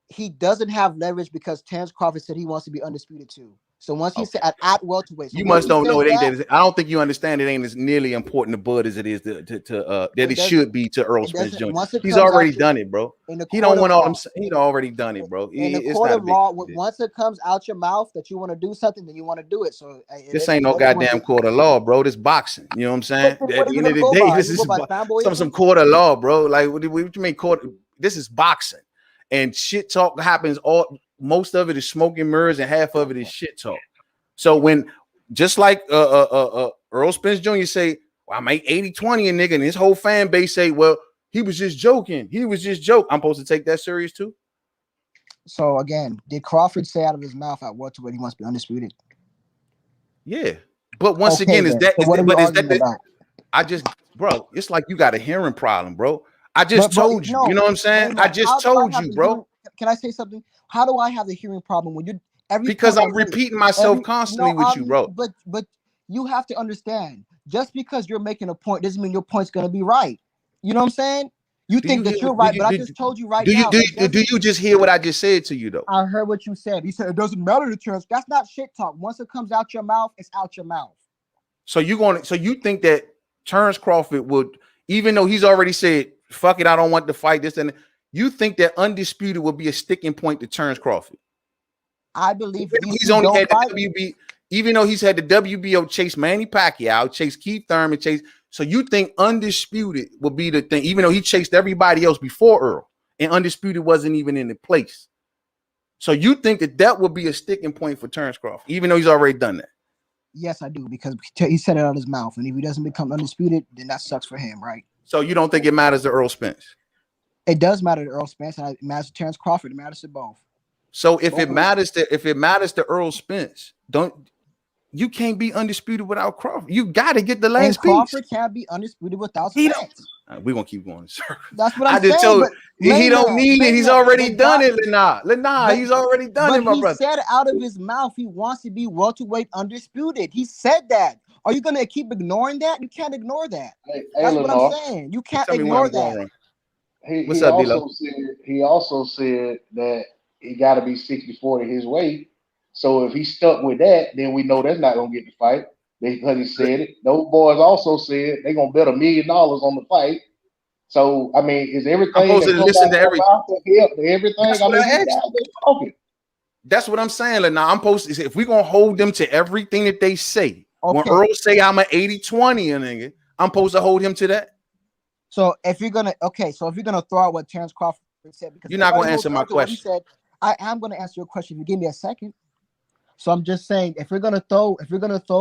He doesn't have leverage because Terrence Crawford said he wants to be undisputed too. So once he said at welterweight, you must don't know it ain't. I don't think you understand it ain't as nearly important to Bud as it is that it should be to Errol Spence Jr. He's already done it, bro. He don't want all them. He already done it, bro. In the court of law, once it comes out your mouth that you want to do something, then you want to do it. So this ain't no goddamn court of law, bro. This boxing. You know what I'm saying? At the end of the day, this is some court of law, bro. Like what you mean court? This is boxing, and shit talk happens. Most of it is smoke and mirrors, and half of it is shit talk. So when just like Errol Spence Jr. say, well, I make 80-20 a nigga, and his whole fan base say, well, he was just joking. He was just joking. I'm supposed to take that serious too? So again, did Crawford say out of his mouth at welterweight he wants to be undisputed? Yeah. But once again, bro, it's like you got a hearing problem, bro. I just But told you. no, You know what I'm saying? I Mainman, how just do I told have you, the bro. hearing? Can I say something? How do I have the hearing problem when you every Because point I I'm make, repeating myself constantly with you, bro. but you have to understand, just because you're making a point doesn't mean your point's gonna be right. You know what I'm saying? You Do think you that hear? you're right, but I just told you right Do you now. do It you, do doesn't. you just hear what I just said to you though? I heard what you said. You said it doesn't matter the terms. That's not shit talk. Once it comes out your mouth, it's out your mouth. So you think that Terrence Crawford would, even though he's already said, fuck it, I don't want to fight this, and you think that undisputed would be a sticking point to Terrence Crawford? I believe Even though these he's two only don't had the fight. WB, even though he's had the WBO chase Manny Pacquiao, chase Keith Thurman, chase. So you think undisputed will be the thing, even though he chased everybody else before Earl, and undisputed wasn't even in the place. So you think that would be a sticking point for Terrence Crawford, even though he's already done that? Yes, I do, because he said it out of his mouth, and if he doesn't become undisputed, then that sucks for him, right? So you don't think it matters to Earl Spence? It does matter to Earl Spence, and it matters to Terrence Crawford. It matters to both. So if it matters to Earl Spence, you can't be undisputed without Crawford. You got to get the last and Crawford piece. can't be undisputed without He Spence. We're gonna keep going. That's what I I'm just saying. told But he don't need it. He's already done it, Lenard. He's already done it, my he brother. said out of his mouth he wants to be welterweight undisputed. He said that. Are you gonna keep ignoring that? You can't ignore that. That's what I'm saying. You can't ignore that. What's up, D-Lo? He also said that he got to be 60-40 his weight. So if he's stuck with that, then we know that's not gonna get the fight because he said it. Those boys also said they're gonna bet $1 million on the fight. So I mean, is everything I'm supposed to listen to everything? Everything. That's what I asked. Talking. That's what I'm saying, Lenard. I'm supposed to say, if we're gonna hold them to everything that they say, when Okay. Earl say I'm an 80-20 nigga, I'm supposed to hold him to that. So if you're gonna throw out what Terrence Crawford said, because you're not gonna answer my question. He said, I am gonna answer your question if you give me a second. So I'm just saying, if we're gonna throw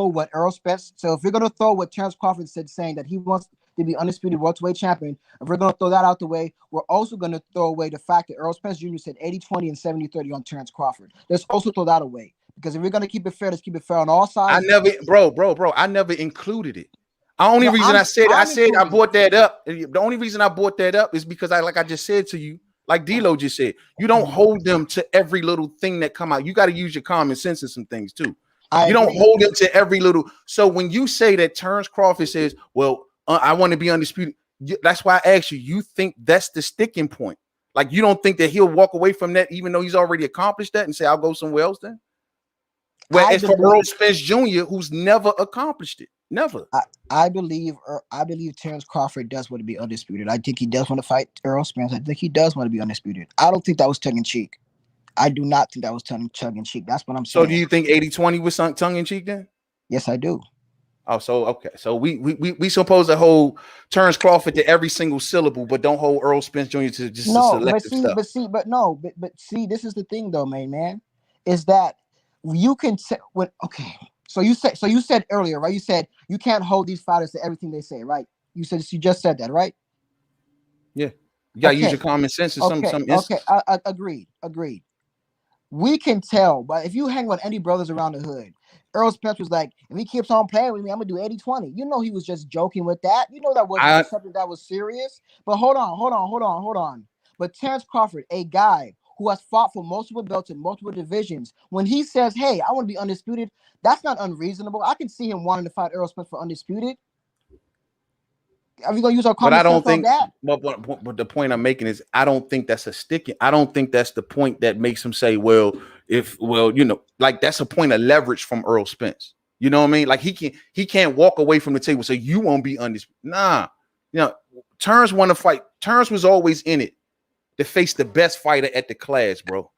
what Earl Spence, so if we're gonna throw what Terrence Crawford said, saying that he wants to be undisputed welterweight champion, if we're gonna throw that out the way, we're also gonna throw away the fact that Earl Spence Jr. said 80-20 and 70-30 on Terrence Crawford. Let's also throw that away, because if we're gonna keep it fair, let's keep it fair on all sides. I never included it. The only reason I brought that up. The only reason I brought that up is because like I just said to you, like D-Lo just said, you don't hold them to every little thing that come out. You got to use your common sense in some things too. You don't hold them to every little. So when you say that Terrence Crawford says, well, I want to be undisputed, that's why I asked you, you think that's the sticking point? Like, you don't think that he'll walk away from that, even though he's already accomplished that, and say, I'll go somewhere else then? Whereas for Earl Spence Jr., who's never accomplished it. Never. I believe Terrence Crawford does want to be undisputed. I think he does want to fight Earl Spence. I think he does want to be undisputed. I don't think that was tongue in cheek. I do not think that was tongue in cheek. That's what I'm saying. So do you think 80-20 was tongue in cheek then? Yes, I do. Oh, so okay. So we supposed to hold Terrence Crawford to every single syllable, but don't hold Earl Spence Jr. to just selective stuff. But see, this is the thing though, man, is that you can So you said earlier, right? You said you can't hold these fighters to everything they say, right? You just said that, right? Yeah. You gotta use your common sense in some instances. Okay. I agreed. We can tell, but if you hang with any brothers around the hood, Earl Spence was like, if he keeps on playing with me, I'm gonna do 80-20. You know he was just joking with that. You know that wasn't something that was serious. But hold on. But Terrence Crawford, a guy who has fought for multiple belts in multiple divisions, when he says, hey, I want to be undisputed, that's not unreasonable. I can see him wanting to fight Earl Spence for undisputed. Are we gonna use our common sense on that? But the point I'm making is, I don't think that's a sticking. I don't think that's the point that makes him say, like that's a point of leverage from Earl Spence. You know what I mean? Like he can't walk away from the table and say, you won't be undisputed. Nah, Terrence want to fight. Terrence was always in it to face the best fighter at the class, bro.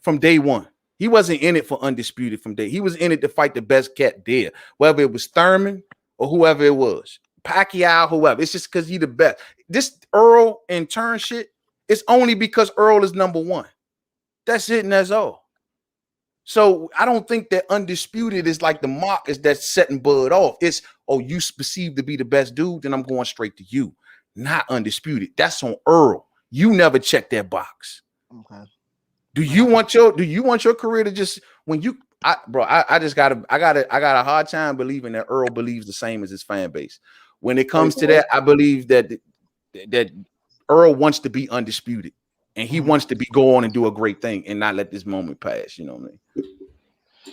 From day one. He wasn't in it for undisputed from day. He was in it to fight the best cat there, whether it was Thurman or whoever it was. Pacquiao, whoever. It's just because he the best. This Earl and Turn shit, it's only because Earl is number one. That's it, and that's all. So I don't think that undisputed is like the mark is that's setting Bud off. It's, you perceived to be the best dude, then I'm going straight to you. Not undisputed. That's on Earl. You never check that box. Okay. Do you want your career to just I got a hard time believing that Earl believes the same as his fan base. When it comes to that, I believe that Earl wants to be undisputed, and he wants to go on and do a great thing and not let this moment pass. You know what I mean?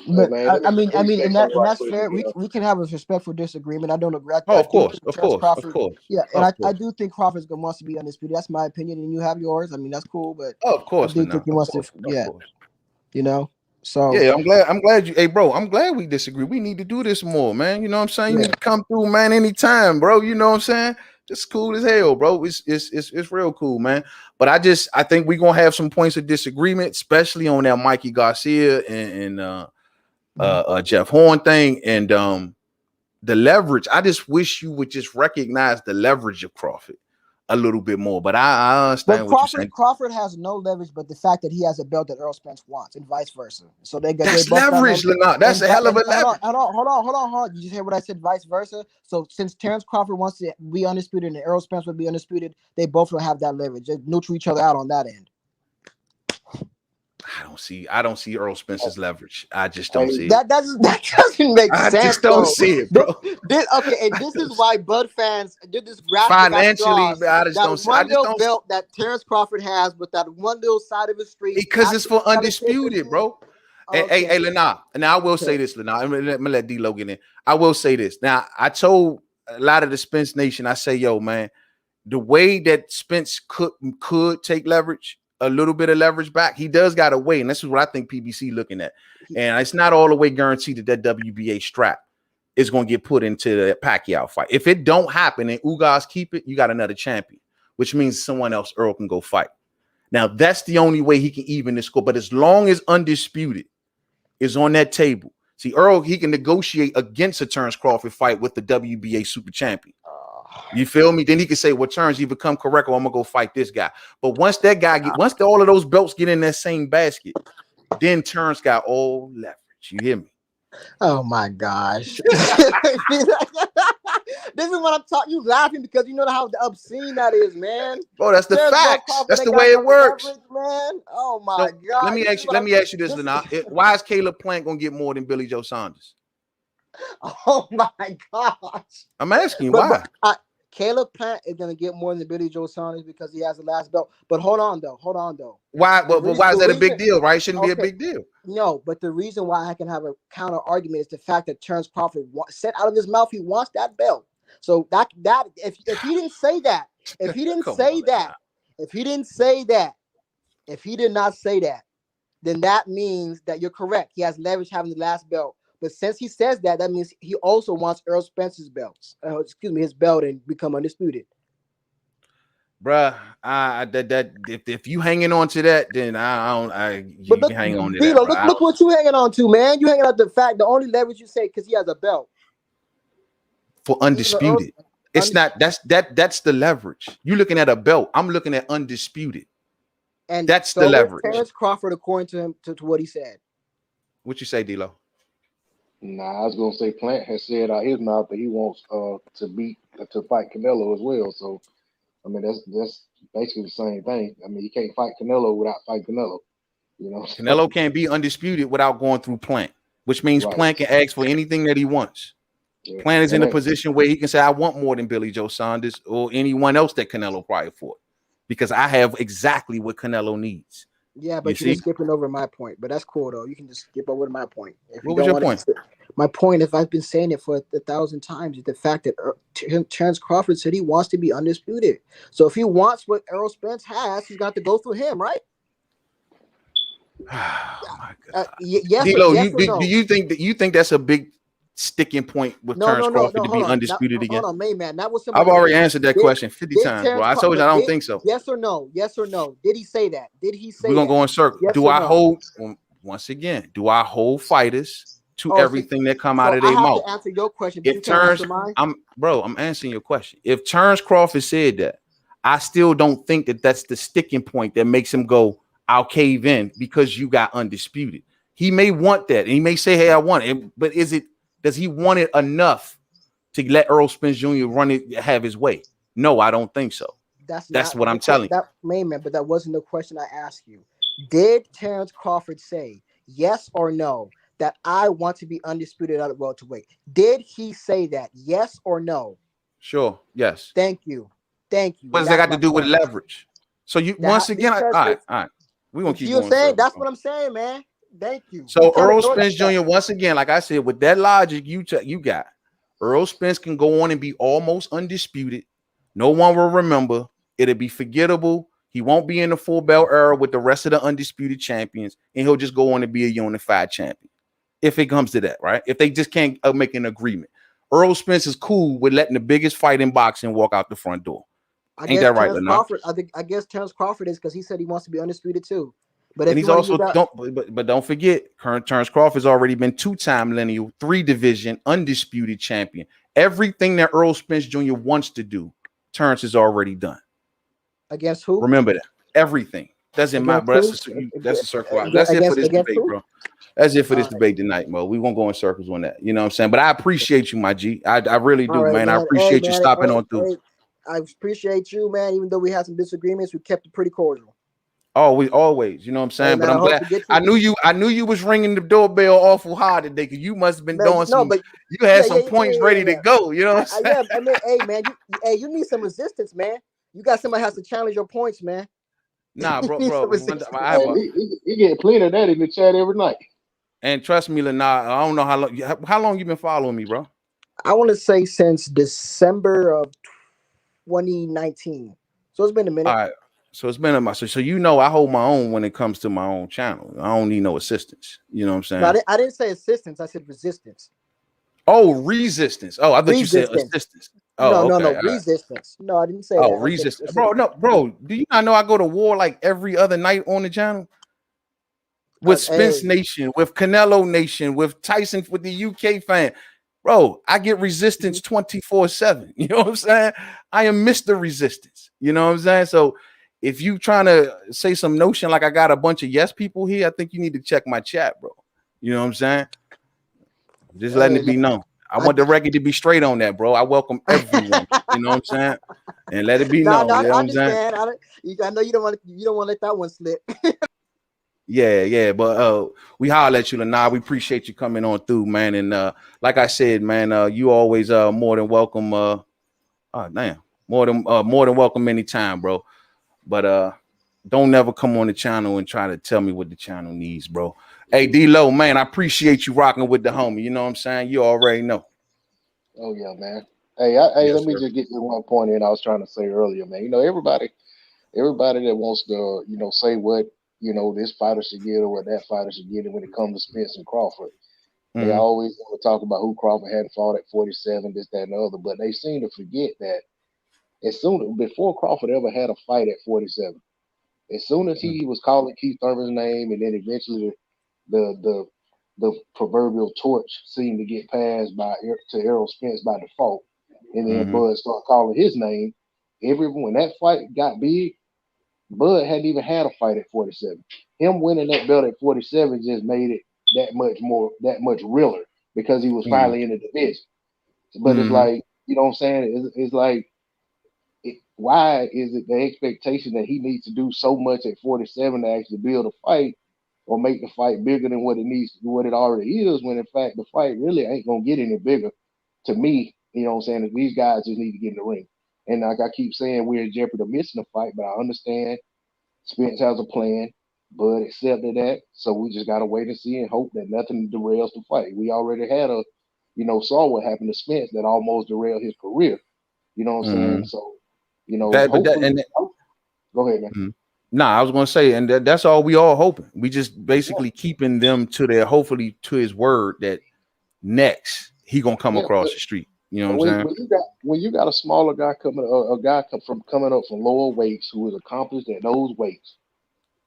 But Hey, man, I mean, let me say and something right that's quick. fair. We can have a respectful disagreement. I don't agree. Oh, I of do course, think of Terrence course, of Crawford. course. Yeah, and Of I course. do think Crawford wants to be undisputed. That's my opinion, and you have yours. I mean, that's cool, but Oh, of I course, do think Lena. he Of wants to. course, of Yeah, course. you know. So Yeah, I'm glad you. Hey, bro, I'm glad we disagree. We need to do this more, man. You know what I'm saying? You yeah. need to come through, man, anytime, bro. You know what I'm saying? Just cool as hell, bro. It's real cool, man. But I think we're gonna have some points of disagreement, especially on that Mikey Garcia and Jeff Horn thing, and the leverage. I just wish you would just recognize the leverage of Crawford a little bit more. But I But understand what you're saying. Crawford has no leverage, but the fact that he has a belt that Earl Spence wants, and vice versa. So they That's both got no. leverage, Lenard. That's a hell of a leverage. Hold on. You just hear what I said? Vice versa. So since Terrence Crawford wants to be undisputed and Earl Spence would be undisputed, they both will have that leverage. They neutral each other out on that end. I don't see Earl Spence's leverage. I just don't see it. That doesn't make I sense. just don't Though. see it, bro. Okay, and this is why Bud fans did this grasping at Financially, straws. I just don't see. I One just little don't belt that Terrence Crawford has with that one little side of the street. because it's for undisputed, bro. And Okay. hey, Lenard. Now I will say this, Lenard. I'm gonna let D-Lo get in. I will say this. Now I told a lot of the Spence Nation, I say, yo, man, the way that Spence could take leverage, a little bit of leverage back, he does got a way, and this is what I think PBC looking at. And it's not all the way guaranteed that WBA strap is going to get put into the Pacquiao fight. If it don't happen and Ugas keep it, you got another champion, which means someone else Earl can go fight. Now that's the only way he can even this score. But as long as undisputed is on that table, see Earl, he can negotiate against a Terrence Crawford fight with the WBA super champion. You feel me? Then he can say, well, Terrence, you become correct, or I'm gonna go fight this guy. But once that guy once all of those belts get in that same basket, then Terrence got all leverage. You hear me? Oh my gosh. This is what I'm talking. You laughing because you know how obscene that is, man. Bro, that's the facts. That's the way it works, man. Oh my god. Let me ask you this, Lena. Why is Caleb Plant gonna get more than Billy Joe Saunders? Oh my gosh. I'm asking you why. Caleb Plant is gonna get more than Billy Joe Saunders because he has the last belt. But hold on though. Why? But why is that a big deal? Right? It shouldn't be a big deal. No, but the reason why I can have a counter argument is the fact that Terrence Crawford said out of his mouth he wants that belt. So that if he didn't say that, if he did not say that, then that means that you're correct. He has leverage having the last belt. But since he says that, that means he also wants Earl Spence's belts. His belt and become undisputed. Bruh, if you hanging on to that, then you can hang on to that. Look what you hanging on to, man. You hanging on to the only leverage you say because he has a belt. For undisputed. It's not that's the leverage. You looking at a belt. I'm looking at undisputed. And that's the leverage. Terrence Crawford, according to him, to what he said. What you say, D-Lo? Nah, I was gonna say Plant has said out his mouth that he wants to fight Canelo as well. So I mean that's basically the same thing. I mean you can't fight Canelo without fighting Canelo. You know, Canelo can't be undisputed without going through Plant, which means Plant can ask for anything that he wants. Yeah. Plant is in a position where he can say, I want more than Billy Joe Saunders or anyone else that Canelo probably fought, because I have exactly what Canelo needs. Yeah, but you're just skipping over my point. But that's cool, though. You can just skip over my point. What was your point? My point, if I've been saying it for 1,000 times, is the fact that Terrence Crawford said he wants to be undisputed. So if he wants what Errol Spence has, he's got to go through him, right? Oh my God. Yes, D-Lo, yes or no? Do you think that's a big sticking point with Terrence Crawford to be undisputed again? Hold on, Mainman. That was I've already answered that question 50 times, bro. I told you I don't think so. Yes or no? Yes or no? Did he say that? Did he say we're gonna go in circle? Yes do I hold once again? Do I hold fighters to everything that come out of their mouth? To answer your question. If Terrence, I'm answering your question. If Terrence Crawford said that, I still don't think that that's the sticking point that makes him go, I'll cave in because you got undisputed. He may want that, and he may say, hey, I want it, but does he want it enough to let Earl Spence Jr. have his way? No, I don't think so. That's what I'm telling you. Mainman, but that wasn't the question I asked you. Did Terrence Crawford say yes or no that I want to be undisputed at welterweight? Did he say that? Yes or no? Sure. Yes. Thank you. Thank you. What does that That's got to my do with point. leverage? So you once again, all right. We're gonna you keep see what I'm going saying? circles, That's bro. what I'm saying, man. Thank you. You So kind of Earl know Spence that. Jr. once again, like I said, with that logic you got, Earl Spence can go on and be almost undisputed. No one will remember. It'll be forgettable. He won't be in the full belt era with the rest of the undisputed champions, and he'll just go on to be a unified champion. If it comes to that, right? If they just can't make an agreement. Earl Spence is cool with letting the biggest fight in boxing walk out the front door. I Ain't guess that right, Terrence Lennar? Crawford. I guess Terrence Crawford is because he said he wants to be undisputed too. But And if you he's want to also use that, but don't forget, current Terrence Crawford's already been 2-time lineal, 3-division, undisputed champion. Everything that Earl Spence Jr. wants to do, Terrence has already done. against who? Remember that. Everything. Doesn't matter, bro. That's a circle out. That's it for this debate, who? bro. That's it for this debate tonight, Mo. We won't go in circles on that. You know what I'm saying? But I appreciate you, my G. I really do, All right, man. I man. Hey, appreciate you man. stopping on through. Hey, I appreciate you, man. Even though we had some disagreements, we kept it pretty cordial. Always, you know what I'm saying? Hey, But man, I I'm hope glad to get I you. knew you was ringing the doorbell awful hard today because you must have been Man, doing no, some, but you had yeah, some points ready to go. You know what I'm saying? yeah. I mean, hey, man, you need some resistance, man. You got somebody has to challenge your points, man. Nah, You need some bro. resistance. I have Hey, he get plenty of that in the chat every night. and trust me, Lennar, I don't know how long you been following me, bro. I want to say since December of 2019. So it's been a All minute. right. So it's been so you know I hold my own when it comes to my own channel. I don't need no assistance. You know what I'm saying? No, I didn't say assistance. I said resistance. Oh, resistance. Oh, I thought you said Resistance. assistance. No, Oh, no, okay. no. All right. Resistance. No, I didn't say Oh, that. I said resistance. Bro, resistance. no, bro. Do you not know I go to war like every other night on the channel? With Spence Hey, Nation, with Canelo Nation, with Tyson, with the UK fan. Bro, I get resistance 24/7. You know what I'm saying? I am Mr. Resistance. You know what I'm saying? So if you trying to say some notion like I got a bunch of yes people here, I think you need to check my chat, bro. You know what I'm saying? Just letting it be known. I want the record to be straight on that, bro. I welcome everyone. You know what I'm saying? And let it be no, known. no, You know I what I'm saying? understand. I know you don't want to let that one slip. Yeah. But we holler at you, Lennar. We appreciate you coming on through, man. And like I said, man, you always more than welcome. More than welcome anytime, bro. But don't never come on the channel and try to tell me what the channel needs, bro. Hey, D-Lo, man, I appreciate you rocking with the homie. You know what I'm saying? You already know. Oh yeah, man. Hey, Yes, let me sir. just get to one point in I was trying to say earlier, man. You know, everybody that wants to, say what, this fighter should get or what that fighter should get when it comes to Spence and Crawford. They Mhm. always want to talk about who Crawford had fought at 47, this, that, and the other, but they seem to forget that before Crawford ever had a fight at 47, as soon as he was calling Keith Thurman's name, and then eventually the proverbial torch seemed to get passed to Errol Spence by default, and then Bud started calling his name. When that fight got big, Bud hadn't even had a fight at 47. Him winning that belt at 47 just made it that much realer because he was finally in the division. But it's like, you know what I'm saying? It's like, why is it the expectation that he needs to do so much at 47 to actually build a fight or make the fight bigger than what it already is, when in fact the fight really ain't gonna get any bigger to me, you know what I'm saying? These guys just need to get in the ring. And like I keep saying, we're in jeopardy of missing a fight, but I understand Spence has a plan. Bud accepted that, so we just gotta wait and see and hope that nothing derails the fight. We already had saw what happened to Spence that almost derailed his career. You know what I'm saying? So, hopefully. Go ahead, man. Nah, I was gonna say, and that's all we all hoping. We just basically keeping them to their hopefully to his word that next he gonna come Yeah, across the street. You know what I'm saying? when you got a smaller guy coming coming up from lower weights who is accomplished at those weights,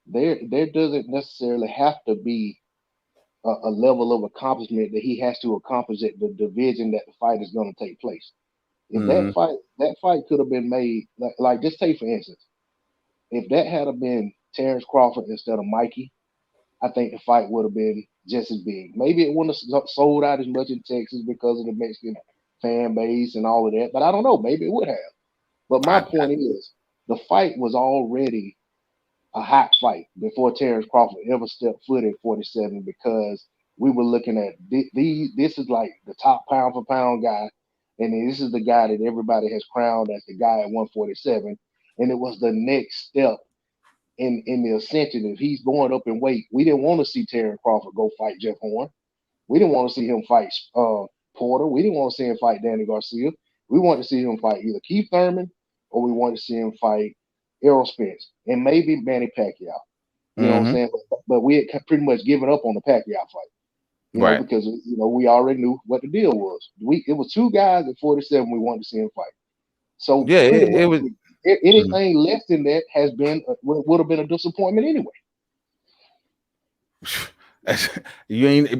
there doesn't necessarily have to be a level of accomplishment that he has to accomplish at the division that the fight is going to take place. If that fight could have been made, like just take for instance, if that had been Terrence Crawford instead of Mikey, I think the fight would have been just as big. Maybe it wouldn't have sold out as much in Texas because of the Mexican fan base and all of that, but I don't know. Maybe it would have. But my point is, the fight was already a hot fight before Terrence Crawford ever stepped foot at 47, because we were looking at this is like the top pound for pound guy And then this is the guy that everybody has crowned as the guy at 147. And it was the next step in the ascension. If he's going up in weight, we didn't want to see Terrence Crawford go fight Jeff Horn. We didn't want to see him fight Porter. We didn't want to see him fight Danny Garcia. We wanted to see him fight either Keith Thurman or we wanted to see him fight Errol Spence and maybe Manny Pacquiao. You know what I'm saying? But we had pretty much given up on the Pacquiao fight. You know, because we already knew what the deal was. It was two guys at 47 we wanted to see him fight. So yeah, it was anything less than that has been would have been a disappointment anyway.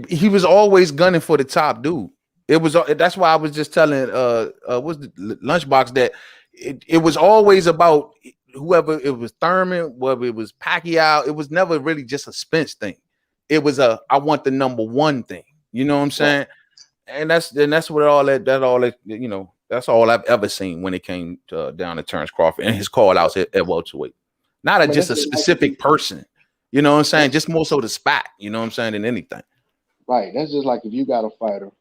He was always gunning for the top dude. It was that's why I was just telling what's the Lunchbox that it was always about whoever it was, Thurman, whether it was Pacquiao. It was never really just a Spence thing. It was I want the number one thing. You know what I'm saying? And that's what all that you know, that's all I've ever seen when it came down to Terrence Crawford and his call outs at welterweight. Not just a specific person. You know what I'm saying? Just more so the spot, you know what I'm saying, than anything. Right. That's just like if you got a fighter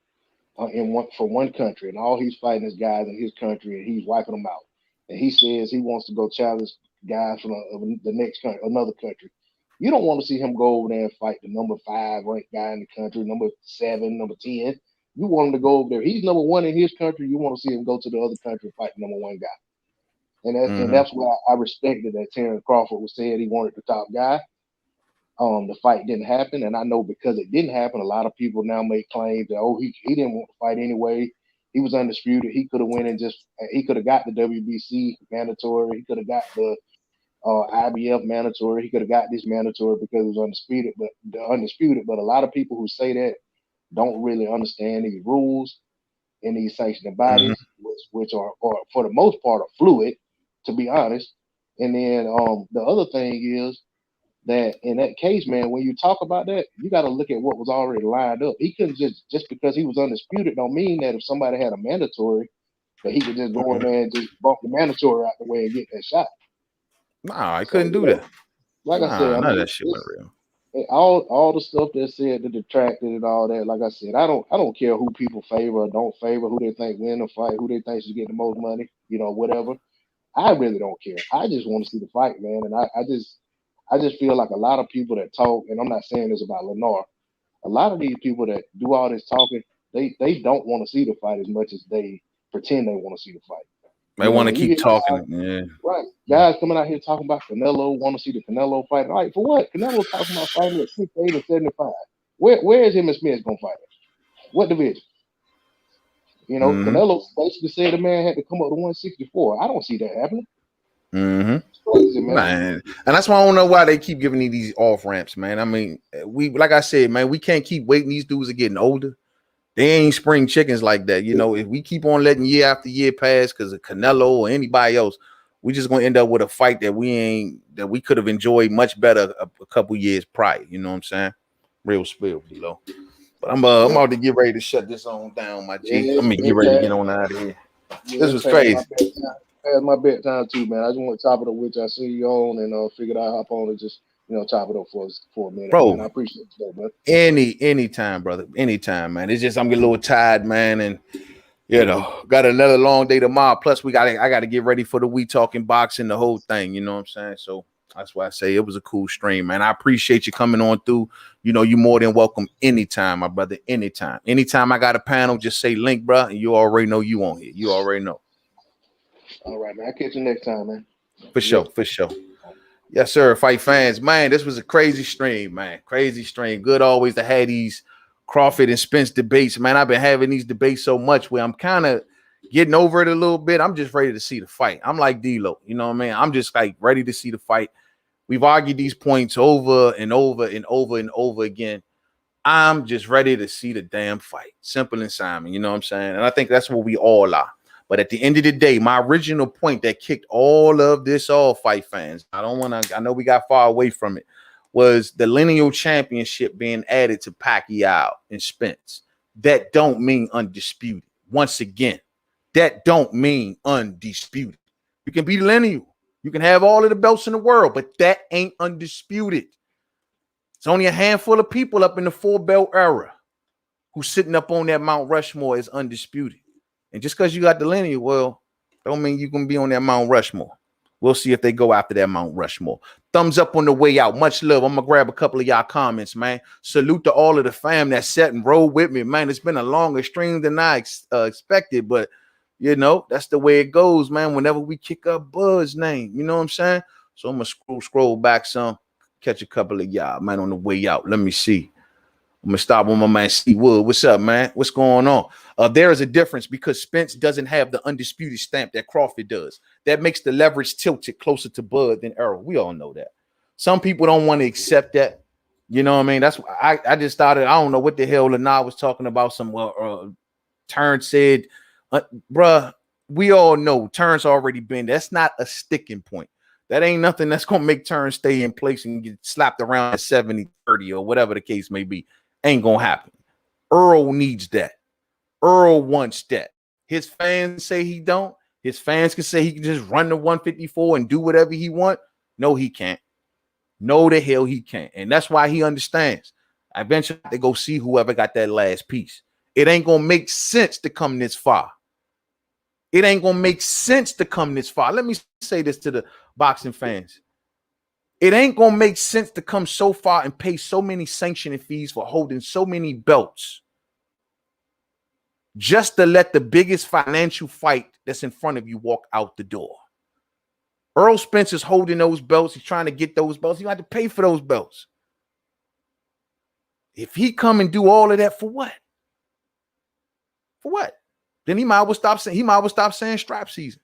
from one country and all he's fighting is guys in his country and he's wiping them out. And he says he wants to go challenge guys from the next country, another country. You don't want to see him go over there and fight the number 5 ranked guy in the country, number 7, number 10. You want him to go over there. He's number 1 in his country. You want to see him go to the other country and fight the number 1 guy. And that's why I respected that Terrence Crawford was saying he wanted the top guy. The fight didn't happen, and I know because it didn't happen, a lot of people now make claims that he didn't want to fight anyway. He was undisputed. He could have went and he could have got the WBC mandatory. He could have got the IBF mandatory. He could have got this mandatory because it was undisputed. But a lot of people who say that don't really understand these rules and these sanctioning bodies, which are for the most part are fluid, to be honest. And then the other thing is that in that case, man, when you talk about that, you got to look at what was already lined up. He couldn't just because he was undisputed don't mean that if somebody had a mandatory that he could just go in there and just bump the mandatory out the way and get that shot. Nah, I couldn't do that. Like I said, none of that shit was real. All the stuff that said the detracted and all that. Like I said, I don't care who people favor or don't favor, who they think win the fight, who they think should get the most money, whatever. I really don't care. I just want to see the fight, man. And I just feel like a lot of people that talk, and I'm not saying this about Lenore, a lot of these people that do all this talking, they don't want to see the fight as much as they pretend they want to see the fight. They want to keep talking. Right. Guys coming out here talking about Canelo, want to see the Canelo fight. All right, for what? Canelo's talking about fighting at 6'8" and 75. Where is him and Smith going to fight at? What division? Canelo basically said the man had to come up to 164. I don't see that happening. Crazy, man. And that's why I don't know why they keep giving me these off ramps, man. I mean, like I said, man, we can't keep waiting. These dudes are getting older. They ain't spring chickens like that. If we keep on letting year after year pass because of Canelo or anybody else, we just gonna end up with a fight that we could have enjoyed much better a couple years prior. You know what I'm saying? Real spill, But I'm about to get ready to shut this on down, my G. I'm gonna get ready to get on out of here. This was crazy. That's my bedtime too, man. I just want to top it up with you. I see you on and figured I'd hop on and just chop it up for a minute. Bro, man. I appreciate it, man. Anytime, brother. Anytime, man. It's just I'm getting a little tired, man, and got another long day tomorrow. Plus, I gotta get ready for the We Talking Boxing, the whole thing. You know what I'm saying? So that's why I say it was a cool stream, man. I appreciate you coming on through. You're more than welcome anytime, my brother. Anytime. Anytime I got a panel, just say link, bro, and you already know you on here. You already know. All right, man. I'll catch you next time, man. For sure. Yes, sir. Fight fans, man. This was a crazy stream, man. Crazy stream. Good always to have these Crawford and Spence debates, man. I've been having these debates so much where I'm kind of getting over it a little bit. I'm just ready to see the fight. I'm like D-Lo, you know what I mean? I'm just like ready to see the fight. We've argued these points over and over and over and over again. I'm just ready to see the damn fight. Simple and Simon, you know what I'm saying? And I think that's what we all are. But at the end of the day, my original point that kicked all of this off, fight fans, I know we got far away from it, was the lineal championship being added to Pacquiao and Spence. That don't mean undisputed. Once again, that don't mean undisputed. You can be lineal. You can have all of the belts in the world, but that ain't undisputed. It's only a handful of people up in the 4-belt era who's sitting up on that Mount Rushmore is undisputed. And just because you got the lineal, well, don't mean you can be on that Mount Rushmore. We'll see if they go after that Mount Rushmore. Thumbs up on the way out. Much love. I'm going to grab a couple of y'all comments, man. Salute to all of the fam that sat and rode with me, man. It's been a longer stream than I expected, but, you know, that's the way it goes, man, whenever we kick up Bud's name. You know what I'm saying? So I'm going to scroll back some, catch a couple of y'all, man, on the way out. Let me see. I'm going to stop with my man C. Wood. What's up, man? What's going on? There is a difference because Spence doesn't have the undisputed stamp that Crawford does. That makes the leverage tilted closer to Bud than Errol. We all know that. Some people don't want to accept that. You know what I mean? That's why I just started. I don't know what the hell Lana was talking about. Some Turn said, bruh, we all know Turn's already been. That's not a sticking point. That ain't nothing that's going to make Turn stay in place and get slapped around at 70-30 or whatever the case may be. Ain't going to happen. Earl needs that. Earl wants that. His fans say he don't. His fans can say he can just run the 154 and do whatever he want. No, he can't. No, the hell he can't. And that's why he understands. Eventually, they go see whoever got that last piece. It ain't going to make sense to come this far. It ain't going to make sense to come this far. Let me say this to the boxing fans. It ain't going to make sense to come so far and pay so many sanctioning fees for holding so many belts just to let the biggest financial fight that's in front of you walk out the door. Earl Spence is holding those belts. He's trying to get those belts. You have to pay for those belts. If he come and do all of that, for what? For what? Then he might well stop saying strap season.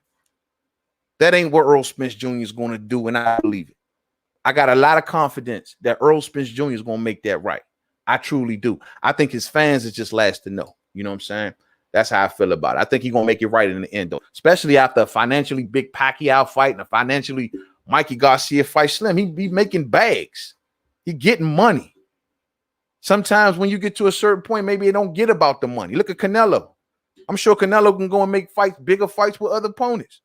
That ain't what Earl Spence Jr. is going to do, and I believe it. I got a lot of confidence that Earl Spence Jr. is going to make that right. I truly do. I think his fans is just last to know. You know what I'm saying? That's how I feel about it. I think he's going to make it right in the end, though. Especially after a financially big Pacquiao fight and a financially Mikey Garcia fight. Slim, he be making bags. He getting money. Sometimes when you get to a certain point, maybe it don't get about the money. Look at Canelo. I'm sure Canelo can go and make fights, bigger fights with other opponents.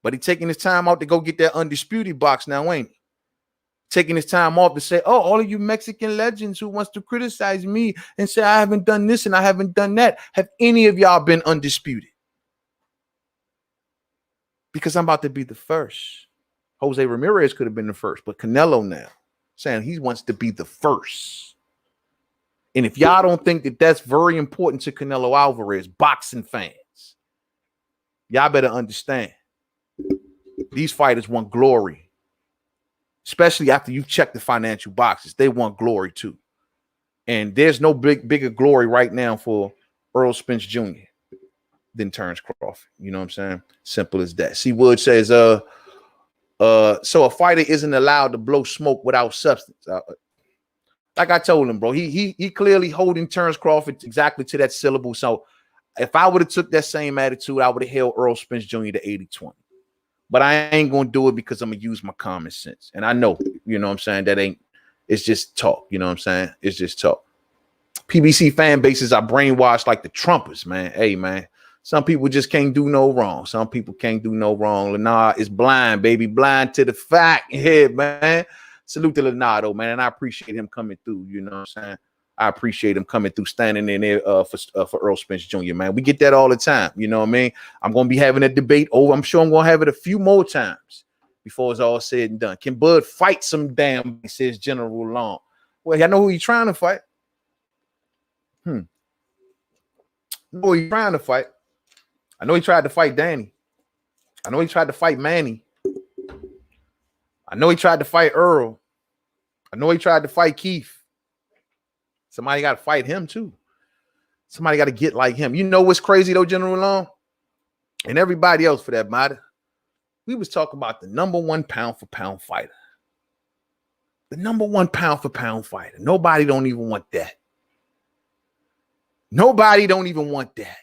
But he's taking his time out to go get that undisputed box now, ain't he? Taking his time off to say, oh, all of you Mexican legends who wants to criticize me and say I haven't done this and I haven't done that. Have any of y'all been undisputed? Because I'm about to be the first. Jose Ramirez could have been the first, but Canelo now saying he wants to be the first. And if y'all don't think that that's very important to Canelo Alvarez, boxing fans, y'all better understand. These fighters want glory. Especially after you've checked the financial boxes. They want glory too. And there's no bigger glory right now for Earl Spence Jr. than Terrence Crawford. You know what I'm saying? Simple as that. C. Wood says, so a fighter isn't allowed to blow smoke without substance. Like I told him, bro, he clearly holding Terrence Crawford exactly to that syllable. So if I would have took that same attitude, I would have held Earl Spence Jr. to 80-20. But I ain't going to do it because I'm going to use my common sense. And I know, you know what I'm saying, it's just talk. You know what I'm saying? It's just talk. PBC fan bases are brainwashed like the Trumpers, man. Hey, man, some people just can't do no wrong. Some people can't do no wrong. Lenard is blind, baby, blind to the fact. Yeah, man. Salute to Leonardo, man. And I appreciate him coming through. You know what I'm saying? I appreciate him coming through, standing in there for Earl Spence Jr., man. We get that all the time. You know what I mean? I'm going to be having a debate over. I'm sure I'm going to have it a few more times before it's all said and done. Can Bud fight some damn, says General Long. Well, I know who he's trying to fight. Know who he's trying to fight. I know he tried to fight Danny. I know he tried to fight Manny. I know he tried to fight Earl. I know he tried to fight Keith. Somebody got to fight him too. Somebody got to get like him. You know what's crazy though, General Long? And everybody else for that matter. We was talking about the number one pound for pound fighter. The number one pound for pound fighter. Nobody don't even want that. Nobody don't even want that.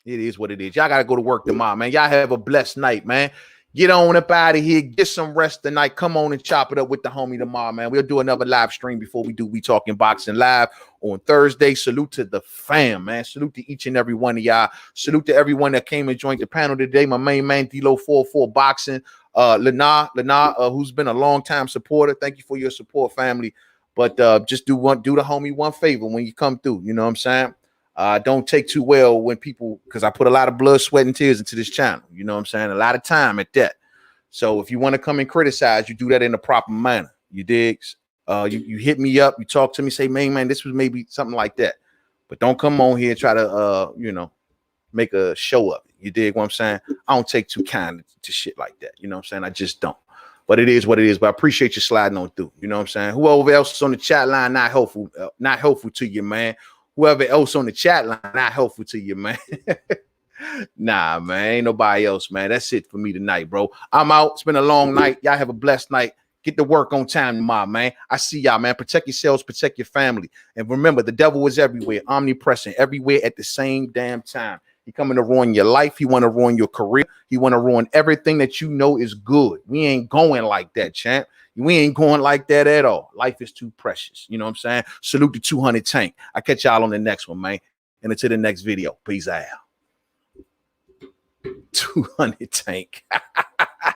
It is what it is. Y'all got to go to work tomorrow, man. Y'all have a blessed night, man. Get on up out of here. Get some rest tonight. Come on and chop it up with the homie tomorrow, man. We'll do another live stream before we do We Talking Boxing Live on Thursday. Salute to the fam, man. Salute to each and every one of y'all. Salute to everyone that came and joined the panel today. My main man, D-Lo 44 Boxing. Lena, who's been a long-time supporter. Thank you for your support, family. But just do the homie one favor when you come through. You know what I'm saying? Don't take too well when people, because I put a lot of blood, sweat, and tears into this channel. You know what I'm saying? A lot of time at that. So if you want to come and criticize, you do that in a proper manner. You digs? You hit me up, you talk to me, say, man, this was maybe something like that. But don't come on here and try to, make a show of it. You dig what I'm saying? I don't take too kind to shit like that. You know what I'm saying? I just don't. But it is what it is. But I appreciate you sliding on through. You know what I'm saying? Whoever else is on the chat line, not helpful to you, man. Whoever else on the chat line, not helpful to you, man. Nah, man, ain't nobody else, man. That's it for me tonight, bro. I'm out. It's been a long night. Y'all have a blessed night. Get to work on time tomorrow, man. I see y'all, man. Protect yourselves, protect your family. And remember, the devil is everywhere, omnipresent, everywhere at the same damn time. He coming to ruin your life. He want to ruin your career. He want to ruin everything that you know is good. We ain't going like that, champ. We ain't going like that at all. Life is too precious. You know what I'm saying? Salute the 200 Tank. I catch y'all on the next one, man. And until the next video. Peace out. 200 Tank.